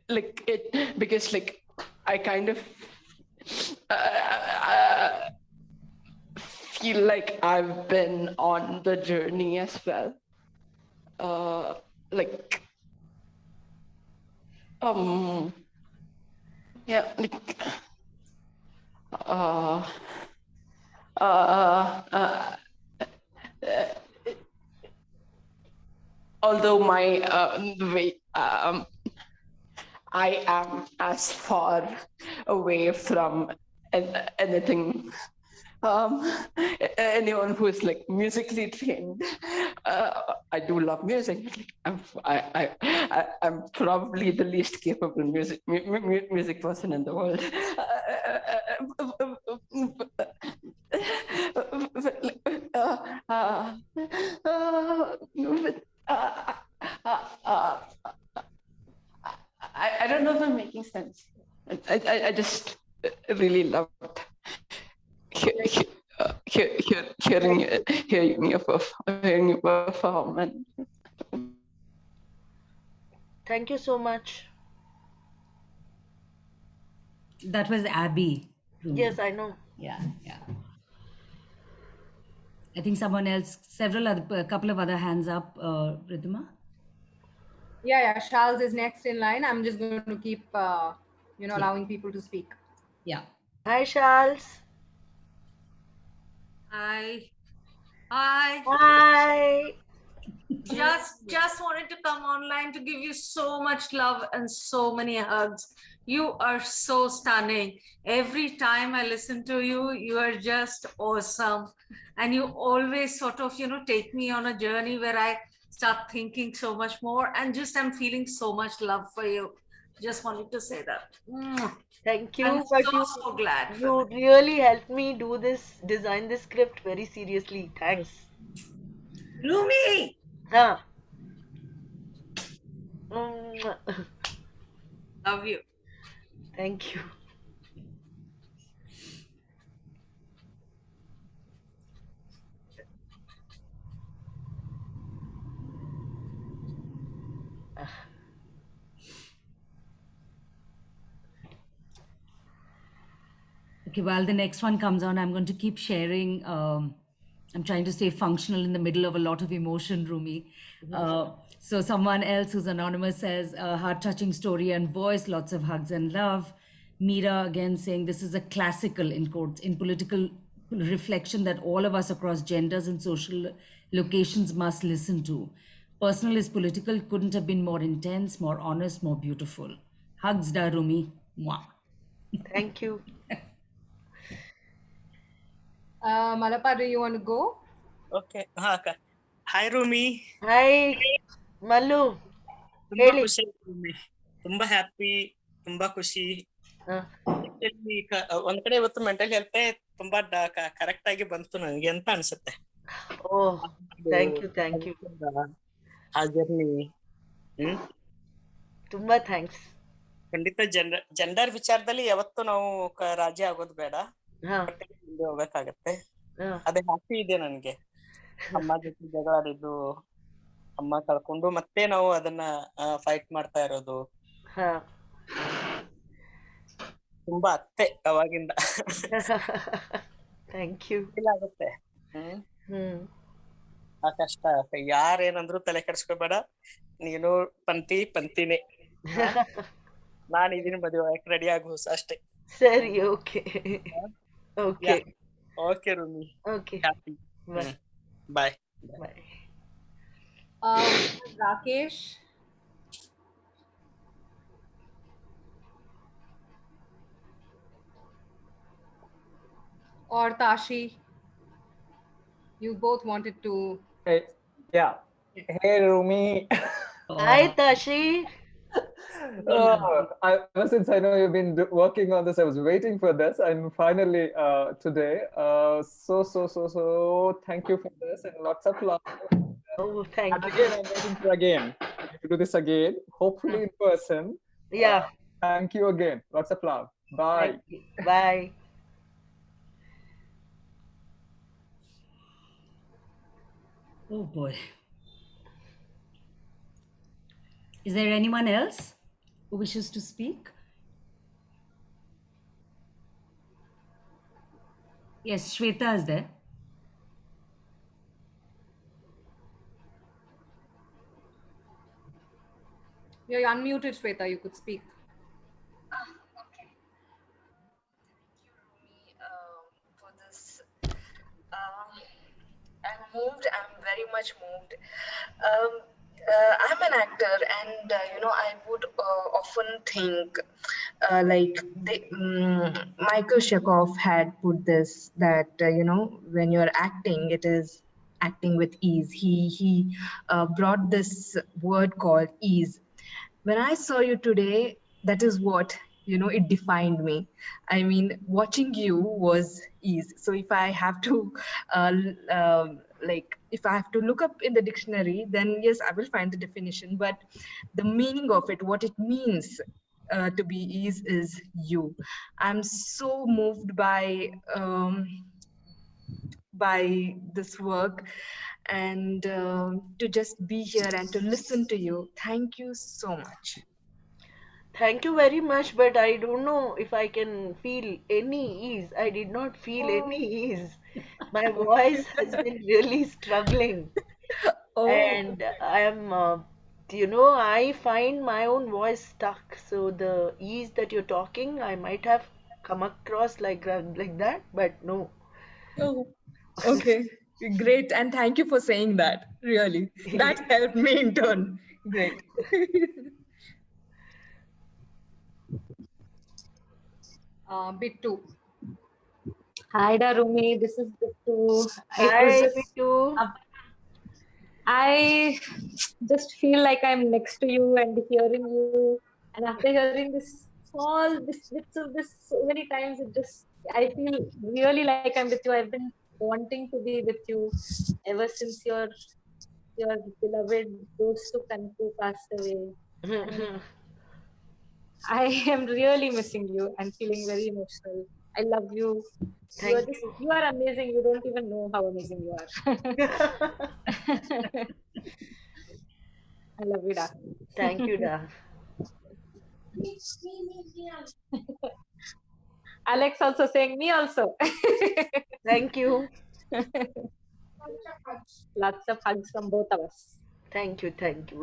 like it, because like I kind of feel like I've been on the journey as well. Like yeah, like although my way I am as far away from anything, anyone who is like musically trained. I do love music. I'm probably the least capable music person in the world. I don't know if I'm making sense. I just really loved hearing you perform. And Thank you so much. That was Abby. Rumi. Yes, I know. Yeah. I think someone else, a couple of other hands up, Ridhima. Yeah. Charles is next in line. I'm just going to keep, allowing people to speak. Yeah. Hi, Charles. Hi. Hi. Hi. Just wanted to come online to give you so much love and so many hugs. You are so stunning. Every time I listen to you, you are just awesome. And you always sort of, take me on a journey where I start thinking so much more and just I'm feeling so much love for you. Just wanted to say that. Thank you. I'm But so glad. you really helped me design this script very seriously. Thanks. Rumi! Huh. Love you. Thank you. Okay, while the next one comes on, I'm going to keep sharing. I'm trying to stay functional in the middle of a lot of emotion, Rumi. So someone else who's anonymous says, heart-touching story and voice, lots of hugs and love. Meera again saying, this is a classical, in quotes, in political reflection that all of us across genders and social locations must listen to. Personal is political, couldn't have been more intense, more honest, more beautiful. Hugs, da Rumi. Mwah. Thank you. Malapa, do you want to go? Okay. Hi, Rumi. Hi, Mallu. ತುಂಬಾ ಹೇಳಿ. ಖುಷಿ ಆಯ್ತು Rumi. ತುಂಬಾ happy, ತುಂಬಾ ಖುಷಿ. ಒಂದ್ ಕಡೆ ಇವತ್ತು ಮೆಂಟಲ್ ಹೆಲ್ತ್ ತುಂಬಾ ಕರೆಕ್ಟ್ ಆಗಿ ಬಂತು ನನಗೆ ಅಂತ ಅನ್ಸುತ್ತೆ. Oh, thank you. ಆ ಜರ್ನಿ ತುಂಬಾ ಥ್ಯಾಂಕ್ಸ್. ಖಂಡಿತ ಜೆಂಡರ್ ವಿಚಾರದಲ್ಲಿ ಯಾವತ್ತೂ ನಾವು ರಾಜಿ ಆಗೋದು ಬೇಡ, ಹಾ ಒಟ್ಟಿಗೆ ಮುಂದೆ ಹೋಗ್ಬೇಕಾಗತ್ತೆ. ಹಾ ಅದೇ ಹ್ಯಾಪಿ ಇದೆ ನನ್ಗೆ. ಅಮ್ಮ ಜೊತೆ ಜಗಳಾಡಿದ್ದು, ಅಮ್ಮ ಕಳ್ಕೊಂಡು ಮತ್ತೆ ನಾವು ಅದನ್ನ ಫೈಟ್ ಮಾಡ್ತಾ ಇರೋದು, ಹಾ ತುಂಬಾ ಅತ್ತೆ ಅವಾಗಿಂದ ಥ್ಯಾಂಕ್ ಯು. ಇಲ್ಲ ಆಗುತ್ತೆ. ಹ್ಮ್ ಆ ಕಷ್ಟ ಯಾರೇನಂದ್ರು ತಲೆ ಕೆಡ್ಸ್ಕೊಬೇಡ, ನೀನು ಪಂತಿನೇ, ನಾನ್ ಇದೀನಿ ಮದುವೆ ರೆಡಿ ಆಗು ಅಷ್ಟೇ. ಸರಿ, okay okay okay Rumi, okay happy. Bye bye. Bye. Rakesh. Or Tashi. You both wanted to. Hey, yeah. Hey, Rumi. Hi Tashi. Ever since I know you've been working on this, I was waiting for this, and finally today. So thank you for this, and lots of love. Oh, thank And you. again, I'm waiting for again to do this again, hopefully in person. Yeah. Thank you again. Lots of love. Bye. Thank you. Bye. Oh boy. Is there anyone else who wishes to speak? Yes, Shweta is there. You're unmuted, Shweta. You could speak. Okay. For this. I'm moved. I'm very much moved. I'm an actor, and I would often think, Michael Chekhov had put this, that when you're acting, it is acting with ease. He brought this word called ease. When I saw you today, that is what it defined me. I mean, watching you was ease. So if I have to if I have to look up in the dictionary, then yes, I will find the definition, but the meaning of it, what it means to be ease, is you. I'm so moved by this work, and to just be here and to listen to you. Thank you so much. Thank you very much, but I don't know if I can feel any ease. I did not feel any ease. My voice has been really struggling. And I am, I find my own voice stuck. So the ease that you're talking, I might have come across like that, but no. Oh, okay. Great. And thank you for saying that. Really. That helped me in turn. Great. Bittu. Hi, Darumi. This is Bittu. Hi, Bittu. I just feel like I'm next to you and hearing you. And after hearing this bits of this so many times, I feel really like I'm with you. I've been wanting to be with you ever since your beloved Dostu Kanku passed away. I am really missing you and feeling very emotional. I love you. You are amazing. You don't even know how amazing you are. I love you, Da. Thank you, Da. Alex also saying me also. Thank you. Lots of hugs from both of us. Thank you.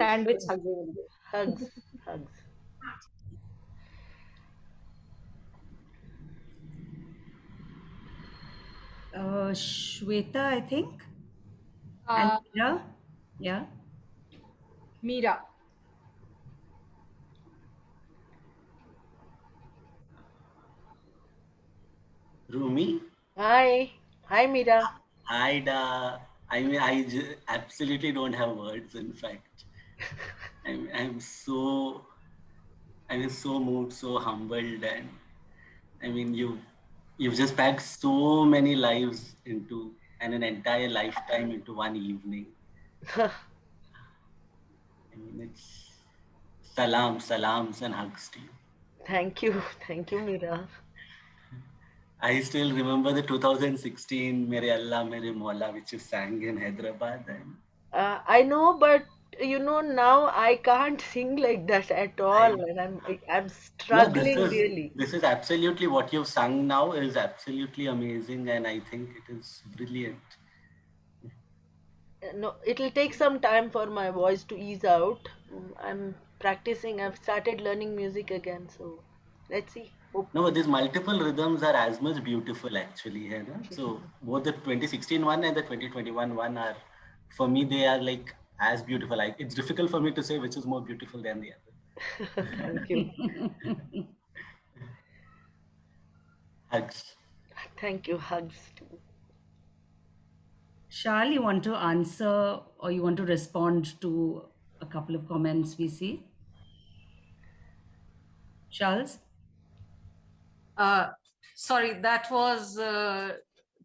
Sandwich hugging. Hugs. Shweta, I think. And Meera? Yeah. Meera. Rumi? Hi, Meera. Hi, Da. I mean, absolutely don't have words. In fact, I'm so moved, so humbled, and I mean, you've just packed so many lives into, and an entire lifetime into one evening. I mean, it's salams and hugs to you. Thank you. Thank you, Mira. I still remember the 2016 Mere Allah Mere Mola, which you sang in Hyderabad. And I know, but now I can't sing like that at all, I and I'm no, struggling really. this is absolutely what you've sung now is absolutely amazing, and I think it is brilliant. No, it'll take some time for my voice to ease out. I'm practicing. I've started learning music again, so let's see. Hope. No, but these multiple rhythms are as much beautiful actually, hai na? So both the 2016 one and the 2021 one are, for me, they are like as beautiful. It's difficult for me to say which is more beautiful than the other. Thank you. Hugs. Thank you. Hugs too. Shal, you want to answer or you want to respond to a couple of comments we see? Charles? Sorry, that was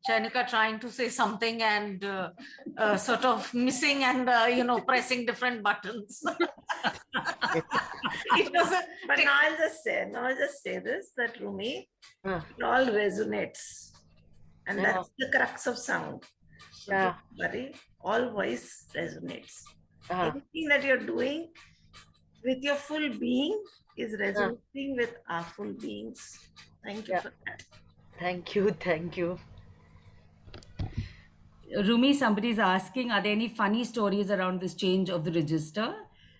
Janika trying to say something and sort of missing and pressing different buttons. It was But now I'll just say this, that Rumi, Ah. it all resonates. And Yeah. that's the crux of sound. So Yeah. don't worry, all voice resonates. Ah. Anything that you're doing with your full being is resonating with our full beings. Thank you Yeah. for that. Thank you. Thank you. Rumi, somebody's asking, are there any funny stories around this change of the register?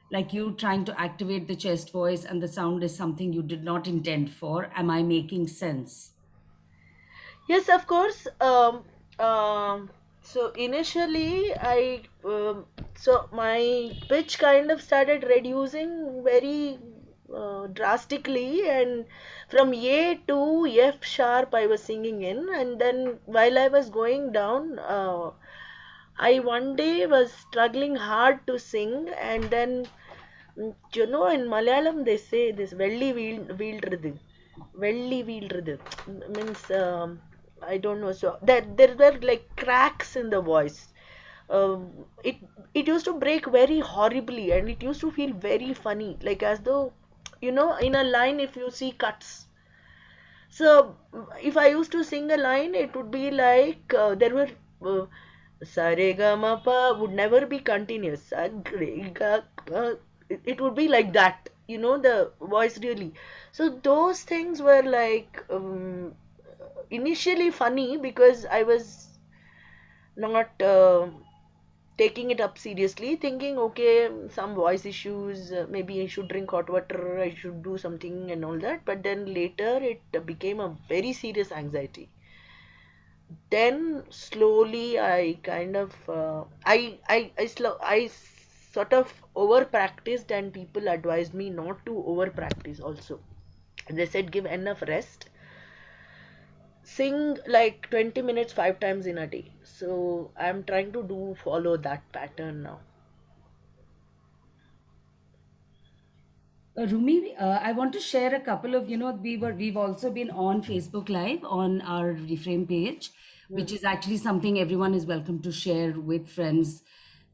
Like you trying to activate the chest voice and the sound is something you did not intend for. Am I making sense? Yes, of course. So initially, so my pitch kind of started reducing very drastically, and from A to F sharp I was singing in, and then while I was going down, I one day was struggling hard to sing, and then in Malayalam they say this velli veelradhu. Velli veelradhu means I don't know. So that there were like cracks in the voice. It used to break very horribly, and it used to feel very funny, like as though in a line if you see cuts. So if I used to sing a line, it would be like there were Saregama would never be continuous. It would be like that, the voice really. So those things were like initially funny because I was not taking it up seriously, thinking, okay, some voice issues, maybe I should drink hot water, I should do something and all that. But then later it became a very serious anxiety. Then slowly I kind of I sort of over practiced, and people advised me not to over practice also. They said give enough rest, sing like 20 minutes 5 times in a day. So I'm trying to follow that pattern now. Rumi, I want to share a couple of, we've also been on Facebook Live on our Reframe page, which is actually something everyone is welcome to share with friends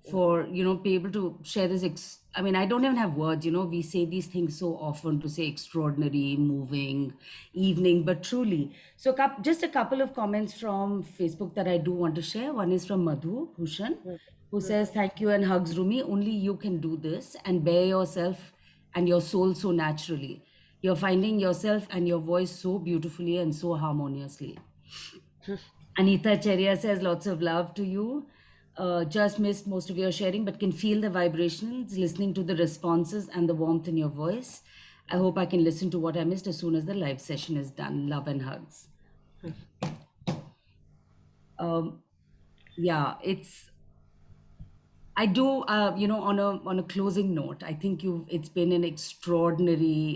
for, be able to share this. I don't even have words, we say these things so often to say extraordinary, moving, evening, but truly. So just a couple of comments from Facebook that I do want to share. One is from Madhu Bhushan, who says, thank you and hugs, Rumi. Only you can do this and bear yourself and your soul so naturally. You're finding yourself and your voice so beautifully and so harmoniously. Anita Cheria says, lots of love to you. Just missed most of your sharing, but can feel the vibrations, listening to the responses and the warmth in your voice. I hope I can listen to what I missed as soon as the live session is done. Love and hugs. Yeah, I do, on a closing note, I think it's been an extraordinarily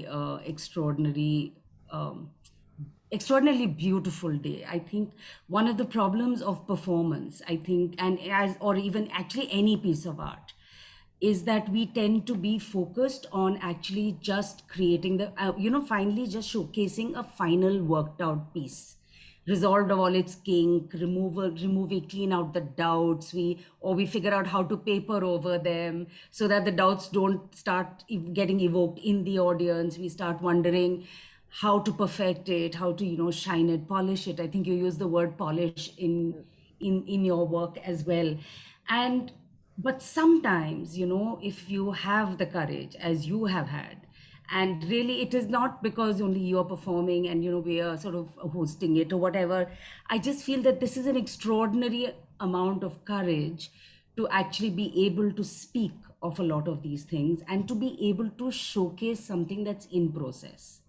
beautiful day. I think one of the problems of performance, I think, or even actually any piece of art, is that we tend to be focused on actually just creating finally just showcasing a final worked out piece. resolved of all its kink, we clean out the doubts, we figure out how to paper over them so that the doubts don't start getting evoked in the audience. We start wondering how to perfect it, how to, shine it, polish it. I think you use the word polish in your work as well. But sometimes, if you have the courage, as you have had, and really it is not because only you're performing and, we are sort of hosting it or whatever. I just feel that this is an extraordinary amount of courage to actually be able to speak of a lot of these things and to be able to showcase something that's in process.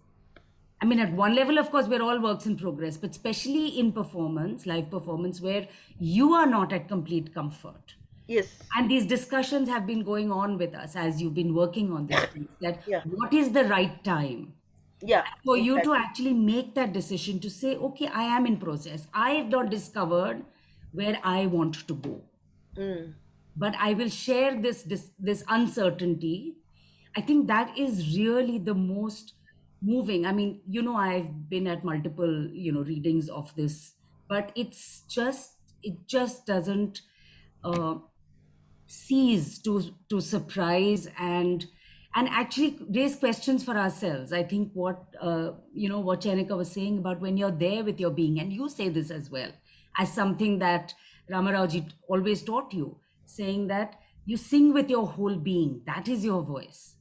I mean, at one level, of course, we're all works in progress, but especially in performance, live performance, where you are not at complete comfort. Yes. And these discussions have been going on with us as you've been working on this piece, that Yeah. what is the right time Yeah. for you to exactly. actually make that decision to say, okay, I am in process. I have not discovered where I want to go, Mm. but I will share this uncertainty. I think that is really the most moving. I mean, I've been at multiple, readings of this, but it just doesn't cease to surprise and actually raise questions for ourselves. I think what what Chenika was saying about when you're there with your being, and you say this as well as something that Ramarauji always taught you, saying that you sing with your whole being. That is your voice.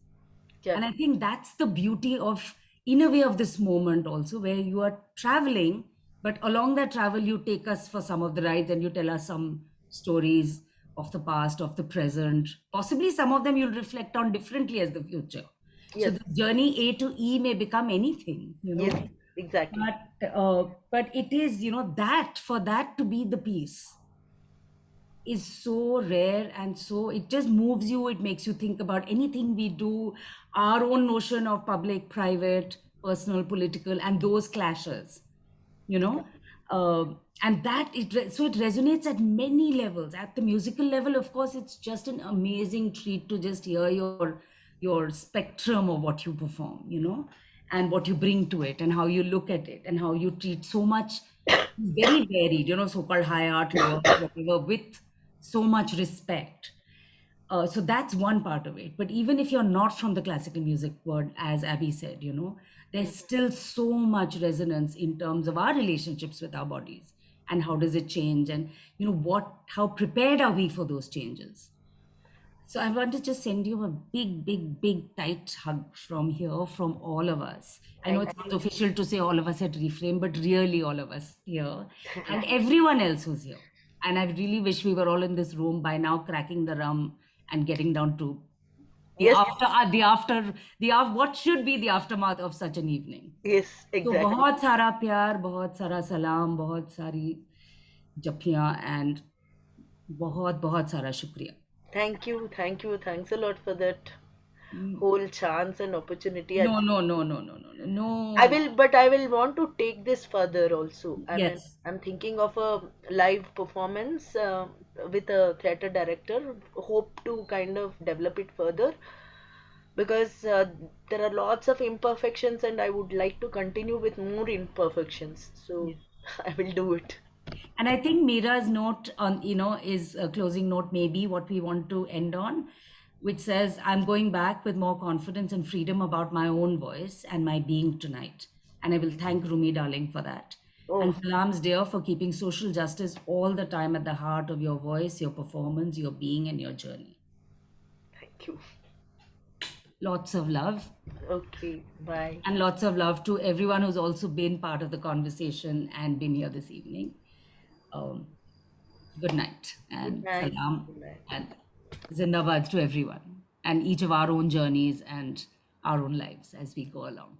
Yeah. And I think that's the beauty of, in a way, of this moment also, where you are traveling, but along that travel, you take us for some of the rides and you tell us some stories of the past, of the present. Possibly some of them you'll reflect on differently as the future. So Yes. the journey A to E may become anything, Yes. Exactly. But it is, that for that to be the piece is so rare, and so it just moves you. It makes you think about anything we do, our own notion of public, private, personal, political, and those clashes, and that so it resonates at many levels. At the musical level, of course, it's just an amazing treat to just hear your spectrum of what you perform, and what you bring to it, and how you look at it, and how you treat so much very varied, so-called high art, low art, whatever, with so much respect. So that's one part of it. But even if you're not from the classical music world, as Abby said, there's still so much resonance in terms of our relationships with our bodies and how does it change, and how prepared are we for those changes. So I want to just send you a big, big, big tight hug from here, from all of us. I know it's not official to say all of us at Reframe, but really all of us here and everyone else who's here. And I really wish we were all in this room by now, cracking the rum and getting down to what should be the aftermath of such an evening. Yes, So exactly. बहुत सारा प्यार, बहुत सारा सलाम, बहुत सारी जपियां, and बहुत बहुत सारा शुक्रिया. Thank you. Thanks a lot for that whole chance and opportunity. No. I will want to take this further also. Yes. I'm thinking of a live performance with a theater director. Hope to kind of develop it further, because there are lots of imperfections and I would like to continue with more imperfections. So I will do it. And I think Mira's note on, is a closing note, maybe what we want to end on, which says, I'm going back with more confidence and freedom about my own voice and my being tonight. And I will thank Rumi Darling for that. Oh. And Salams dear for keeping social justice all the time at the heart of your voice, your performance, your being, and your journey. Thank you. Lots of love. Okay, bye. And lots of love to everyone who's also been part of the conversation and been here this evening. Good night and Good night. salam Good night. and zindabad to everyone, and each of our own journeys and our own lives as we go along.